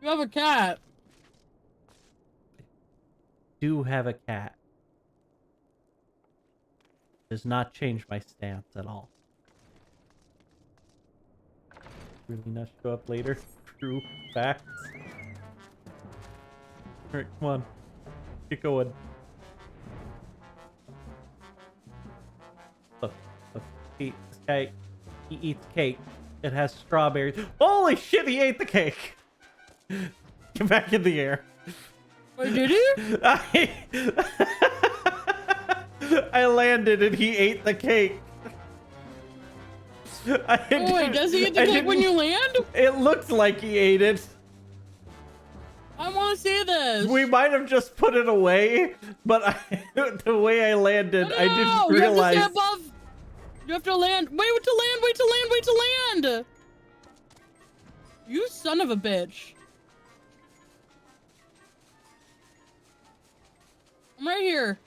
You have a cat. Do have a cat. Does not change my stance at all. Really not show up later. True facts. Alright, come on. Get going. Look, look. This guy, he eats cake. It has strawberries. Holy shit, he ate the cake! Get back in the air. Wait, did he? I landed and he ate the cake. Oh, wait, does he eat the cake when you land? It looked like he ate it. I want to see this. We might have just put it away, but the way I landed, I didn't realize. You have to stay above. You have to land. Wait to land. Wait to land. Wait to land. You son of a bitch. I'm right here.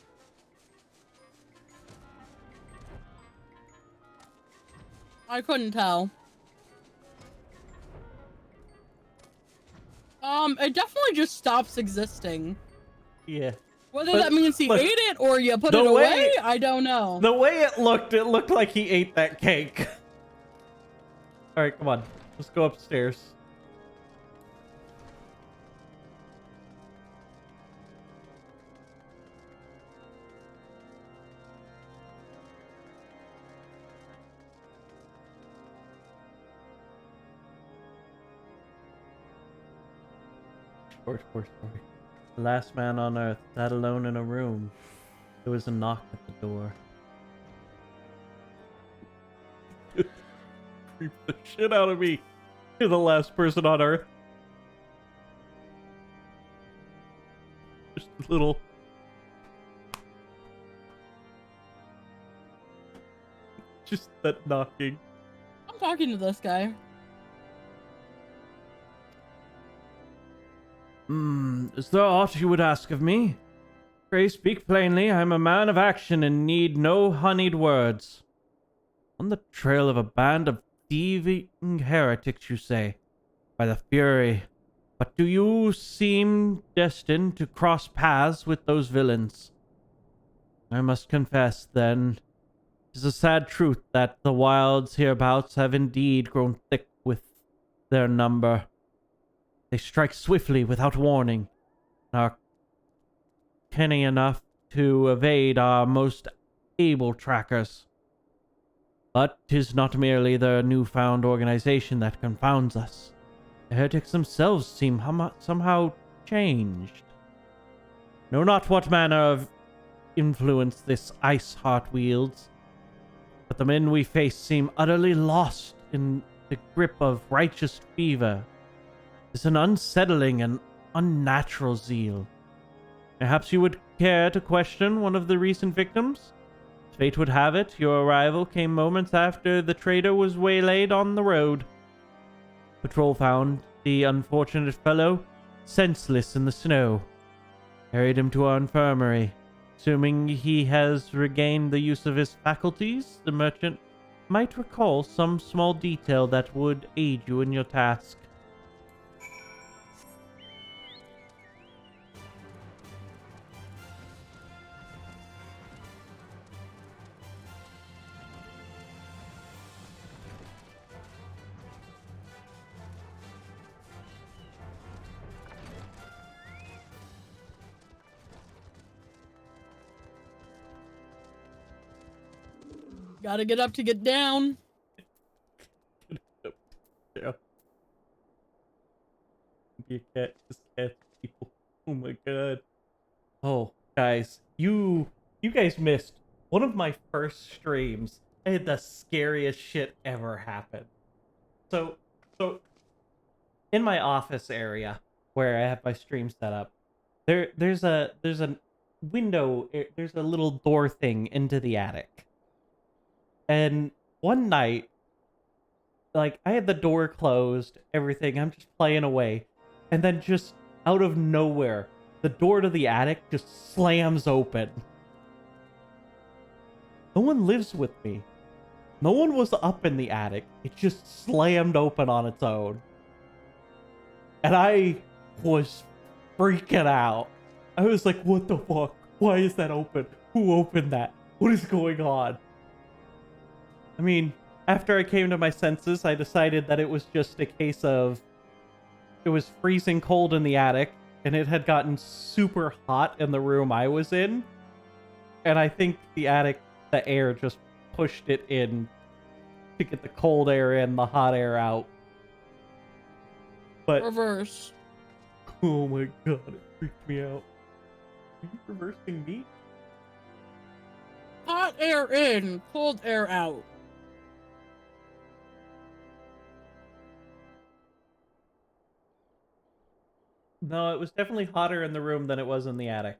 I couldn't tell. It definitely just stops existing. Yeah. Whether that means he look, ate it or you put it away, I don't know. The way it looked like he ate that cake. All right, come on. Let's go upstairs. Short story. The last man on Earth sat alone in a room. There was a knock at the door. Creeped the shit out of me. You're the last person on Earth. Just a little. Just that knocking. I'm talking to this guy. Is there aught you would ask of me? Pray speak plainly. I am a man of action and need no honeyed words. On the trail of a band of thieving heretics, you say? By the Fury. But do you seem destined to cross paths with those villains? I must confess, then, it is a sad truth that the wilds hereabouts have indeed grown thick with their number. They strike swiftly without warning, and are cunning enough to evade our most able trackers. But 'tis not merely their newfound organization that confounds us. The heretics themselves seem somehow changed. Know not what manner of influence this ice heart wields, but the men we face seem utterly lost in the grip of righteous fever. It's an unsettling and unnatural zeal. Perhaps you would care to question one of the recent victims? As fate would have it, your arrival came moments after the trader was waylaid on the road. Patrol found the unfortunate fellow senseless in the snow. Carried him to our infirmary. Assuming he has regained the use of his faculties, the merchant might recall some small detail that would aid you in your task. Gotta get up to get down. Yeah. You can't just catch people. Oh my god. Oh, guys, you guys missed one of my first streams. I had the scariest shit ever happen. So in my office area where I have my stream set up, there's a window, there's a little door thing into the attic. And one night, like, I had the door closed, everything, I'm just playing away. And then just out of nowhere, the door to the attic just slams open. No one lives with me. No one was up in the attic. It just slammed open on its own. And I was freaking out. I was like, what the fuck? Why is that open? Who opened that? What is going on? I mean, after I came to my senses, I decided that it was just a case of it was freezing cold in the attic, and it had gotten super hot in the room I was in. And I think the air just pushed it in to get the cold air in, the hot air out. But Reverse. oh my god, it freaked me out. Are you reversing me? Hot air in, cold air out. No, it was definitely hotter in the room than it was in the attic.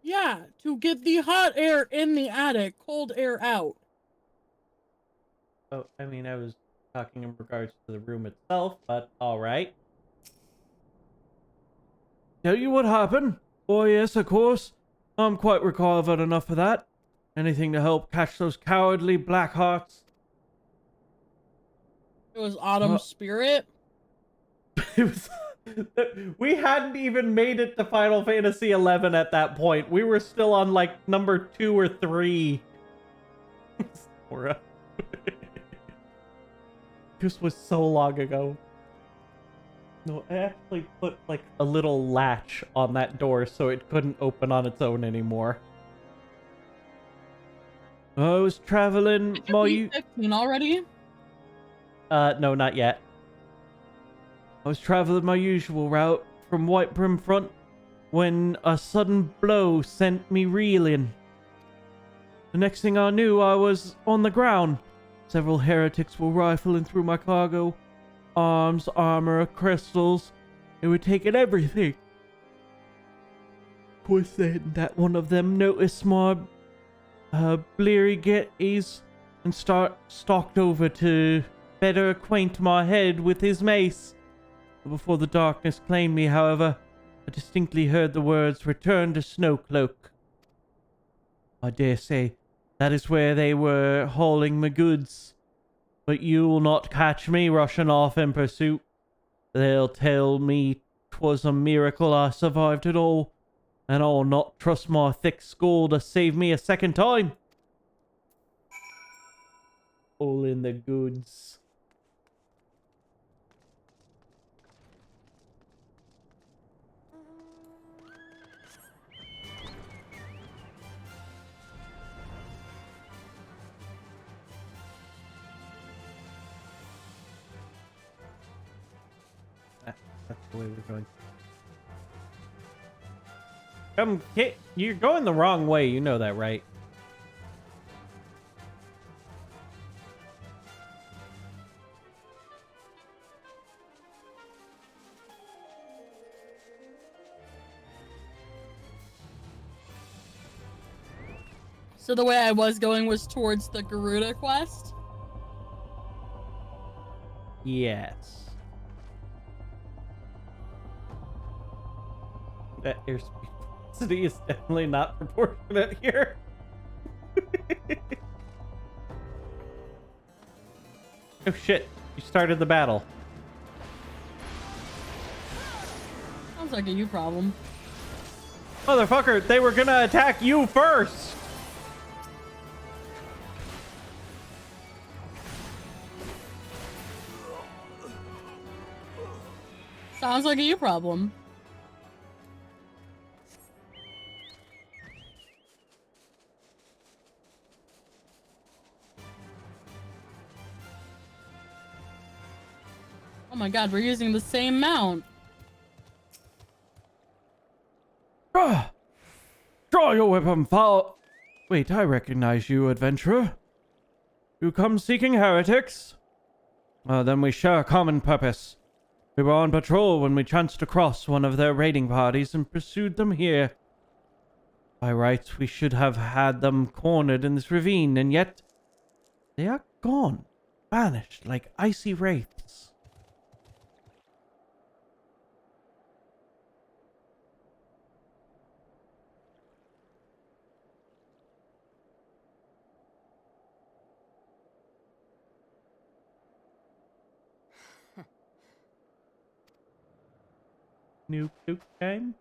Yeah, to get the hot air in the attic, cold air out. Oh, I mean, I was talking in regards to the room itself, but alright. Tell you what happened? Oh yes, of course. I'm quite recovered enough for that. Anything to help catch those cowardly black hearts. It was Autumn Spirit. It was... We hadn't even made it to Final Fantasy XI at that point. We were still on, like, number 2 or 3. Sora. This was so long ago. No, I actually put, like, a little latch on that door so it couldn't open on its own anymore. I was traveling... Did you beat 15 already? No, not yet. I was traveling my usual route from White Brim Front when a sudden blow sent me reeling. The next thing I knew, I was on the ground. Several heretics were rifling through my cargo. Arms, armor, crystals. They were taking everything. Of course, then that one of them noticed my bleary gaze and stalked over to better acquaint my head with his mace. Before the darkness claimed me, however, I distinctly heard the words, "Return to Snowcloak." I dare say that is where they were hauling my goods. But you will not catch me rushing off in pursuit. They'll tell me 'twas a miracle I survived it all, and I'll not trust my thick skull to save me a second time. All in the goods. That's the way we're going. Kit, you're going the wrong way. You know that, right? So the way I was going was towards the Garuda quest? Yes. That airspeed velocity is definitely not proportionate here. Oh shit, you started the battle. Sounds like a you problem. Motherfucker, they were gonna attack you first! Sounds like a you problem. Oh my god, we're using the same mount. Draw your weapon, foul. Wait, I recognize you, adventurer. You come seeking heretics? Then we share a common purpose. We were on patrol when we chanced across one of their raiding parties and pursued them here. By rights, we should have had them cornered in this ravine, and yet they are gone, vanished like icy wraiths. New Duke game?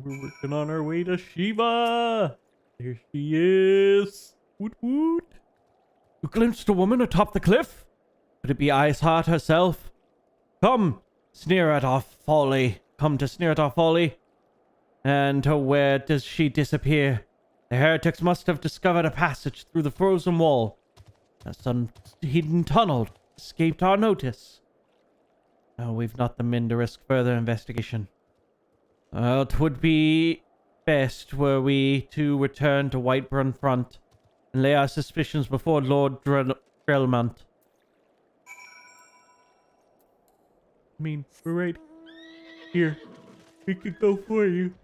We're working on our way to Shiva. There she is. Woot woot. You glimpsed a woman atop the cliff? Could it be Iceheart herself? Come, sneer at our folly. Come to sneer at our folly. And where does she disappear? The heretics must have discovered a passage through the frozen wall. Some hidden tunnel escaped our notice. Oh, we've not the men to risk further investigation. It would be best were we to return to Whiteburn Front and lay our suspicions before Lord Drellmont. I mean, we're right here. We could go for you.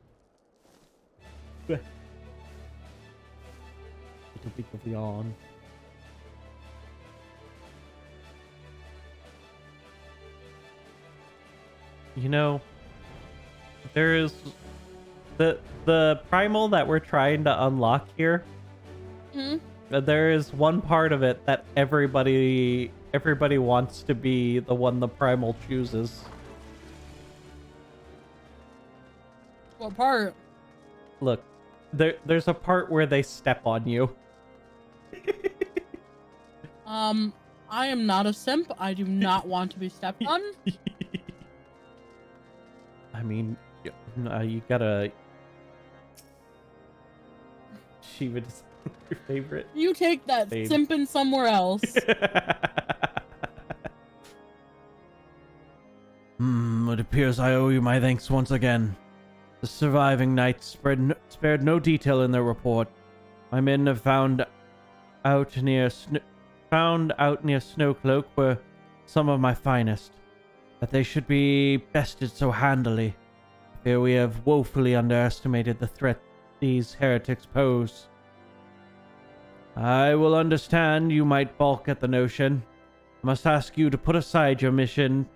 Little bit of yawn. You know, there is the primal that we're trying to unlock here. There is one part of it that everybody wants to be the one the primal chooses. What part? Look, there's a part where they step on you. I am not a simp. I do not want to be stepped on. I mean, you gotta. Shiva is your favorite. You take that Babe. simping somewhere else. It appears I owe you my thanks once again. The surviving knights spared no detail in their report. My men have found out near Snowcloak were some of my finest. That they should be bested so handily. Here we have woefully underestimated the threat these heretics pose. I will understand you might balk at the notion. I must ask you to put aside your mission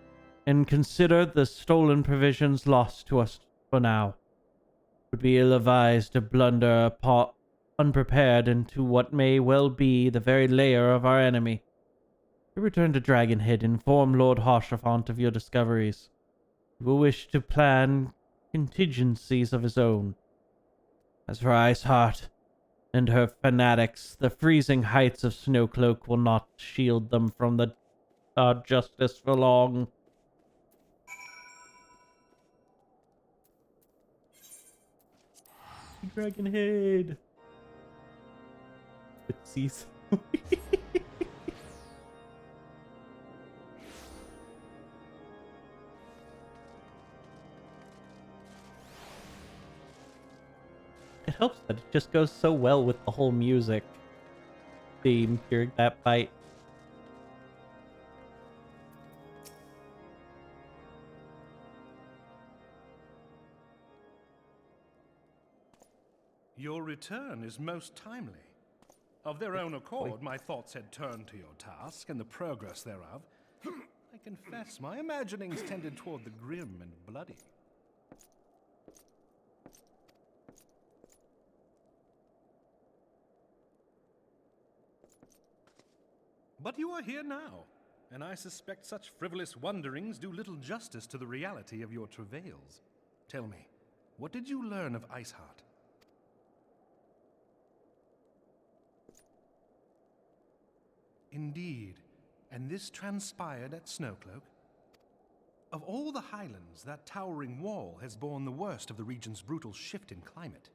and consider the stolen provisions lost to us for now. It would be ill-advised to blunder unprepared into what may well be the very lair of our enemy. You return to Dragonhead and inform Lord Harshaphant of your discoveries. He will wish to plan contingencies of his own. As for Iceheart and her fanatics, the freezing heights of Snowcloak will not shield them from the justice for long. Dragonhead. It sees. It helps that it just goes so well with the whole music theme during that fight. Your return is most timely. Of their own accord, my thoughts had turned to your task and the progress thereof. I confess, my imaginings tended toward the grim and bloody. But you are here now, and I suspect such frivolous wonderings do little justice to the reality of your travails. Tell me, what did you learn of Iceheart? Indeed, and this transpired at Snowcloak? Of all the highlands, that towering wall has borne the worst of the region's brutal shift in climate.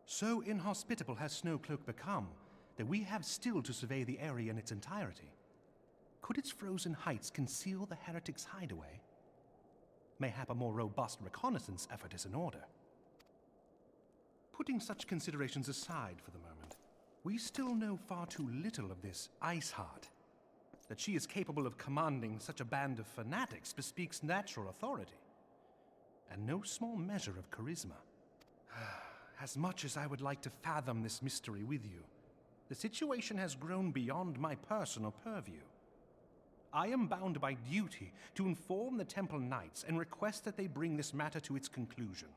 So inhospitable has Snowcloak become that we have still to survey the area in its entirety. Could its frozen heights conceal the heretics' hideaway? Mayhap a more robust reconnaissance effort is in order. Putting such considerations aside for the moment, we still know far too little of this Iceheart. That she is capable of commanding such a band of fanatics bespeaks natural authority, and no small measure of charisma. As much as I would like to fathom this mystery with you, the situation has grown beyond my personal purview. I am bound by duty to inform the Temple Knights and request that they bring this matter to its conclusion.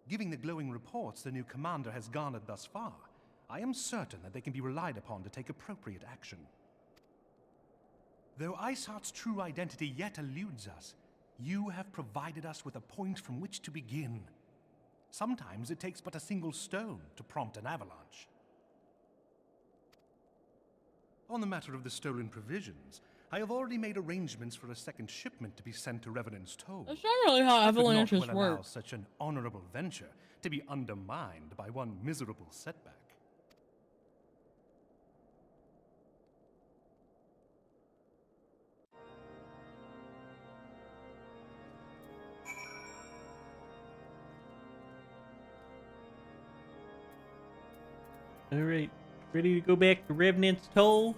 Given the glowing reports the new commander has garnered thus far, I am certain that they can be relied upon to take appropriate action. Though Iceheart's true identity yet eludes us, You have provided us with a point from which to begin. Sometimes it takes but a single stone to prompt an avalanche. On the matter of the stolen provisions, I have already made arrangements for a second shipment to be sent to Revenant's Toll. That's not really how I could not avalanches well allow work. such an honorable venture to be undermined by one miserable setback. Alright, ready to go back to Revenant's Toll?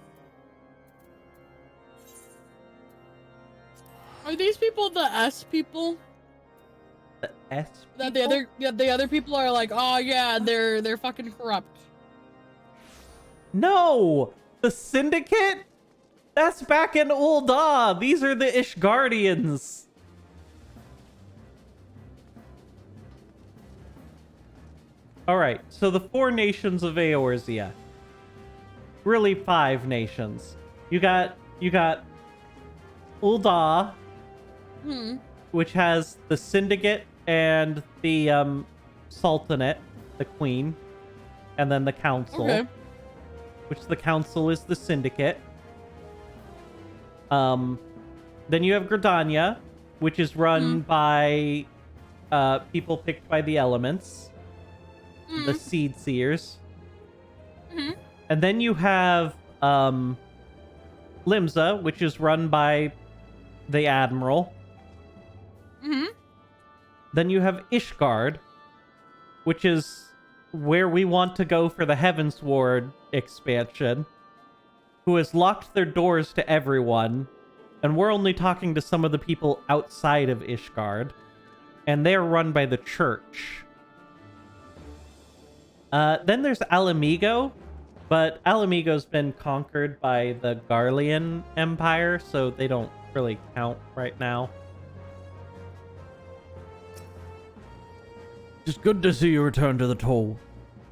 Are these people the S people? The S That people? the other people are like, oh yeah, they're fucking corrupt. No! The Syndicate? That's back in Ul'dah! These are the Ishgardians! Alright, so the 4 nations of Eorzea. Really 5 nations. You got Ul'dah, which has the Syndicate and the Sultanate, the Queen, and then the Council. Okay. Which the Council is the Syndicate. Then you have Gridania, which is run by people picked by the elements. The Seed Seers. And then you have Limsa, which is run by the Admiral. Then you have Ishgard, which is where we want to go for the Heavensward expansion, who has locked their doors to everyone, and we're only talking to some of the people outside of Ishgard, and they're run by the Church. Then there's Alamigo, but Alamigo's been conquered by the Garlean Empire, so they don't really count right now. It's good to see you return to the Toll.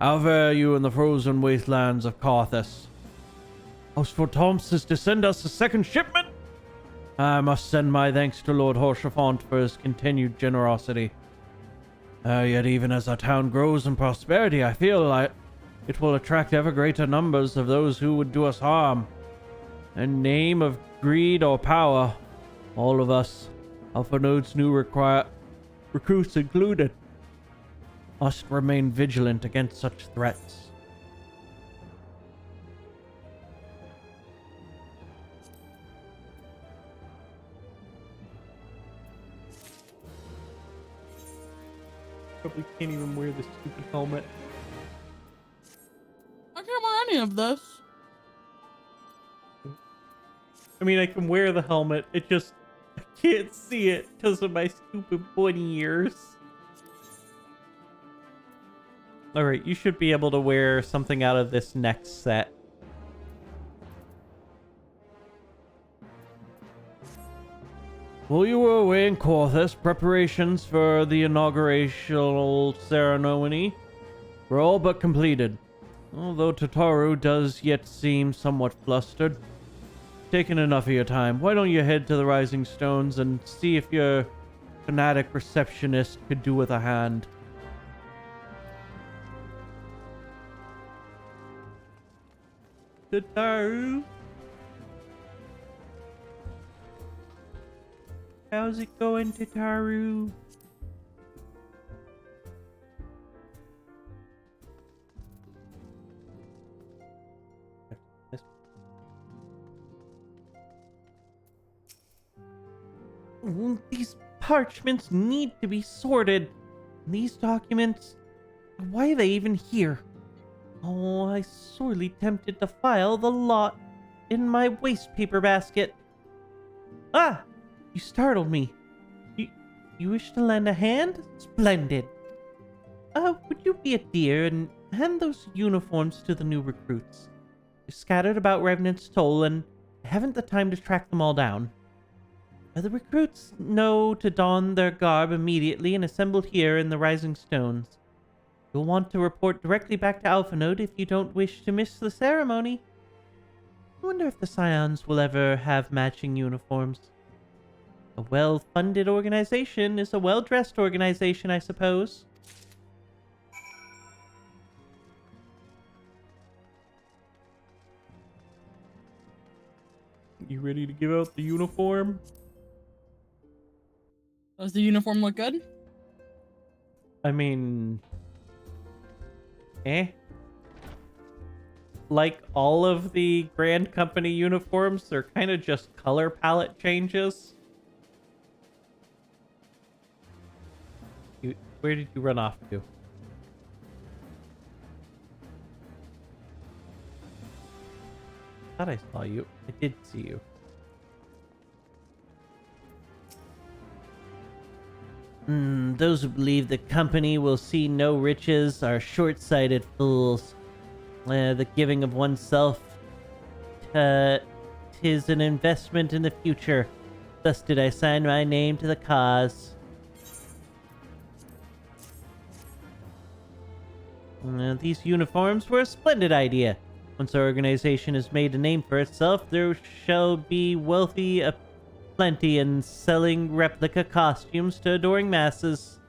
How fare you in the frozen wastelands of Karthus? House for Thomas to send us a second shipment? I must send my thanks to Lord Horsefant for his continued generosity. Yet even as our town grows in prosperity, I feel like it will attract ever greater numbers of those who would do us harm. In name of greed or power, all of us, Alpha Node's new recruits included, must remain vigilant against such threats. Probably can't even wear the stupid helmet. I can't wear any of this. I mean, I can wear the helmet, it just... I can't see it because of my stupid bunny ears. Alright, you should be able to wear something out of this next set. While you were away in Karthus, preparations for the inaugurational ceremony were all but completed. Although Tataru does yet seem somewhat flustered. Taken enough of your time. Why don't you head to the Rising Stones and see if your fanatic receptionist could do with a hand? Tataru? How's it going, Tataru? These parchments need to be sorted. These documents, why are they even here? Oh, I sorely tempted to file the lot in my waste paper basket. Ah! You startled me. You wish to lend a hand? Splendid. Would you be a dear and hand those uniforms to the new recruits? They're scattered about Revenant's Toll, and I haven't the time to track them all down. The recruits know to don their garb immediately and assemble here in the Rising Stones. You'll want to report directly back to Alpha Node if you don't wish to miss the ceremony. I wonder if the Scions will ever have matching uniforms. A well-funded organization is a well-dressed organization, I suppose. You ready to give out the uniform? Does the uniform look good? I mean... Like all of the Grand Company uniforms, they're kind of just color palette changes. Where did you run off to? Thought I saw you. I did see you. Those who believe the company will see no riches are short-sighted fools. The giving of oneself, 'tis an investment in the future. Thus did I sign my name to the cause. These uniforms were a splendid idea. Once our organization has made a name for itself, there shall be wealthy aplenty in selling replica costumes to adoring masses.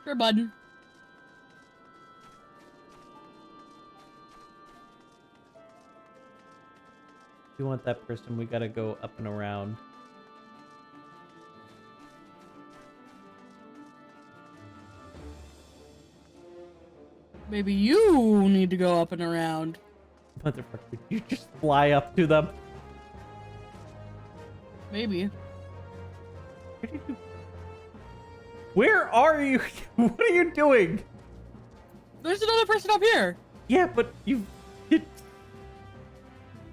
Sure, bud. If you want that person, we gotta go up and around. Maybe you need to go up and around. Motherfucker, you just fly up to them. Maybe. Where did you... Where are you? What are you doing? There's another person up here. Yeah, but you...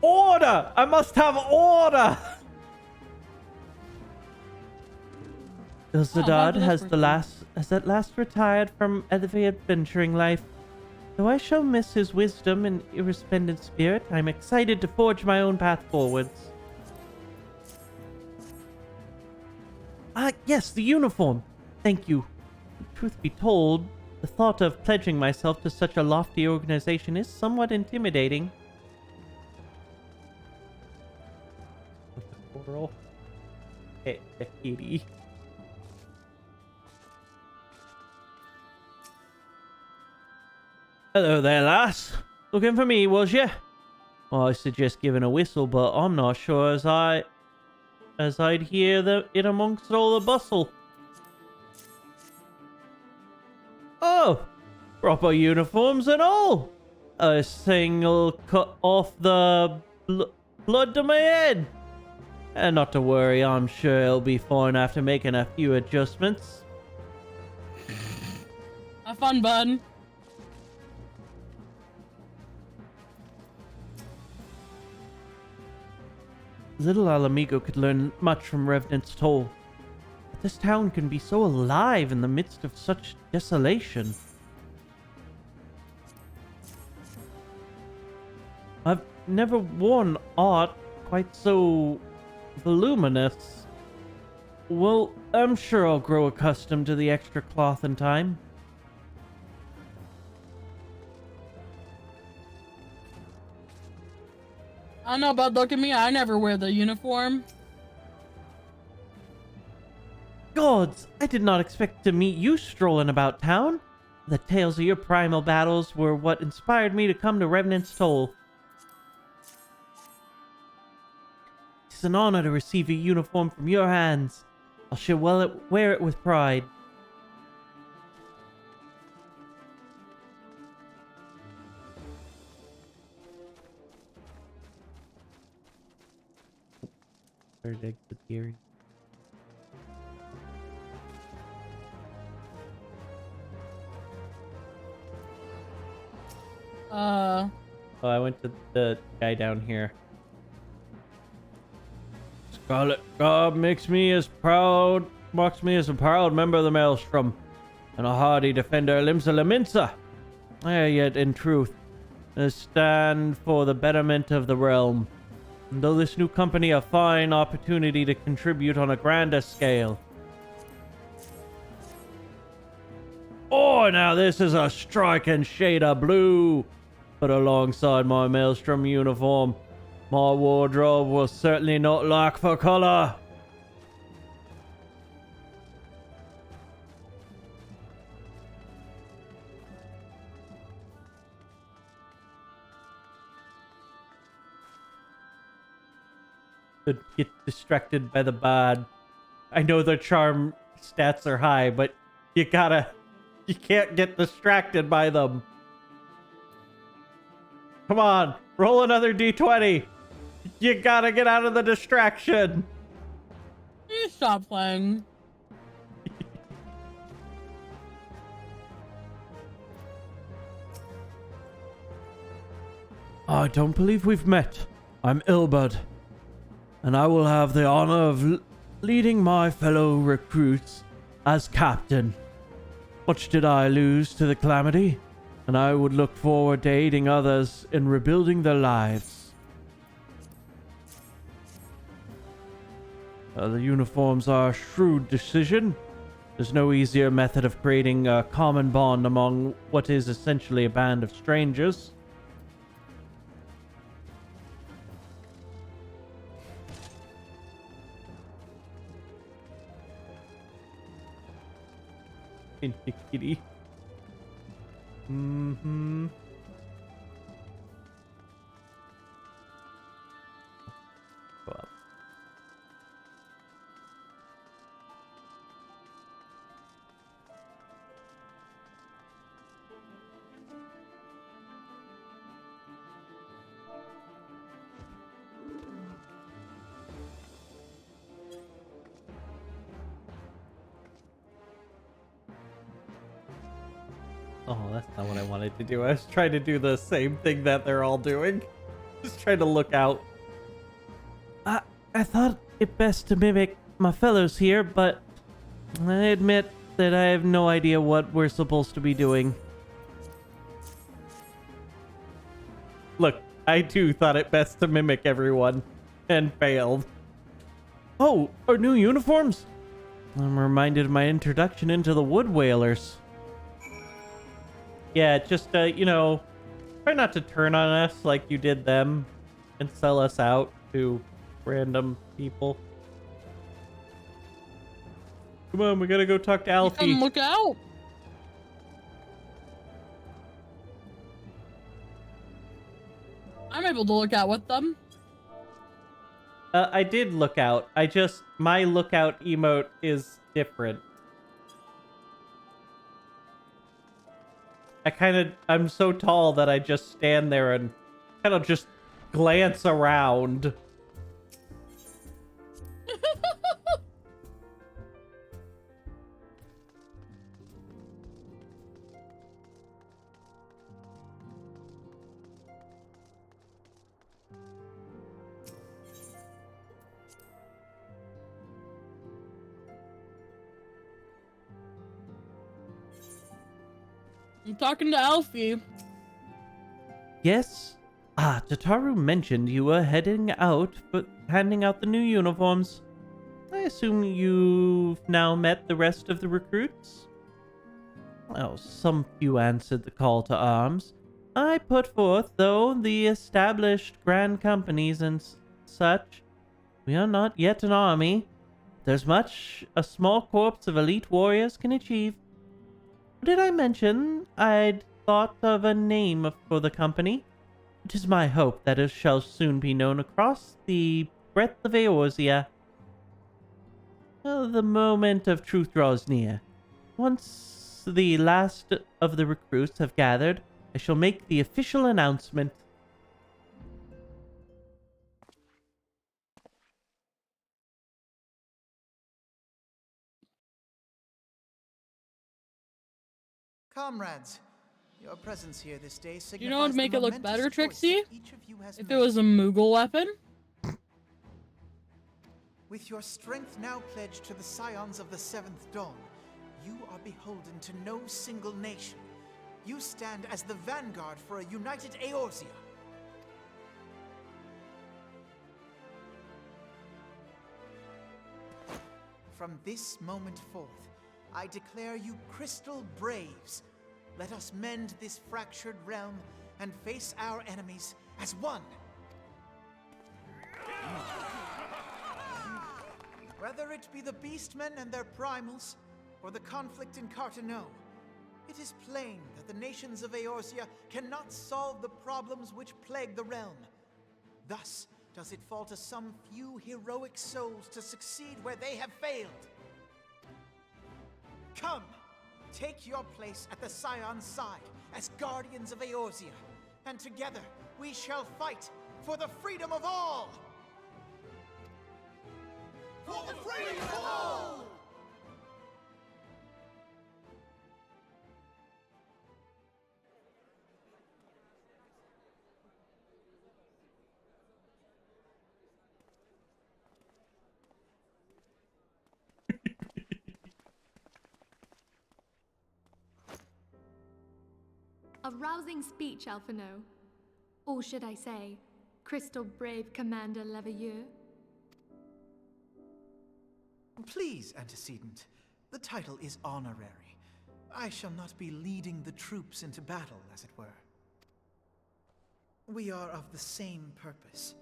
Order! I must have order! Ilzadad has at last retired from the adventuring life. Though I shall miss his wisdom and irresplendent spirit, I'm excited to forge my own path forwards. Yes, the uniform. Thank you. Truth be told, the thought of pledging myself to such a lofty organization is somewhat intimidating. Coral. Hey, cutie. Hello there, lass. Looking for me, was you? Well, I suggest giving a whistle, but I'm not sure as I'd hear it amongst all the bustle. Oh, proper uniforms and all. A single cut off the blood to my head. And not to worry, I'm sure it'll be fine after making a few adjustments. Have fun, bud. Little Alamigo could learn much from Revenant's Toll. But this town can be so alive in the midst of such desolation. I've never worn art quite so voluminous. Well, I'm sure I'll grow accustomed to the extra cloth in time. I don't know, but look at me. I never wear the uniform. Gods, I did not expect to meet you strolling about town. The tales of your primal battles were what inspired me to come to Revenant's Toll. It's an honor to receive a uniform from your hands. I shall wear it with pride. Where did I get the earring? Oh, I went to the guy down here. Scarlet Garb marks me as a proud member of the Maelstrom, and a hardy defender of Limsa Laminsa. Yet, in truth, I stand for the betterment of the realm. And though this new company a fine opportunity to contribute on a grander scale. Oh, now this is a striking shade of blue, put alongside my Maelstrom uniform. My wardrobe will certainly not lack for color. To get distracted by the bard. I know the charm stats are high, but you can't get distracted by them. Come on, roll another d20. You gotta get out of the distraction. Please stop playing. I don't believe we've met. I'm Ilbud, and I will have the honor of leading my fellow recruits as captain. Much did I lose to the calamity, and I would look forward to aiding others in rebuilding their lives. The uniforms are a shrewd decision. There's no easier method of creating a common bond among what is essentially a band of strangers. Kitty. Mm-hmm. Well. Oh, that's not what I wanted to do. I was trying to do the same thing that they're all doing. Just trying to look out. I thought it best to mimic my fellows here, but I admit that I have no idea what we're supposed to be doing. Look, I too thought it best to mimic everyone, and failed. Oh, our new uniforms? I'm reminded of my introduction into the Wood Whalers. Yeah, just, you know, try not to turn on us like you did them and sell us out to random people. Come on, we gotta go talk to Alfie. Come look out. I'm able to look out with them. I did look out. My lookout emote is different. I'm so tall that I just stand there and kind of just glance around. I'm talking to Alfie. Yes? Tataru mentioned you were heading out, but handing out the new uniforms. I assume you've now met the rest of the recruits? Well, some few answered the call to arms. I put forth, though, the established grand companies and such. We are not yet an army. There's much a small corps of elite warriors can achieve. Did I mention I'd thought of a name for the company? It is my hope that it shall soon be known across the breadth of Eorzea. The moment of truth draws near. Once the last of the recruits have gathered, I shall make the official announcement. Comrades, your presence here this day signifies You know what would make the it look momentous better, choice Trixie? that each of you has If it made. was a Moogle weapon? With your strength now pledged to the scions of the Seventh Dawn, you are beholden to no single nation. You stand as the vanguard for a united Eorzea. From this moment forth, I declare you Crystal Braves. Let us mend this fractured realm and face our enemies as one. Whether it be the beastmen and their primals, or the conflict in Carteneau, it is plain that the nations of Eorzea cannot solve the problems which plague the realm. Thus does it fall to some few heroic souls to succeed where they have failed. Come, take your place at the Scion's side as guardians of Eorzea, and together we shall fight for the freedom of all! For the freedom of all! A rousing speech, Alphino. Or should I say, Crystal Brave Commander Leveilleur? Please, Antecedent. The title is honorary. I shall not be leading the troops into battle, as it were. We are of the same purpose.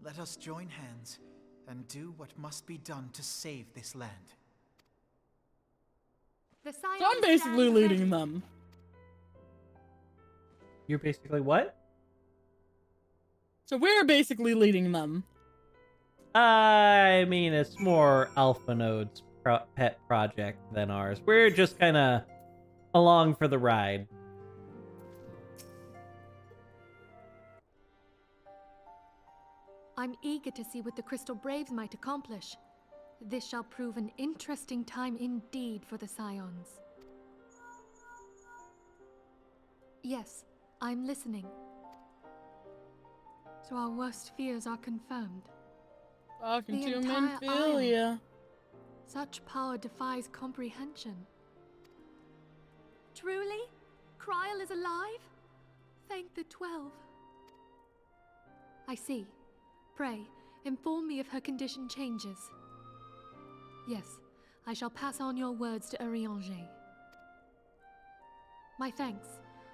Let us join hands and do what must be done to save this land. The So I'm basically leading them. You're basically what? So we're basically leading them. I mean, it's more Alpha Node's pet project than ours. We're just kind of along for the ride. I'm eager to see what the Crystal Braves might accomplish. This shall prove an interesting time indeed for the Scions. Yes, I'm listening. So our worst fears are confirmed. Talking The to entire Menphilia. Such power defies comprehension. Truly? Kryl is alive? Thank the 12. I see. Pray, inform me if her condition changes. Yes, I shall pass on your words to Urianger. My thanks.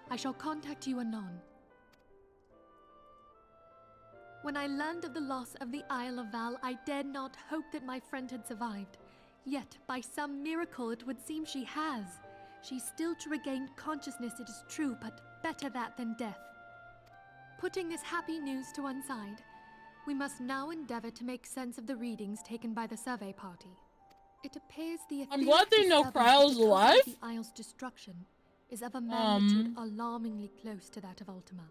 I shall contact you anon. When I learned of the loss of the Isle of Val, I dared not hope that my friend had survived. Yet, by some miracle, it would seem she has. She's still to regain consciousness, it is true, but better that than death. Putting this happy news to one side, we must now endeavor to make sense of the readings taken by the survey party. It appears the I'm glad they know Kryl's the cause alive. of the Isle's destruction is of a magnitude alarmingly close to that of Ultima.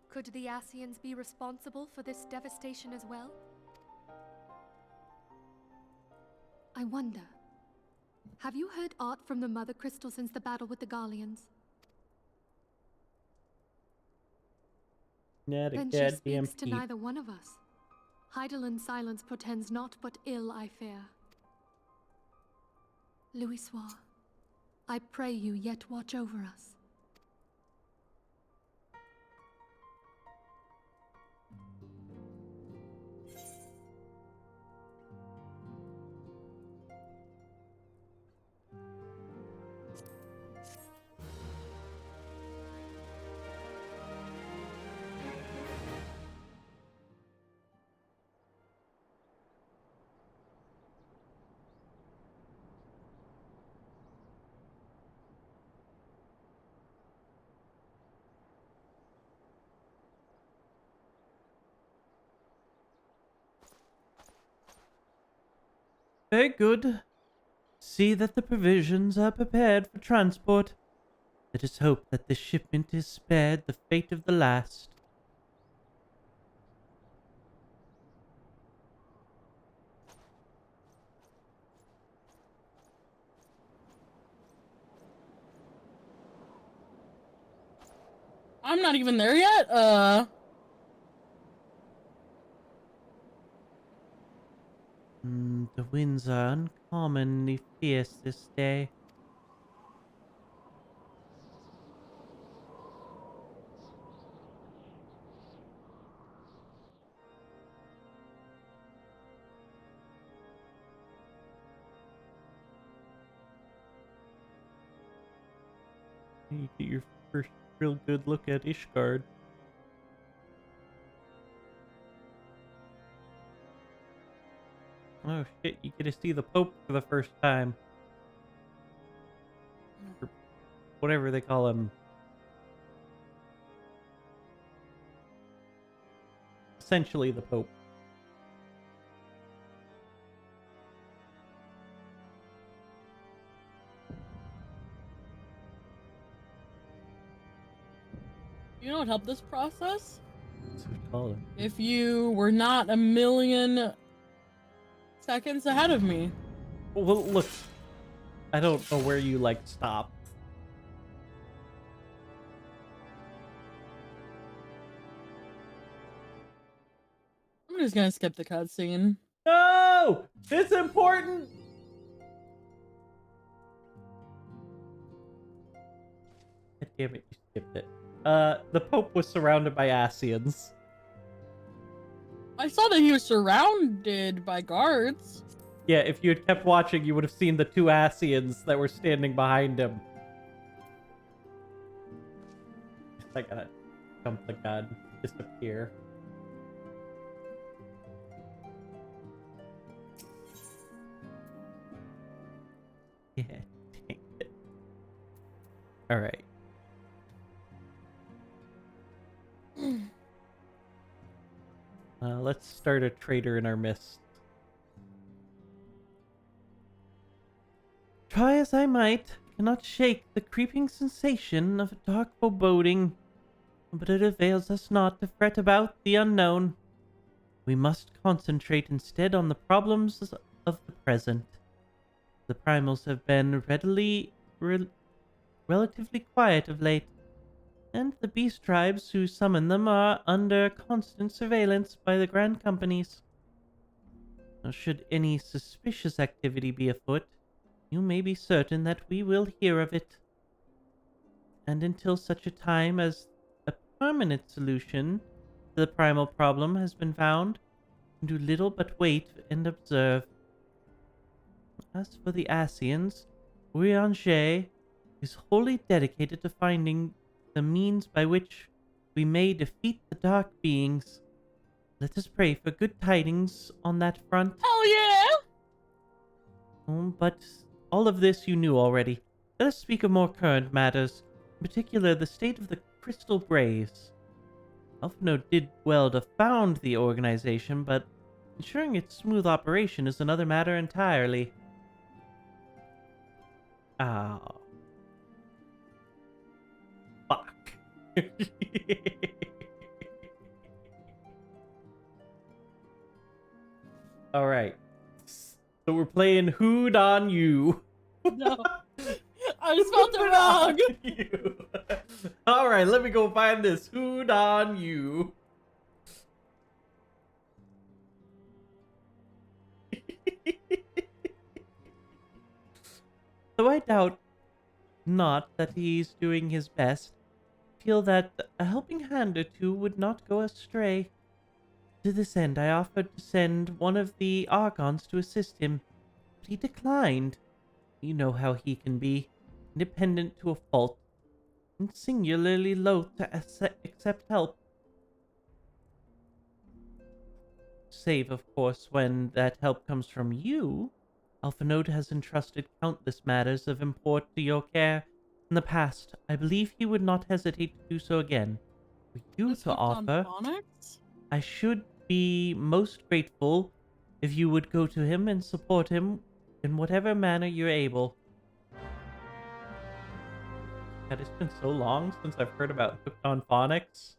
Could the Ascians be responsible for this devastation as well? I wonder. Have you heard aught from the Mother Crystal since the battle with the Garleans? Not a Then she goddamn speaks to peep. neither one of us. Heidel's silence portends naught but ill, I fear. Louisoix, I pray you yet watch over us. Very good. See that the provisions are prepared for transport. Let us hope that this shipment is spared the fate of the last. I'm not even there yet. The winds are uncommonly fierce this day. You get your first real good look at Ishgard. Oh shit, you get to see the Pope for the first time. Or whatever they call him. Essentially the Pope. You know what helped this process? That's what they call him. If you were not a million seconds ahead of me. Well, look, I don't know where you like stop. I'm just gonna skip the cutscene. No! It's important! God damn it, you skipped it. The Pope was surrounded by Asians. I saw that he was surrounded by guards. Yeah, if you had kept watching, you would have seen the two Asians that were standing behind him. I gotta jump the gun, disappear. Yeah, dang it. Alright. Let's start a traitor in our midst. Try as I might, I cannot shake the creeping sensation of a dark foreboding, but it avails us not to fret about the unknown. We must concentrate instead on the problems of the present. The primals have been relatively quiet of late, and the beast tribes who summon them are under constant surveillance by the grand companies. Now, should any suspicious activity be afoot, you may be certain that we will hear of it. And until such a time as a permanent solution to the primal problem has been found, do little but wait and observe. As for the Asians, Urianger is wholly dedicated to finding the means by which we may defeat the dark beings. Let us pray for good tidings on that front. Hell yeah! But all of this you knew already. Let us speak of more current matters, in particular the state of the Crystal Braves. Alphino did well to found the organization, but ensuring its smooth operation is another matter entirely. Ah. Fuck. Alright. So we're playing Who'd on You. No. I spelled it wrong! Alright, let me go find this Who'd on You. Though I doubt not that he's doing his best, I feel that a helping hand or two would not go astray. To this end, I offered to send one of the Archons to assist him, but he declined. You know how he can be, independent to a fault, and singularly loath to accept help. Save, of course, when that help comes from you. Alphino has entrusted countless matters of import to your care. In the past, I believe he would not hesitate to do so again. For you to offer, I should be most grateful if you would go to him and support him in whatever manner you're able. God, it's been so long since I've heard about Hooked on Phonics.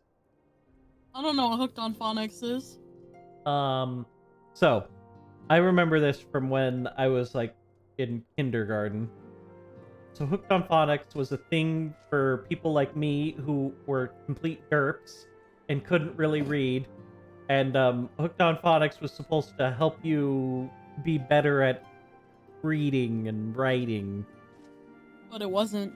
I don't know what Hooked on Phonics is. So, I remember this from when I was, like, in kindergarten. So Hooked on Phonics was a thing for people like me who were complete derps and couldn't really read. And, Hooked on Phonics was supposed to help you be better at reading and writing. But it wasn't.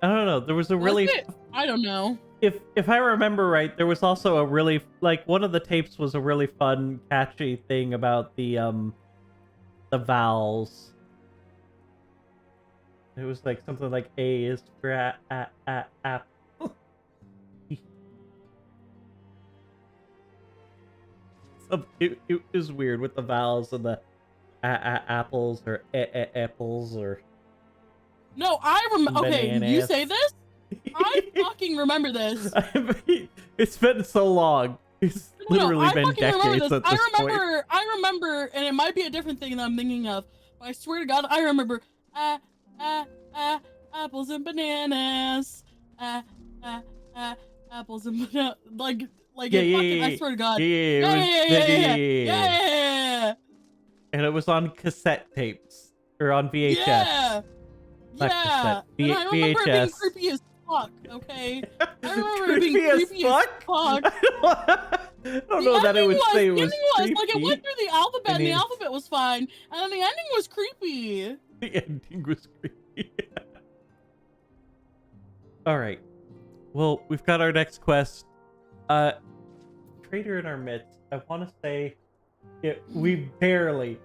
I don't know, there was a really... I don't know. If I remember right, there was also a really, like, one of the tapes was a really fun, catchy thing about the vowels. It was like something like A is for apple. it was weird with the vowels and the apples or apples or No, I remember. Okay, you bananas. say this? I fucking remember this. It's been so long. It's literally I been fucking remember decades this. at this point. I remember, and it might be a different thing that I'm thinking of, but I swear to God, I remember, apples and bananas, apples and bananas, like I swear to God. Yeah. And it was on cassette tapes or on VHS. Yeah. Not cassette, And I remember it being VHS. creepy as fuck, okay? I remember it being creepy as fuck. I don't know that it would say it was creepy. Like, it went through the alphabet, I mean, and the alphabet was fine, and then the ending was creepy. the ending was creepy. Alright. Well, we've got our next quest. Traitor in our midst. I want to say we barely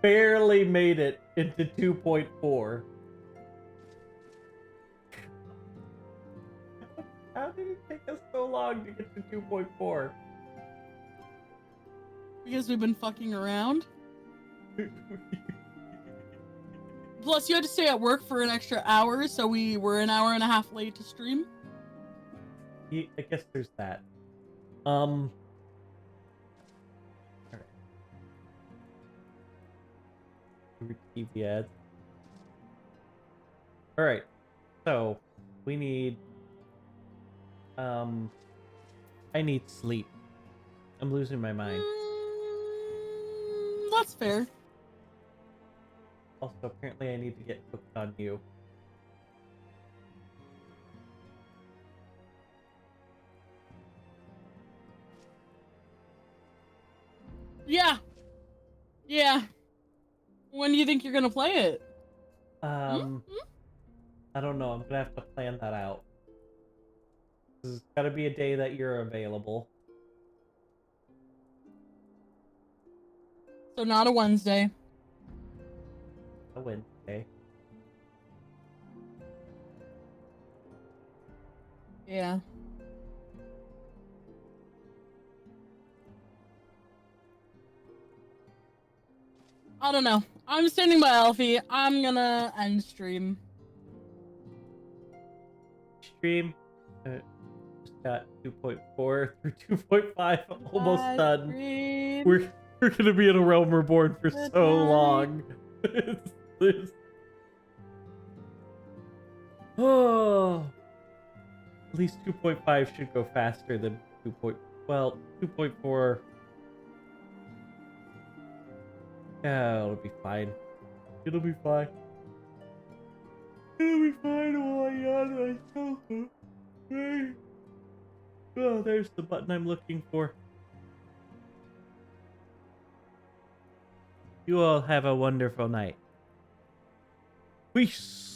made it into 2.4. How did it take us so long to get to 2.4? Because we've been fucking around. Plus, you had to stay at work for an extra hour, so we were an hour and a half late to stream. Yeah, I guess there's that. Alright. TV ads. Alright. So, we need... I need sleep. I'm losing my mind. That's fair. Also, apparently I need to get hooked on you. Yeah. When do you think you're gonna play it? I don't know. I'm gonna have to plan that out. There's gotta be a day that you're available. So not a Wednesday. A Wednesday. Yeah. I don't know. I'm standing by Alfie. I'm gonna end stream. Stream. Just got 2.4 through 2.5. Almost done. We're gonna be in a Realm Reborn for so long. Oh. At least 2.5 should go faster than 2.4. Yeah, it'll be fine. It'll be fine. It'll be fine while I yawn myself. Hey. Oh, there's the button I'm looking for. You all have a wonderful night. Peace.